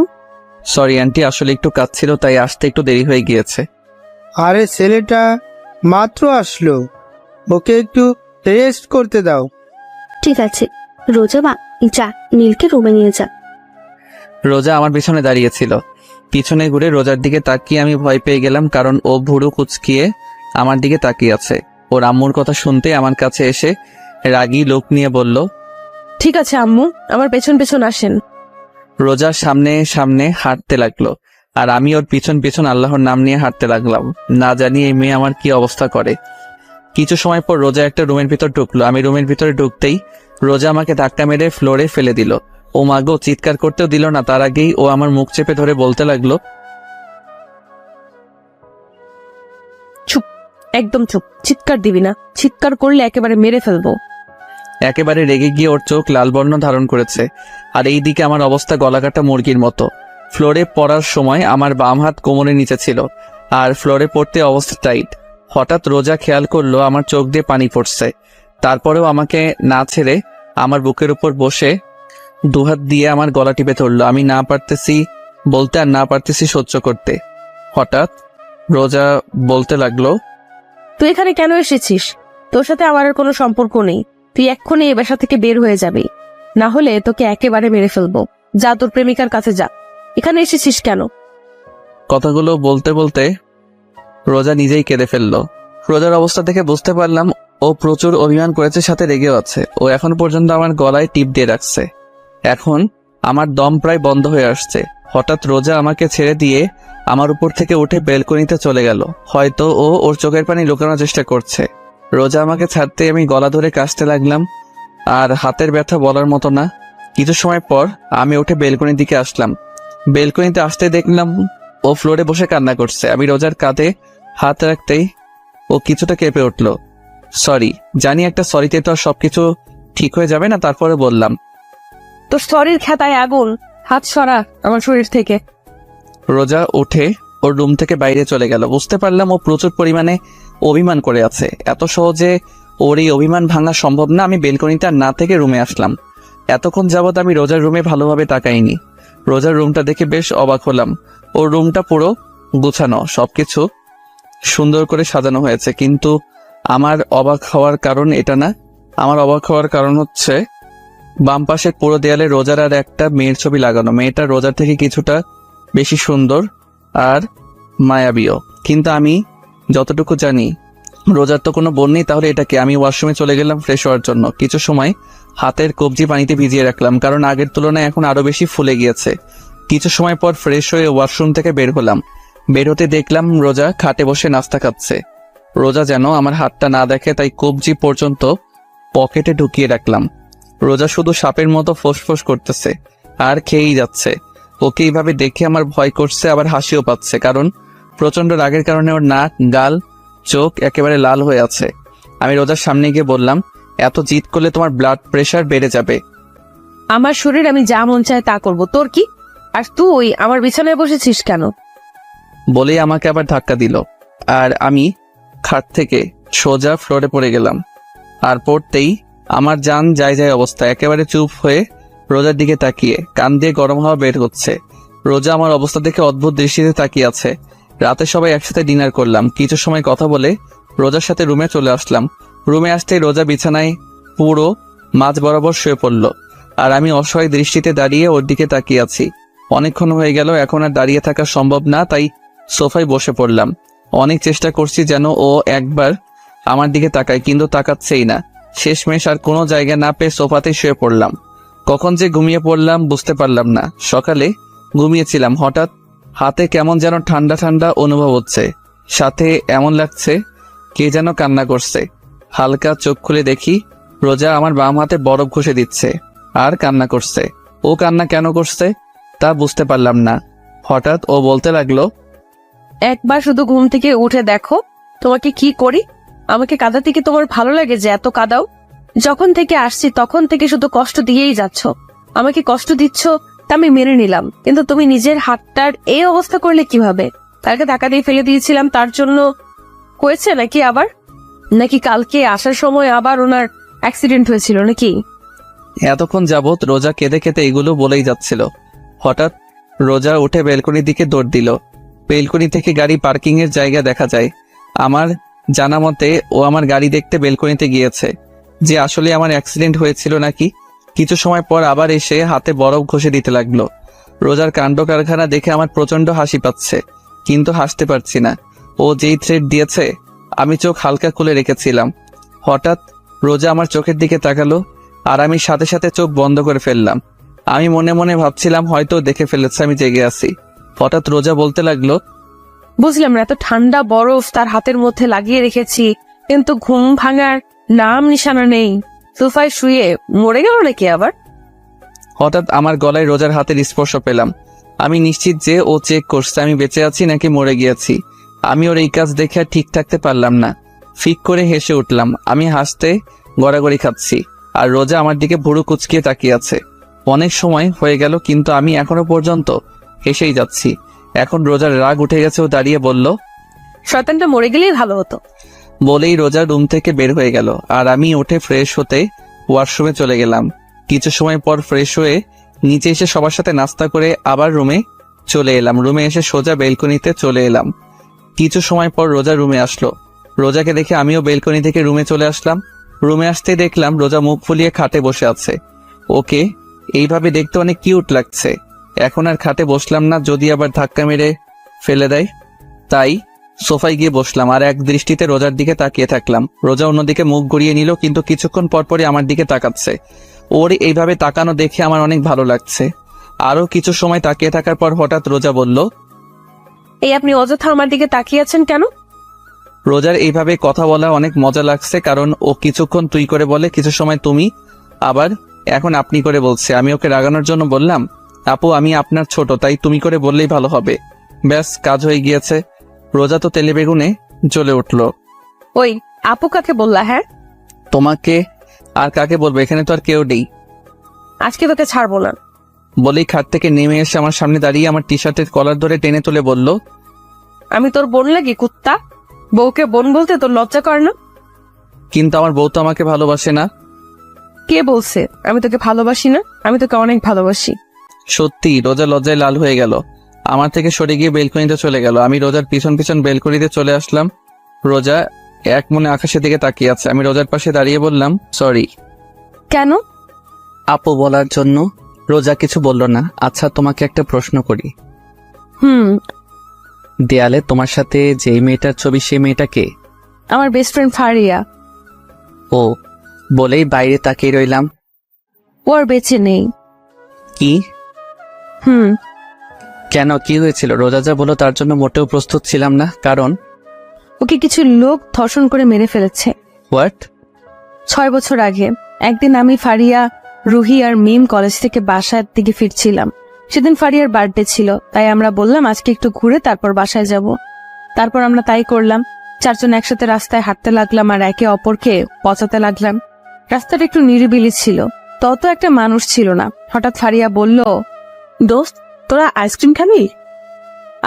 সরি আন্টি, আসলে একটু কাজ ছিল, তাই আসতে একটু দেরি হয়ে গিয়েছে। আরে ছেলেটা মাত্র আসলো, ওকে একটু রেস্ট করতে দাও। ঠিক আছে রোজা মা, যা, নীলকে রুমে নিয়ে যা। রোজা আমার পিছনে দাঁড়িয়েছিল। পিছনে ঘুরে রোজার দিকে তাকিয়ে আমি ভয় পেয়ে গেলাম, কারণ ও ভুরু কুচকিয়ে আমার দিকে তাকিয়ে আছে। ওর আম্মুর কথা শুনতে আমার কাছে এসে রাগী লোক নিয়ে বলল, ঠিক আছে আম্মু, আমার পেছন পেছন আসেন। রোজা সামনে সামনে হাঁটতে লাগলো, আর আমি ওর পিছন পিছন আল্লাহর নাম নিয়ে হাঁটতে লাগলাম। না জানি এই মেয়ে আমার কি অবস্থা করে। কিছু সময় পর রোজা একটা রুমের ভিতর ঢুকলো। আমি রুমের ভিতরে ঢুকতেই রোজা আমাকে ধাক্কা মেরে ফ্লোরে ফেলে দিল। ও মাগো, চিৎকার করতেও দিল না, তার আগেই ও আমার মুখ চেপে ধরে বলতে লাগলো, একদম চুপ, চিৎকার দিবি না, চিৎকার করলে একেবারে মেরে ফেলবো। একেবারে রেগে গিয়ে ওর চোখ লাল বর্ণ ধারণ করেছে। আর এই দিকে আমার অবস্থা গলাকাটা মুরগির মতো। ফ্লোরে পড়ার সময় আমার বাম হাত কোমরের নিচে ছিল, আর ফ্লোরে পড়তে অবস্থা টাইট। হঠাৎ রোজা খেয়াল করলো আমার চোখ দিয়ে পানি পড়ছে। তারপরেও আমাকে না ছেড়ে আমার বুকের উপর বসে দুহাত দিয়ে আমার গলা টিপে ধরলো। আমি না পারতেছি বলতে আর না পারতেছি সহ্য করতে। হঠাৎ রোজা বলতে লাগলো, তুই এখানে কেন এসেছিস? তোর সাথে আমার আর কোনো সম্পর্ক নেই। তুই এক্ষুনি এ বাসা থেকে বের হয়ে যাবি, না হলে তোকে একেবারে মেরে ফেলবো। যা, তোর প্রেমিকার কাছে যা। এখানে এসেছিস কেন? কথাগুলো বলতে বলতে রোজা নিজেই কেঁদে ফেললো। রোজার অবস্থা থেকে বুঝতে পারলাম ও প্রচুর অভিমান করেছে, সাথে রেগেও আছে। ও এখন পর্যন্ত আমার গলায় টিপ দিয়ে রাখছে। এখন আমার দম প্রায় বন্ধ হয়ে আসছে। হঠাৎ রোজা আমাকে ছেড়ে দিয়ে আমার উপর থেকে উঠে বেলকনিতে চলে গেল। হয়তো ও ওর চোখের পানি লুকানোর চেষ্টা করছে। রোজা আমাকে ছাড়তে আমি গলা ধরে কাশতে লাগলাম, আর হাতের ব্যথা বলার মতো না। কিছু সময় পর আমি উঠে বেলকনির দিকে আসলাম। বেলকনিতে আসতে দেখলাম ও ফ্লোরে বসে কান্না করছে। আমি রোজার কাঁধে হাত রাখতেই ও কিছুটা কেঁপে উঠল। সরি, জানি একটা সরিতে তো আর সবকিছু ঠিক হয়ে যাবে না, তারপরে বললাম, তোর শরীর খেতায় আগুন, হাত সরা আমার শরীর থেকে। রোজা উঠে ওর রুম থেকে বাইরে চলে গেল। বুঝতে পারলাম ও প্রচুর পরিমাণে অভিমান করে আছে। এত সহজে ওর এই অভিমান ভাঙা সম্ভব না। আমি বেলকনিতে আর না থেকে রুমে আসলাম। এতক্ষণ যাবত আমি রোজার রুমে ভালোভাবে তাকাইনি। রোজার রুমটা দেখে বেশ অবাক হলাম। ওর রুমটা পুরো গুছানো, সবকিছু সুন্দর করে সাজানো হয়েছে। কিন্তু আমার অবাক হওয়ার কারণ এটা না। আমার অবাক হওয়ার কারণ হচ্ছে বাম পাশের পুরো দেয়ালে রোজার আর একটা মেয়ের ছবি লাগানো। মেয়েটা রোজার থেকে কিছুটা বেশি সুন্দর আর মায়াবীও। কিন্তু আমি যতটুকু জানি রোজার তো কোনো বোন নেই, তাহলে এটাকে। আমি ওয়াশরুমে চলে গেলাম ফ্রেশ হওয়ার জন্য। কিছু সময় হাতের কবজি পানিতে ভিজিয়ে রাখলাম, কারণ আগের তুলনায় এখন আরো বেশি ফুলে গিয়েছে। কিছু সময় পর ফ্রেশ হয়ে ওয়াশরুম থেকে বের হলাম। বের হতে দেখলাম রোজা খাটে বসে নাস্তা খাচ্ছে। রোজা যেন আমার হাতটা না দেখে, তাই কবজি পর্যন্ত পকেটে ঢুকিয়ে রাখলাম। রোজা শুধু সাপের মতো ফোঁস করতেছে আর খেয়েই যাচ্ছে। ওকে এইভাবে দেখে আমার ভয় করছে, আবার হাসিও পাচ্ছে, কারণ প্রচন্ড রাগের কারণে ওর নাক, গাল, চোখ একেবারে লাল হয়ে আছে। আমি রোজার সামনে গিয়ে বললাম, এত জিদ করলে তোমার ব্লাড প্রেশার বেড়ে যাবে। আমার শরীর, আমি যা মন চায় তা করবো, তোর কি? আর তুই আমার বিছানায় বসেছিস কেন? বলেই আমাকে আবার ধাক্কা দিল, আর আমি খাট থেকে সোজা ফ্লোরে পড়ে গেলাম। আর পড়তেই আমার জান যায় অবস্থা। একেবারে চুপ হয়ে রোজার দিকে তাকিয়ে, কান দিয়ে গরম হাওয়া বের হচ্ছে। রোজা আমার অবস্থা দেখে অদ্ভুত দৃষ্টিতে তাকিয়ে আছে। রাতে সবাই একসাথে ডিনার করলাম। কিছু সময় কথা বলে রোজার সাথে রুমে চলে আসলাম। রুমে আসতেই রোজা বিছানায় পুরো মাঝ বরাবর শুয়ে পড়ল, আর আমি অসহায় দৃষ্টিতে দাঁড়িয়ে ওর দিকে তাকিয়ে আছি। অনেকক্ষণ হয়ে গেল, এখন আর দাঁড়িয়ে থাকা সম্ভব না, তাই সোফায় বসে পড়লাম। অনেক চেষ্টা করছি যেন ও একবার আমার দিকে তাকায়, কিন্তু তাকাচ্ছেই না। শেষমেশ আর কোনো জায়গা না পেয়ে সোফাতেই শুয়ে পড়লাম। কখন যে ঘুমিয়ে পড়লাম বুঝতে পারলাম না। সকালে ঘুমিয়েছিলাম, হঠাৎ হাতে কেমন যেন ঠান্ডা ঠান্ডা অনুভব হচ্ছে, সাথে এমন লাগছে কে যেন কান্না করছে। হালকা চোখ খুলে দেখি রোজা আমার বাম হাতে বরফ ঘষে দিচ্ছে আর কান্না করছে। ও কান্না কেন করছে তা বুঝতে পারলাম না। হঠাৎ ও বলতে লাগলো, একবার শুধু ঘুম থেকে উঠে দেখো তোমাকে কি করি। আমাকে কাঁদাতে কি তোমার ভালো লাগে যে এত কাঁদাও? যখন থেকে আসছি তখন থেকে শুধু কষ্ট দিয়েই যাচ্ছ। আমাকে কষ্ট দিচ্ছ তা আমি মেনে নিলাম, কিন্তু তুমি নিজের হাতটার এই অবস্থা করলে কিভাবে? কালকে টাকা দিয়ে ফেলে দিয়েছিলাম, তার জন্য হয়েছে নাকি? আবার নাকি কালকে আসার সময় আবার ওনার অ্যাক্সিডেন্ট হয়েছিল নাকি? এতক্ষণ যাবৎ রোজা কেঁদে কেঁদে এগুলো বলেই যাচ্ছিল। হঠাৎ রোজা উঠে বেলকনি দিকে দৌড় দিল। বেলকনি থেকে গাড়ি পার্কিং এর জায়গা দেখা যায়। আমার জানা মতে ও আমার গাড়ি দেখতে বেলকনিতে গিয়েছে। যে আসলে আমার অ্যাক্সিডেন্ট হয়েছিল নাকি কিছু সময় পর আবার এসে হাতে বরফ ঘষে দিতে লাগলো। রোজার কাণ্ড কারখানা দেখে আমার প্রচন্ড হাসি পাচ্ছে, কিন্তু হাসতে পারছি না। ও যেই থ্রেড দিয়েছে আমি চোখ হালকা খুলে রেখেছিলাম। হঠাৎ রোজা আমার চোখের দিকে তাকালো, আর আমি সাথে সাথে চোখ বন্ধ করে ফেললাম। আমি মনে মনে ভাবছিলাম হয়তো দেখে ফেলেছে আমি জেগে আছি। হঠাৎ রোজা বলতে লাগলো, বুঝলাম না, এত ঠান্ডা বরফ তার হাতের মধ্যে লাগিয়ে রেখেছি, কিন্তু ঘুম ভাঙার নাম নিশানা নেই। সোফায় শুয়ে মরে গেল নাকি আবার? হঠাৎ আমার গলায় রোজার হাতের স্পর্শ পেলাম। আমি নিশ্চিত যে ও চেক করছে আমি বেঁচে আছি নাকি মরে গিয়েছি। আমি ওর এই কাজ দেখে আর ঠিক থাকতে পারলাম না, ফিক করে হেসে উঠলাম। আমি হাসতে গড়াগড়ি খাচ্ছি, আর রোজা আমার দিকে ভুরু কুচকিয়ে তাকিয়ে আছে। অনেক সময় হয়ে গেল, কিন্তু আমি এখনো পর্যন্ত হেসেই যাচ্ছি। এখন রোজার রাগ উঠে গেছে, ও দাঁড়িয়ে বলল, শয়তানটা মরে গেলেই ভালো হতো। বলেই রোজা রুম থেকে বের হয়ে গেল, আর আমি উঠে ফ্রেশ হতে ওয়াশরুমে চলে গেলাম। কিছু সময় পর ফ্রেশ হয়ে নিচে এসে সবার সাথে নাস্তা করে আবার রুমে চলে এলাম। রুমে এসে সোজা বেলকনিতে চলে এলাম। কিছু সময় পর রোজা রুমে আসলো। রোজাকে দেখে আমিও বেলকনি থেকে রুমে চলে আসলাম। রুমে আসতে দেখলাম রোজা মুখ ফুলিয়ে খাটে বসে আছে। ওকে এইভাবে দেখতে অনেক কিউট লাগছে। এখন আর খাটে বসলাম না, যদি আবার ধাক্কা মেরে ফেলে দেয়। তাই সোফায় গিয়ে বসলাম, আর এক দৃষ্টিতে রোজার দিকে তাকিয়ে থাকলাম। রোজা অন্যদিকে মুখ গড়িয়ে নিল, কিন্তু কিছুক্ষণ পরপরই আমার দিকে তাকাচ্ছে। ওর এইভাবে তাকানো দেখে আমার অনেক ভালো লাগছে। আরো কিছু সময় তাকিয়ে থাকার পর হঠাৎ রোজা বলল, এই আপনি অযথা আমার দিকে তাকিয়ে আছেন কেন? রোজার এইভাবে কথা বলা অনেক মজা লাগছে, কারণ ও কিছুক্ষণ তুই করে বলে, কিছু সময় তুমি, আবার এখন আপনি করে বলছে। আমি ওকে রাগানোর জন্য বললাম, আপু আমি আপনার ছোট, তাই তুমি করে বললেই ভালো হবে। ব্যাস, কাজ হয়ে গিয়েছে। রোজা তো তেলে বেগুনে জ্বলে উঠল। ওই আপু কাকে বললা? হ্যাঁ, তোমাকে আর কাকে বলবো, এখানে তো আর কেউ নেই। আজকে তোকে ছাড়বো না। বলেই খাট থেকে নেমে এসে আমার সামনে দাঁড়িয়ে আমার টি শার্টের কলার ধরে টেনে তুলে বলল, আমি তোর বোন লাগি কুত্তা? বউকে বোন বলতে তোর লজ্জা করে না? কিন্তু আমার বউ তো আমাকে ভালোবাসে না। কে বলছে আমি তোকে ভালোবাসি না? আমি তোকে অনেক ভালোবাসি। সত্যি? রোজা লজ্জায় লাল হয়ে গেল, আমার থেকে সরে গিয়ে বেলকনিতে চলে গেল। আমি রোজার পিছন পিছন বেলকনিতে চলে আসলাম। রোজা এক মনে আকাশের দিকে তাকিয়ে আছে। আমি রোজার পাশে দাঁড়িয়ে বললাম, সরি। কেন? আপু বলার জন্য। রোজা কিছু বলল না। আচ্ছা তোমাকে একটা প্রশ্ন করি, দেয়ালে তোমার সাথে যে মেয়েটার ছবি, সেই মেয়েটা কে? আমার বেস্ট ফ্রেন্ড ফারিয়া। ও বলেই বাইরে তাকিয়ে রইলাম। ও আর বেঁচে নেই। কি? কেন, কি হয়েছিল? রোজা যা বলো তার জন্য মোটেও প্রস্তুত ছিলাম না, কারণ ওকে কিছু লোক ধর্ষণ করে মেরে ফেলেছে। হোয়াট? 6 বছর আগে একদিন আমি, ফারিয়া, রুহি আর মিম কলেজ থেকে বাসার দিকে ফিরছিলাম। সেদিন ফারিয়ার বার্থডে ছিল, তাই আমরা বললাম আজকে একটু ঘুরে তারপর বাসায় যাব। তারপর আমরা তাই করলাম। 4 জন একসাথে রাস্তায় হাঁটতে লাগলাম আর একে অপরকে পচাতে লাগলাম। রাস্তাটা একটু নিরিবিলি ছিল, তত একটা মানুষ ছিল না। হঠাৎ ফারিয়া বলল, দোস্ত তোরা আইসক্রিম খাবি?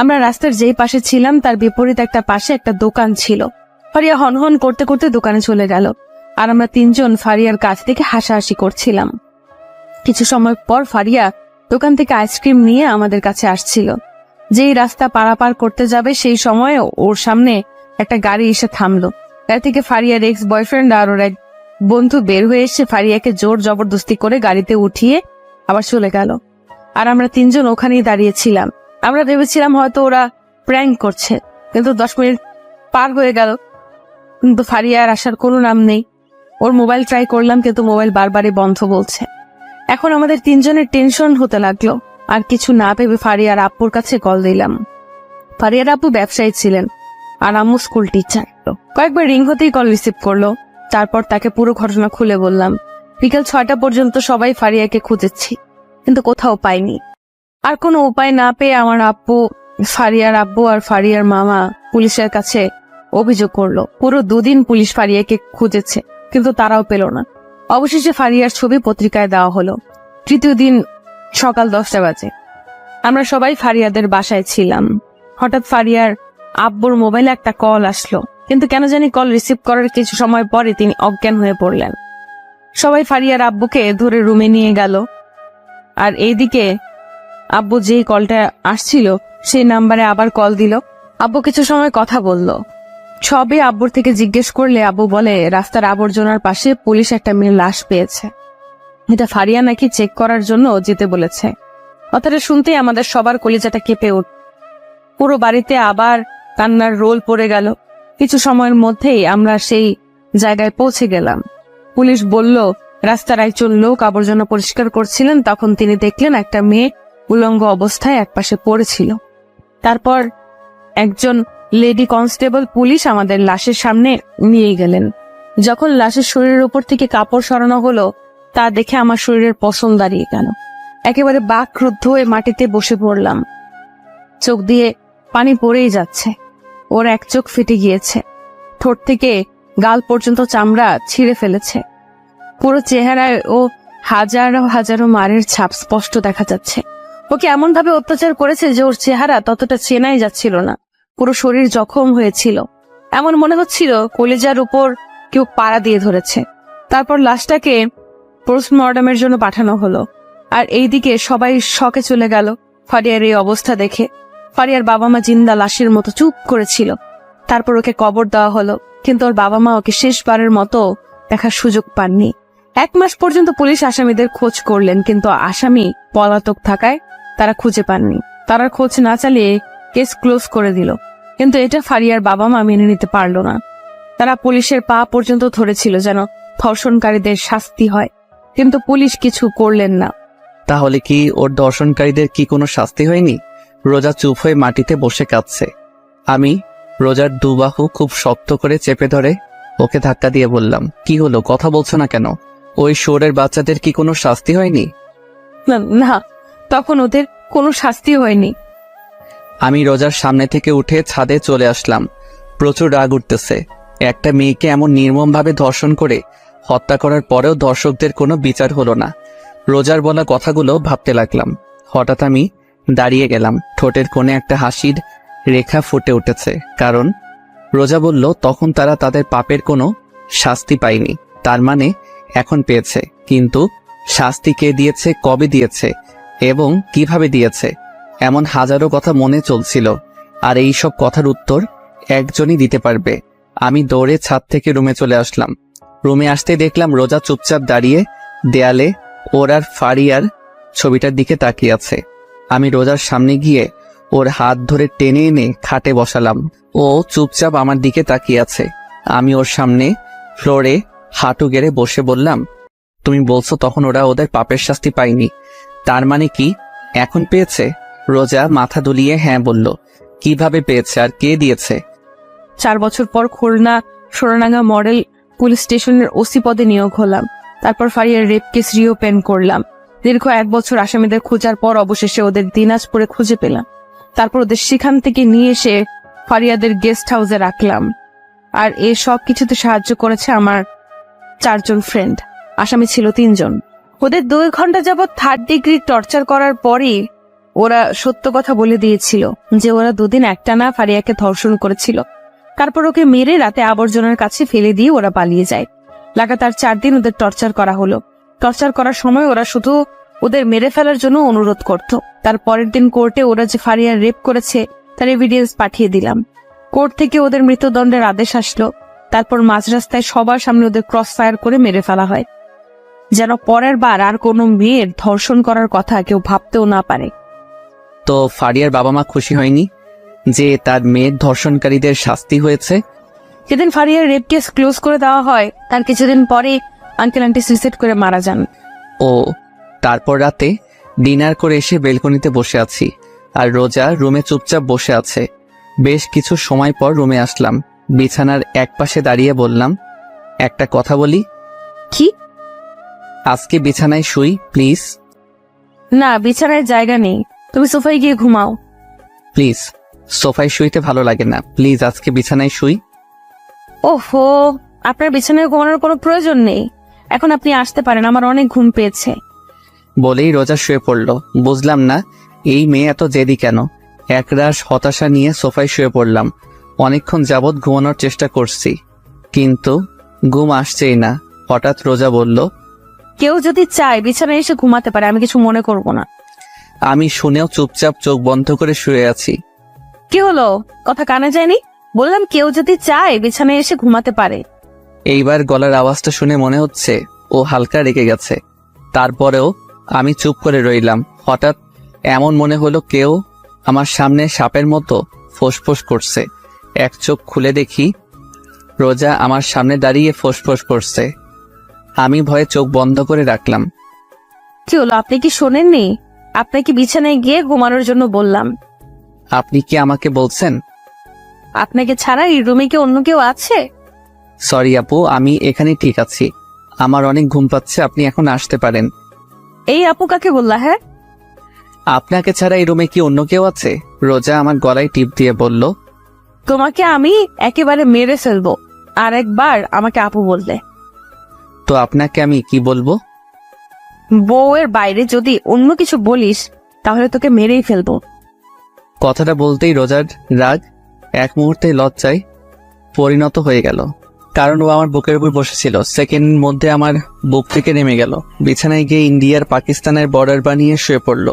আমরা রাস্তার যেই পাশে ছিলাম তার বিপরীত একটা পাশে একটা দোকান ছিল। ফারিয়া হনহন করতে করতে দোকানে চলে গেল, আর আমরা 3 জন ফারিয়ার কাছ থেকে হাসাহাসি করছিলাম। কিছু সময় পর ফারিয়া দোকান থেকে আইসক্রিম নিয়ে আমাদের কাছে আসছিল। যেই রাস্তা পারাপার করতে যাবে সেই সময় ওর সামনে একটা গাড়ি এসে থামলো। গাড়ি থেকে ফারিয়ার এক্স বয়ফ্রেন্ড আর ওর এক বন্ধু বের হয়ে এসে ফারিয়াকে জোর জবরদস্তি করে গাড়িতে উঠিয়ে আবার চলে গেল। আর আমরা 3 জন ওখানেই দাঁড়িয়েছিলাম। আমরা ভেবেছিলাম হয়তো ওরা প্র্যাঙ্ক করছে, কিন্তু 10 মিনিট পার হয়ে গেল, কিন্তু ফারিয়ার আসার কোনো নাম নেই। ওর মোবাইল ট্রাই করলাম, কিন্তু মোবাইল বারবারই বন্ধ বলছে। এখন আমাদের 3 জনের টেনশন হতে লাগলো, আর কিছু না ভেবে ফারিয়ার আব্বুর কাছে কল দিলাম। ফারিয়ার আব্বু ব্যবসায়ী ছিলেন, আর আম্মু স্কুল টিচার। কয়েকবার রিং হতেই কল রিসিভ করলো। তারপর তাকে পুরো ঘটনা খুলে বললাম। বিকেল 6টা পর্যন্ত সবাই ফারিয়াকে খুঁজেছি, কিন্তু কোথাও পাইনি। আর কোনো উপায় না পেয়ে আমার আব্বু, ফারিয়ার আব্বু আর ফারিয়ার মামা পুলিশের কাছে অভিযোগ করলো। পুরো 2 দিন পুলিশ ফারিয়াকে খুঁজেছে, কিন্তু তারাও পেল না। অবশেষে ফারিয়ার ছবি পত্রিকায় দেওয়া হলো। 3য় দিন সকাল 10টা বাজে আমরা সবাই ফারিয়াদের বাসায় ছিলাম। হঠাৎ ফারিয়ার আব্বুর মোবাইলে একটা কল আসলো, কিন্তু কেন জানি কল রিসিভ করার কিছু সময় পরে তিনি অজ্ঞান হয়ে পড়লেন। সবাই ফারিয়ার আব্বুকে ধরে রুমে নিয়ে গেল, আর এইদিকে আব্বু যেই কলটা আসছিল সেই নাম্বারে আবার কল দিল। আব্বু কিছু সময় কথা বলল। সবে আব্বুর থেকে জিজ্ঞেস করলে আব্বু বলে রাস্তার আবর্জনার পাশে পুলিশ একটা মেয়ের লাশ পেয়েছে। এটা ফারিয়া নাকি চেক করার জন্য যেতে বলেছে। কথাটা শুনতেই আমাদের সবার কলিজাটা কেঁপে উঠ। পুরো বাড়িতে আবার কান্নার রোল পড়ে গেল। কিছু সময়ের মধ্যেই আমরা সেই জায়গায় পৌঁছে গেলাম। পুলিশ বলল রাস্তার একজন লোক আবর্জনা পরিষ্কার করছিলেন, তখন তিনি দেখলেন একটা মেয়ে উলঙ্গ অবস্থায় একপাশে পড়েছিল। তারপর একজন লেডি কনস্টেবল পুলিশ আমাদের লাশের সামনে নিয়ে গেলেন। যখন লাশের শরীরের উপর থেকে কাপড় সরানো হলো, তা দেখে আমার শরীরের পশম দাঁড়িয়ে গেল। একেবারে বাকরুদ্ধ হয়ে মাটিতে বসে পড়লাম। চোখ দিয়ে পানি পড়েই যাচ্ছে। ওর এক চোখ ফেটে গিয়েছে, ঠোঁট থেকে গাল পর্যন্ত চামড়া ছিঁড়ে ফেলেছে। পুরো চেহারায় ও হাজারো হাজারো মারের ছাপ স্পষ্ট দেখা যাচ্ছে। ওকে এমন ভাবে অত্যাচার করেছে যে ওর চেহারা ততটা চেনাই যাচ্ছিল না। পুরো শরীর জখম হয়েছিল, এমন মনে হচ্ছিল কলিজার উপর কেউ পাড়া দিয়ে ধরেছে। তারপর লাশটাকে পোস্টমর্টমের জন্য পাঠানো হলো। আর এইদিকে সবাই শকে চলে গেল ফারিয়ার এই অবস্থা দেখে। ফারিয়ার বাবা মা জিন্দা লাশের মতো চুপ করেছিল। তারপর ওকে কবর দেওয়া হলো, কিন্তু ওর বাবা মা ওকে শেষবারের মতো দেখার সুযোগ পাননি। 1 মাস পর্যন্ত পুলিশ আসামিদের খোঁজ করলেন, কিন্তু আসামি পলাতক থাকায় তারা খুঁজে পাননি। তারা খোঁজ না চালিয়ে কেস ক্লোজ করে দিল। কিন্তু এটা ফারিয়ার বাবা মা মেনে নিতে পারল না। তারা পুলিশের পা পর্যন্ত ধরেছিল যেন ধর্ষণকারীদের শাস্তি হয়, কিন্তু পুলিশ কিছু করলেন না। তাহলে কি ওর দর্শনকারীদের কি কোনো শাস্তি হয়নি? রোজা চুপ হয়ে মাটিতে বসে কাঁদছে। আমি রোজার দুবাহু খুব শক্ত করে চেপে ধরে ওকে ধাক্কা দিয়ে বললাম, কি হলো, কথা বলছো না কেন? ওই শোরের বাচ্চাদের কি কোনো শাস্তি হয়নি? না, তখন ওদের কোনো শাস্তি হয়নি। আমি রোজার সামনে থেকে উঠে ছাদে চলে আসলাম। প্রচুর রাগ উঠতেছে। একটা মেয়েকে এমন নির্মমভাবে ধর্ষণ করে হত্যা করার পরেও দর্শকদের কোনো বিচার হলো না। রোজার বলা কথাগুলো ভাবতে লাগলাম। হঠাৎ আমি দাঁড়িয়ে গেলাম। ঠোঁটের কোণে একটা হাসির রেখা ফুটে উঠেছে, কারণ রোজা বলল তখন তারা তাদের পাপের কোনো শাস্তি পায়নি, তার মানে এখন পেয়েছে। কিন্তু শাস্তি কে দিয়েছে, কবে দিয়েছে এবং কিভাবে দিয়েছে, এমন হাজারো কথা মনে চলছিল। আর এই সব কথার উত্তর একজনই দিতে পারবে। আমি দৌড়ে ছাদ থেকে রুমে চলে আসলাম। রুমে আসতে দেখলাম রোজা চুপচাপ দাঁড়িয়ে দেয়ালে ওর আর ফারিয়ার ছবিটার দিকে তাকিয়ে আছে। আমি রোজার সামনে গিয়ে ওর হাত ধরে টেনে এনে খাটে বসালাম। ও চুপচাপ আমার দিকে তাকিয়ে আছে। আমি ওর সামনে ফ্লোরে হাঁটু গেড়ে বসে বললাম, তুমি বলছো তখন ওরা ওদের পাপের শাস্তি পায়নি, তার মানে কি এখন পেয়েছে? রোজা মাথা দুলিয়ে হ্যাঁ বলল। কিভাবে পেয়েছে আর কে দিয়েছে? 4 বছর পর খুলনা সোনাডাঙ্গা মডেল পুলিশ স্টেশনের ওসি পদে নিয়োগ হলাম। তারপর ফারিয়ার রেপ কেস রিওপেন করলাম। দীর্ঘ 1 বছর আসামিদের খোঁজার পর অবশেষে ওদের দিনাজপুরে খুঁজে পেলাম। তারপর ওদের সেখান থেকে নিয়ে এসে ফারিয়াদের গেস্ট হাউসে রাখলাম। আর এই সব কিছুতে সাহায্য করেছে আমার 4 জন ফ্রেন্ড। আসামি ছিল 3 জন। ওদের 2 ঘন্টা যাবৎ 3rd ডিগ্রি টর্চার করার পরই ওরা সত্য কথা বলে দিয়েছিল যে ওরা 2 দিন একটানা ফারিয়াকে ধর্ষণ করেছিল। তারপর ওকে মেরে রাতে আবর্জনার কাছে ফেলে দিয়ে ওরা পালিয়ে যায়। লাগাতার 4 দিন ওদের টর্চার করা হলো। টর্চার করার সময় ওরা শুধু ওদের মেরে ফেলার জন্য অনুরোধ করত। তার পরের দিন কোর্টে ওরা যে ফারিয়া রেপ করেছে তার এভিডেন্স পাঠিয়ে দিলাম। কোর্ট থেকে ওদের মৃত্যুদণ্ডের আদেশ আসলো। তারপর মাঝ রাস্তায় সবার সামনে ওদের ক্রস ফায়ার করে মেরে ফেলা হয়, যেন পরের বার আর কোনো মেয়ের ধর্ষণ করার কথা কেউ ভাবতেও না পারে। তো ফারিয়ার বাবা মা খুশি হয়নি যে তার মেয়ের ধর্ষণকারীদের শাস্তি হয়েছে? যেদিন ফারিয়ার রেপ কেস ক্লোজ করে দেওয়া হয় তার কিছুদিন পরে আঙ্কেল আন্টি সুইসাইড করে মারা যান। ও, তারপর রাতে ডিনার করে এসে বেলকনিতে বসে আছি আর রোজা রুমে চুপচাপ বসে আছে। বেশ কিছু সময় পর রুমে আসলাম। বিছানার একপাশে দাঁড়িয়ে বললাম, একটা কথা বলি। কি? আজকে বিছানায় শুই প্লিজ। না, বিছানায় জায়গা নেই, তুমি সোফায় গিয়ে ঘুমাও। প্লিজ, সোফায় শুইতে ভালো লাগে না, প্লিজ আজকে বিছানায় শুই। ওহো, আপনার বিছানায় ঘুমানোর কোনো প্রয়োজন নেই, এখন আপনি আসতে পারেন, আমার অনেক ঘুম পেয়েছে। বলেই রোজা শুয়ে পড়ল। বুঝলাম না এই মেয়ে এত জেদি কেন। একরাশ হতাশা নিয়ে সোফায় শুয়ে পড়লাম। অনেকক্ষণ যাবৎ ঘুমানোর চেষ্টা করছি, কিন্তু ঘুম আসছেই না। হঠাৎ রোজা বলল, কেউ যদি চায় বিছানায় এসে ঘুমাতে পারে, আমি কিছু মনে করব না। আমি শুনেও চুপচাপ চোখ বন্ধ করে শুয়ে আছি। কি হলো, কথা কানে যায়নি? বললাম কেউ যদি চায় বিছানায় এসে ঘুমাতে পারে। এইবার গলার আওয়াজটা শুনে মনে হচ্ছে ও হালকা রেগে গেছে। তারপরেও আমি চুপ করে রইলাম। হঠাৎ এমন মনে হলো কেউ আমার সামনে সাপের মতো ফোঁসফোঁস করছে। এক চোখ খুলে দেখি রোজা আমার সামনে দাঁড়িয়ে ফোঁসফোঁস করছে। আমি ভয়ে চোখ বন্ধ করে রাখলাম। কি হলো, আপনি কি শোনেননি? আপনাকে বিছানায় গিয়ে ঘুমানোর জন্য বললাম। আপনি কি আমাকে বলছেন? আপনাকে ছাড়া এই রুমে কি অন্য কেউ আছে? সরি আপু, আমি এখানে ঠিক আছি। আমার অনেক ঘুম পাচ্ছে, আপনি এখন আসতে পারেন। এই আপু কাকে বললা? হ্যাঁ, আপনাকে ছাড়া এই রুমে কি অন্য কেউ আছে? রোজা আমার গলায় টিপ দিয়ে বলল। তোমাকে আমি একেবারে মেরে ফেলবো আর একবার আমাকে আপু বললে। তো আপনাকে আমি কি বলবো? বউয়ের বাইরে যদি অন্য কিছু বলিস তাহলে তোকে মেরেই ফেলবো। কথাটা বলতেই রোজার রাগ এক মুহূর্তে লজ্জায় পরিণত হয়ে গেল, কারণ ও আমার বুকের উপর বসেছিল। সেকেন্ড মধ্যে আমার বুক থেকে নেমে গেল। বিছানায় গিয়ে ইন্ডিয়ার পাকিস্তানের বর্ডার বানিয়ে শুয়ে পড়ল।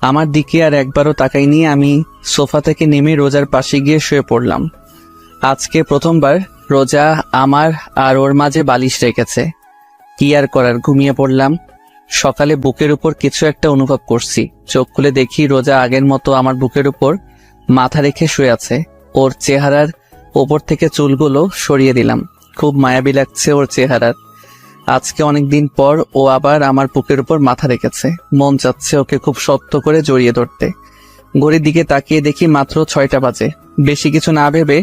আমার দিকে আর একবারও তাকাইনি। আমি সোফা থেকে নেমে রোজার পাশে গিয়ে শুয়ে পড়লাম। আজকে প্রথমবার রোজা আমার আর ওর মাঝে বালিশ রেখেছে। কি আর করার, ঘুমিয়ে পড়লাম। সকালে বুকের উপর কিছু একটা অনুভব করছি। চোখ খুলে দেখি রোজা আগের মতো আমার বুকের উপর মাথা রেখে শুয়ে আছে। ওর চেহারার ওপর থেকে চুলগুলো সরিয়ে দিলাম। খুব মায়াবী লাগছে ওর চেহারার। আজকে অনেকদিন পর ও আবার আমার বুকের উপর মাথা রেখেছে। মন চাচ্ছে ওকে খুব শক্ত করে জড়িয়ে ধরতে। ঘড়ির দিকে তাকিয়ে দেখি মাত্র 6টা বাজে। বেশি কিছু না ভেবে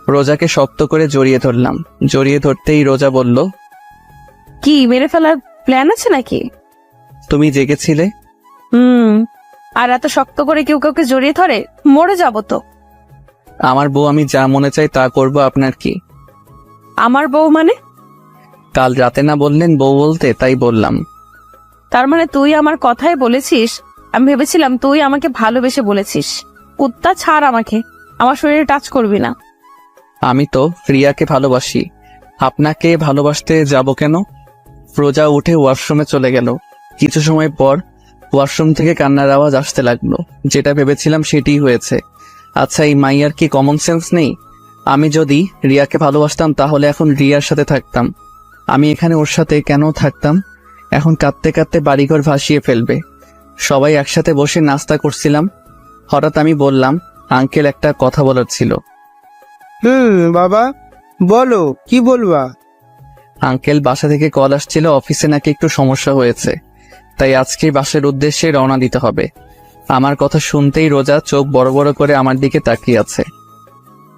রোজাকে শক্ত করে জড়িয়ে ধরলাম। জড়িয়ে ধরতেই রোজা বলল, কি মেরে ফেলার প্ল্যান আছে নাকি? তুমি জেগেছিলে? আর এত শক্ত করে কেউ কাউকে জড়িয়ে ধরে? মরে যাব তো। আমার বউ, আমি যা মনে চাই তা করব, আপনার কি? আমার বউ মানে? কাল রাতে না বললেন বউ বলতে, তাই বললাম। তার মানে তুই আমার কথাই বলেছিস? আমি ভেবেছিলাম তুই আমাকে ভালোবেসে বলেছিস। কুত্তা ছাড় আমাকে, আমার শরীরে টাচ করবি না। আমি তো রিয়াকে ভালোবাসি, আপনাকে ভালোবাসতে যাব কেন? রোজা উঠে ওয়াশরুমে চলে গেল। কিছু সময় পর ওয়াশরুম থেকে কান্নার আওয়াজ আসতে লাগলো। যেটা ভেবেছিলাম সেটিই হয়েছে। আচ্ছা, এই মাইয়ার কি কমন সেন্স নেই? আমি যদি রিয়াকে ভালোবাসতাম তাহলে এখন রিয়ার সাথে থাকতাম। আমি এখানে ওর সাথে কেন থাকতাম? এখন কাঁদতে কাঁদতে বাড়িঘর ভাসিয়ে ফেলবে। সবাই একসাথে বসে নাস্তা করছিলাম। হঠাৎ আমি বললাম, আঙ্কেল, একটা কথা বলার ছিল। বাবা বলো, কি বলবা? আঙ্কেল, বাসা থেকে কল আসছিল, অফিসে নাকি একটু সমস্যা হয়েছে, তাই আজকে বাসার উদ্দেশ্যে রওনা দিতে হবে। আমার কথা শুনতেই রোজা চোখ বড় বড় করে আমার দিকে তাকিয়ে আছে।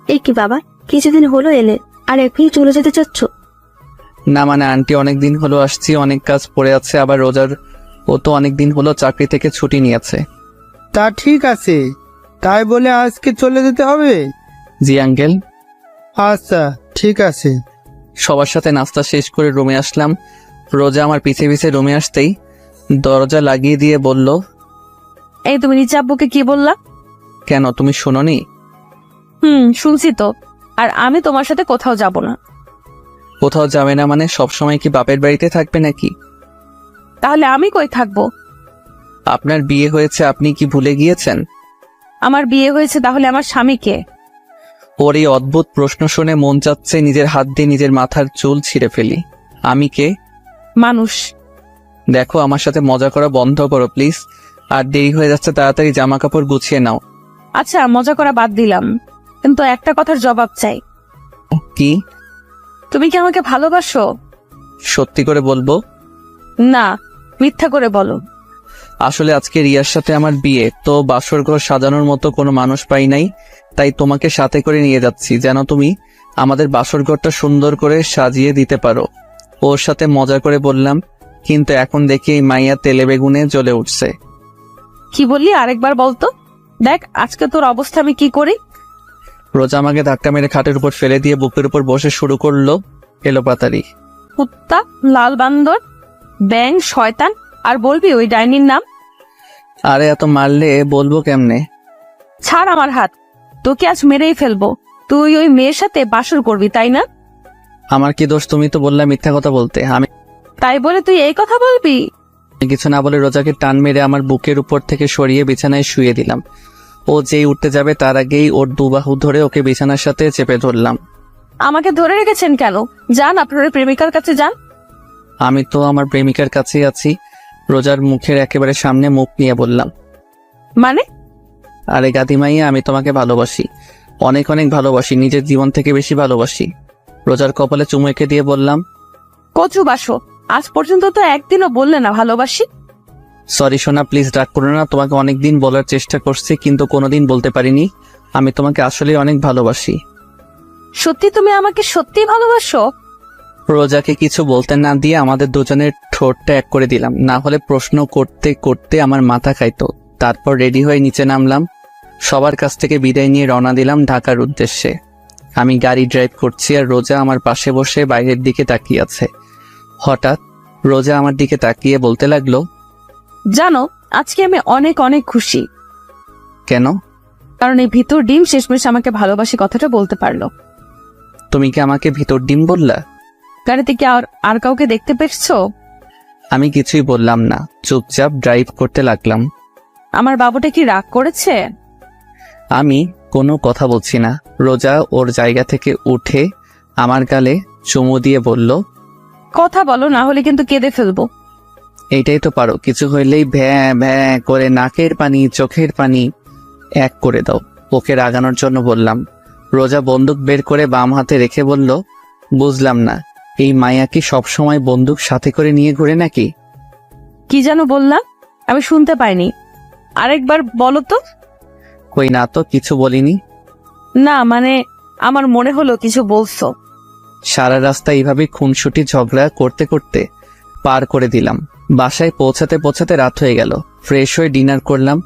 এই কি বাবা, কিছুদিন হলো এলে আর এখনই চলে যেতে চাচ্ছ? না মানে আন্টি, অনেকদিন হলো আসছি, অনেক কাজ পড়ে আছে। আবার রোজার ও তো অনেকদিন হলো চাকরি থেকে ছুটি নিয়েছে। তা ঠিক আছে, তাই বলে আজকে চলে যেতে হবে? জি আঙ্কেল। আচ্ছা ঠিক আছে। সবার সাথে নাস্তা শেষ করে রুমে আসলাম। রোজা আমার পিছে পিছে রুমে আসতেই দরজা লাগিয়ে দিয়ে বলল, এই তুমি নিচে আব্বুকে কি বললা? কেন, তুমি শোনোনি? শুনছি তো। আর আমি তোমার সাথে কোথাও যাব না। কোথাও যাবে না মানে? সবসময় কি বাপের বাড়িতে থাকবে নাকি? তাহলে আমি কই থাকবো? আপনার বিয়ে হয়েছে, আপনি কি ভুলে গিয়েছেন? আমার বিয়ে হয়েছে, তাহলে আমার স্বামীকে? ওর এই অদ্ভুত প্রশ্ন শুনে মন চাচ্ছে নিজের হাত দিয়ে নিজের মাথার চুল ছিঁড়ে ফেলি। আমি কে? মানুষ। দেখো, আমার সাথে মজা করা বন্ধ করো প্লিজ। আর দেরি হয়ে যাচ্ছে, তাড়াতাড়ি জামা কাপড় গুছিয়ে নাও। আচ্ছা, মজা করা বাদ দিলাম, কিন্তু একটা কথার জবাব চাই। কি? তুমি কি আমাকে ভালোবাসো? সত্যি করে বলবো? না, মিথ্যা করে বলো। আসলে আজকে রিয়ার সাথে আমার বিয়ে, তো বাসর ঘর সাজানোর মতো কোনো মানুষ পাই নাই, তাই তোমাকে সাথে করে নিয়ে যাচ্ছি যেন তুমি আমাদের বাসর ঘরটা সুন্দর করে সাজিয়ে দিতে পারো। ওর সাথে মজা করে বললাম, কিন্তু এখন দেখি এই মাইয়া তেলে বেগুনে জ্বলে উঠছে। কি বললি? আরেকবার বলতো। দেখ আজকে তোর অবস্থা আমি কি করি। রোজা আমাকে ধাক্কা মেরে খাটের উপর ফেলে দিয়ে বুকের উপর বসে শুরু করলো এলোপাতারি। কুত্তা, লাল বান্দর, ব্যাং, শয়তান, আর বলবি ওই ডাইনির নাম? আরে এত মারলে বলবো কেমনে? ছাড় আমার হাত, তোকে আজ মেরেই ফেলবো। তুই ওই মেয়ের সাথে বাসর করবি, তাই না? আমার কি দোষ? তুমি তো বললা মিথ্যা কথা বলতে। আমি তাই বলে তুই এই কথা বলবি? কিছু না বলে রোজাকে টান মেরে আমার বুকের উপর থেকে সরিয়ে বিছানায় শুয়ে দিলাম। ও যেই উঠতে যাবে তার আগেই ওর দুবাহু ধরে ওকে বিছানার সাথে চেপে ধরলাম। আমাকে ধরে রেখেছেন কেন? যান আপনার প্রেমিকার কাছে যান। আমি তো আমার প্রেমিকার কাছেই আছি। রোজার মুখের একেবারে সামনে মুখ নিয়ে বললাম, মানে? আরে গাদিমাইয়া, আমি তোমাকে ভালোবাসি, অনেক অনেক ভালোবাসি, নিজের জীবন থেকে বেশি ভালোবাসি। রোজার কপালে চুমু এঁকে দিয়ে বললাম, কচু বাসো, আজ পর্যন্ত তো একদিনও বললে না ভালোবাসি। সরি সোনা, প্লিজ রাগ করো না। তোমাকে অনেকদিন বলার চেষ্টা করছি কিন্তু কোনোদিন বলতে পারিনি। আমি তোমাকে আসলে অনেক ভালোবাসি। সত্যি তুমি আমাকে সত্যি ভালোবাসো? রোজাকে কিছু বলতে না দিয়ে আমাদের দুজনের ঠোঁটটা এক করে দিলাম, না হলে প্রশ্ন করতে করতে আমার মাথা খাইতো। তারপর রেডি হয়ে নিচে নামলাম, সবার কাছ থেকে বিদায় নিয়ে রওনা দিলাম ঢাকার উদ্দেশ্যে। আমি গাড়ি ড্রাইভ করছি আর রোজা আমার পাশে বসে বাইরের দিকে তাকিয়ে আছে। হঠাৎ রোজা আমার দিকে তাকিয়ে বলতে লাগলো, জানো, আজকে আমি অনেক অনেক খুশি। কেন? কারণ এই ভিতর ডিম শেষমেশ আমাকে ভালোবাসি কথাটা বলতে পারলো। তুমি কি আমাকে ভিতর ডিম বললা? গাড়িতে কি আর কাউকে দেখতে পেয়েছো? আমি কিছুই বললাম না, চুপচাপ ড্রাইভ করতে লাগলাম। আমার বাবুটা কি রাগ করেছে? আমি কোনো কথা বলছি না। রোজা ওর জায়গা থেকে উঠে আমার গালে চুমু দিয়ে বলল, কথা বলো, না হলে কিন্তু কেঁদে ফেলবো। এইটাই তো পারো, কিছু হইলেই ভ্যাঁ ভ্যাঁ করে নাকের পানি চোখের পানি এক করে দাও। ওকে রাগানোর জন্য বললাম। রোজা বন্দুক বের করে বাম হাতে রেখে বলল, বুঝলাম না, এই মায়া কি সবসময় বন্দুক সাথে করে নিয়ে ঘুরে নাকি? কি যেন বললাম, আমি শুনতে পাইনি, আরেকবার বলো তো। কই না তো, কিছু বলিনি। না মানে আমার মনে হলো কিছু বলছো। সারা রাস্তা এইভাবে খুনসুটি ঝগড়া করতে করতে পার করে দিলাম। বাসায় পৌঁছাতে পৌঁছাতে রাত হয়ে গেল। ফ্রেশ হয়ে ডিনার করলাম,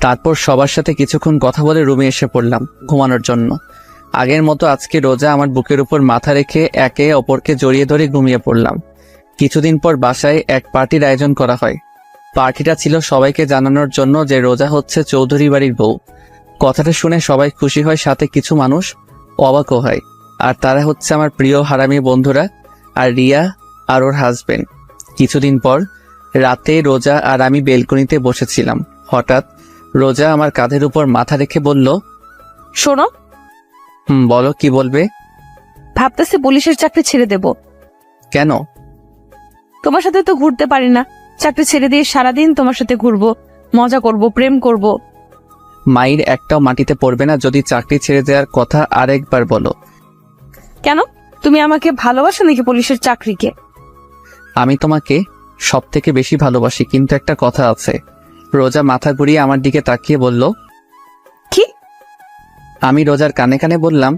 তারপর সবার সাথে কিছুক্ষণ কথা বলে রুমে এসে পড়লাম ঘুমানোর জন্য। আগের মতো আজকে রোজা আমার বুকের উপর মাথা রেখে একে অপরকে জড়িয়ে ধরে ঘুমিয়ে পড়লাম। কিছুদিন পর বাসায় এক পার্টির আয়োজন করা হয়। পার্টিটা ছিল সবাইকে জানানোর জন্য যে রোজা হচ্ছে চৌধুরী বাড়ির বউ। কথাটা শুনে সবাই খুশি হয়, সাথে কিছু মানুষ অবাকও হয়। আর তারা হচ্ছে আমার প্রিয় হারামি বন্ধুরা আর রিয়া আর ওর হাজবেন্ড। কিছুদিন পর রাতে রোজা আর আমি বেলকনিতে বসেছিলাম। হঠাৎ রোজা আমার কাঁধের উপর মাথা রেখে বলল, শোনো। বলো, কি বলবে? ভাবতেছি পুলিশের চাকরি ছেড়ে দেব। কেন? তোমার সাথে তো ঘুরতে পারি না, চাকরি ছেড়ে দিয়ে সারাদিন তোমার সাথে ঘুরবো, মজা করব, প্রেম করব। মায়ের একটাও মাটিতে পড়বে না যদি চাকরি ছেড়ে দেওয়ার কথা আরেকবার বলো। কেন, তুমি আমাকে ভালোবাসো নাকি পুলিশের চাকরিকে? আমি তোমাকে সব থেকে বেশি ভালোবাসি, কিন্তু একটা কথা আছে। রোজা মাথা ঘুরিয়ে আমার দিকে তাকিয়ে বলল, কি? আমি রোজার কানে কানে বললাম,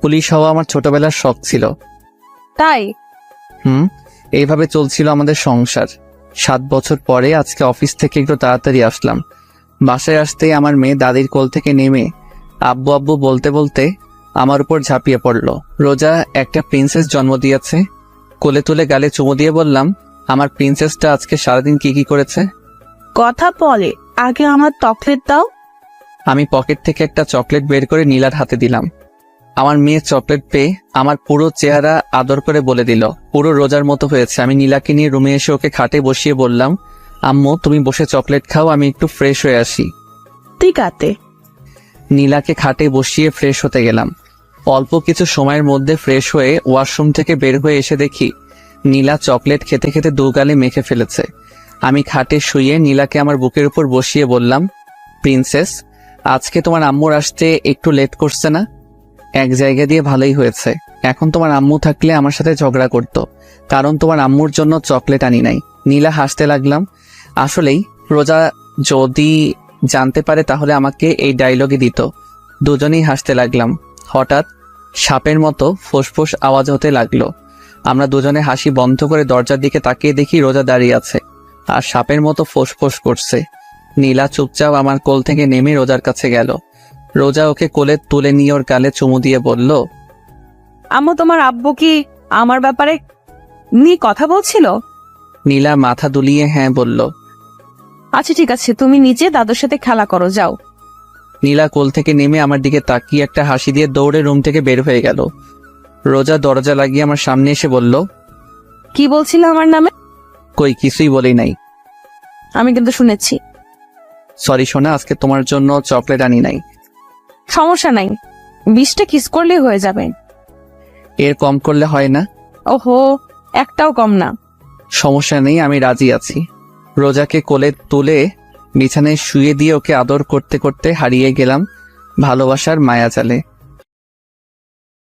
পুলিশ হওয়া আমার ছোটবেলার শখ ছিল। তাই? এইভাবে চলছিল আমাদের সংসার। 7 বছর পরে আজকে অফিস থেকে একটু তাড়াতাড়ি আসলাম। বাসায় আসতেই আমার মেয়ে দাদির কোল থেকে নেমে আব্বু আব্বু বলতে বলতে আমার উপর ঝাঁপিয়ে পড়ল। রোজা একটা প্রিন্সেস জন্ম দিয়েছে। কোলে তুলে গালে চুমু দিয়ে বললাম, আমার প্রিন্সেসটা আজকে সারাদিন কি কি করেছে। কথা বলে, আগে আমার চকলেট দাও। আমি পকেট থেকে একটা চকলেট বের করে নীলার হাতে দিলাম। আমার মেয়ে চকলেট পেয়ে আমার পুরো চেহারা আদর করে বলে দিল, পুরো রোজার মতো হয়েছে। আমি নীলাকে নিয়ে রুমে এসে ওকে খাটে বসিয়ে বললাম, আম্মু তুমি বসে চকলেট খাও, আমি একটু ফ্রেশ হয়ে আসি। ঠিক আছে। নীলাকে খাটে বসিয়ে ফ্রেশ হতে গেলাম। অল্প কিছু সময়ের মধ্যে ফ্রেশ হয়ে ওয়াশরুম থেকে বের হয়ে এসে দেখি নীলা চকলেট খেতে খেতে দু গালে মেখে ফেলেছে। আমি খাটে শুয়ে নীলাকে আমার বুকের উপর বসিয়ে বললাম, প্রিন্সেস, আজকে তোমার আম্মুর আসতে একটু লেট করছে না? এক জায়গা দিয়ে ভালোই হয়েছে। এখন তোমার আম্মু থাকলে আমার সাথে ঝগড়া করতো, কারণ তোমার আম্মুর জন্য চকলেট আনি নাই। নীলা হাসতে লাগলাম। আসলেই রোজা যদি জানতে পারে তাহলে আমাকে এই ডায়লগে দিত। দুজনেই হাসতে লাগলাম। হঠাৎ সাপের মতো ফোঁসফোঁস আওয়াজ হতে লাগলো। আমরা দুজনে হাসি বন্ধ করে দরজার দিকে তাকিয়ে দেখি রোজা দাঁড়িয়ে আছে আর সাপের মতো ফোঁসফোঁস করছে। নীলা চুপচাপ আমার কোল থেকে নেমে রোজার কাছে গেল। রোজা ওকে কোলে তুলে নিয়ে ওর গালে চুমু দিয়ে বলল, আম্মু তোমার আব্বু কি আমার ব্যাপারে নিয়ে কথা বলছিল? নীলা মাথা দুলিয়ে হ্যাঁ বলল। আচ্ছা ঠিক আছে, তুমি নিচে দাদুর সাথে খেলা করো, যাও। নীলা কোল থেকে নেমে আমার দিকে তাকিয়ে একটা হাসি দিয়ে দৌড়ে রুম থেকে বের হয়ে গেল। রোজা দরজা লাগিয়ে আমার সামনে এসে বলল, কি বলছিল আমার নামে? কই কিছুই বলি নাই। আমি কিন্তু শুনেছি। সরি সোনা, আজকে তোমার জন্য চকলেট আনি নাই। সমস্যা নাই, 20টা কিস করলেই হয়ে যাবে। এর কম করলে হয় না? ওহো, একটাও কম না। সমস্যা নেই, আমি রাজি আছি। রোজাকে কোলে তুলে বিছানায় শুয়ে দিয়ে ওকে আদর করতে করতে হারিয়ে গেলাম ভালোবাসার মায়াজালে।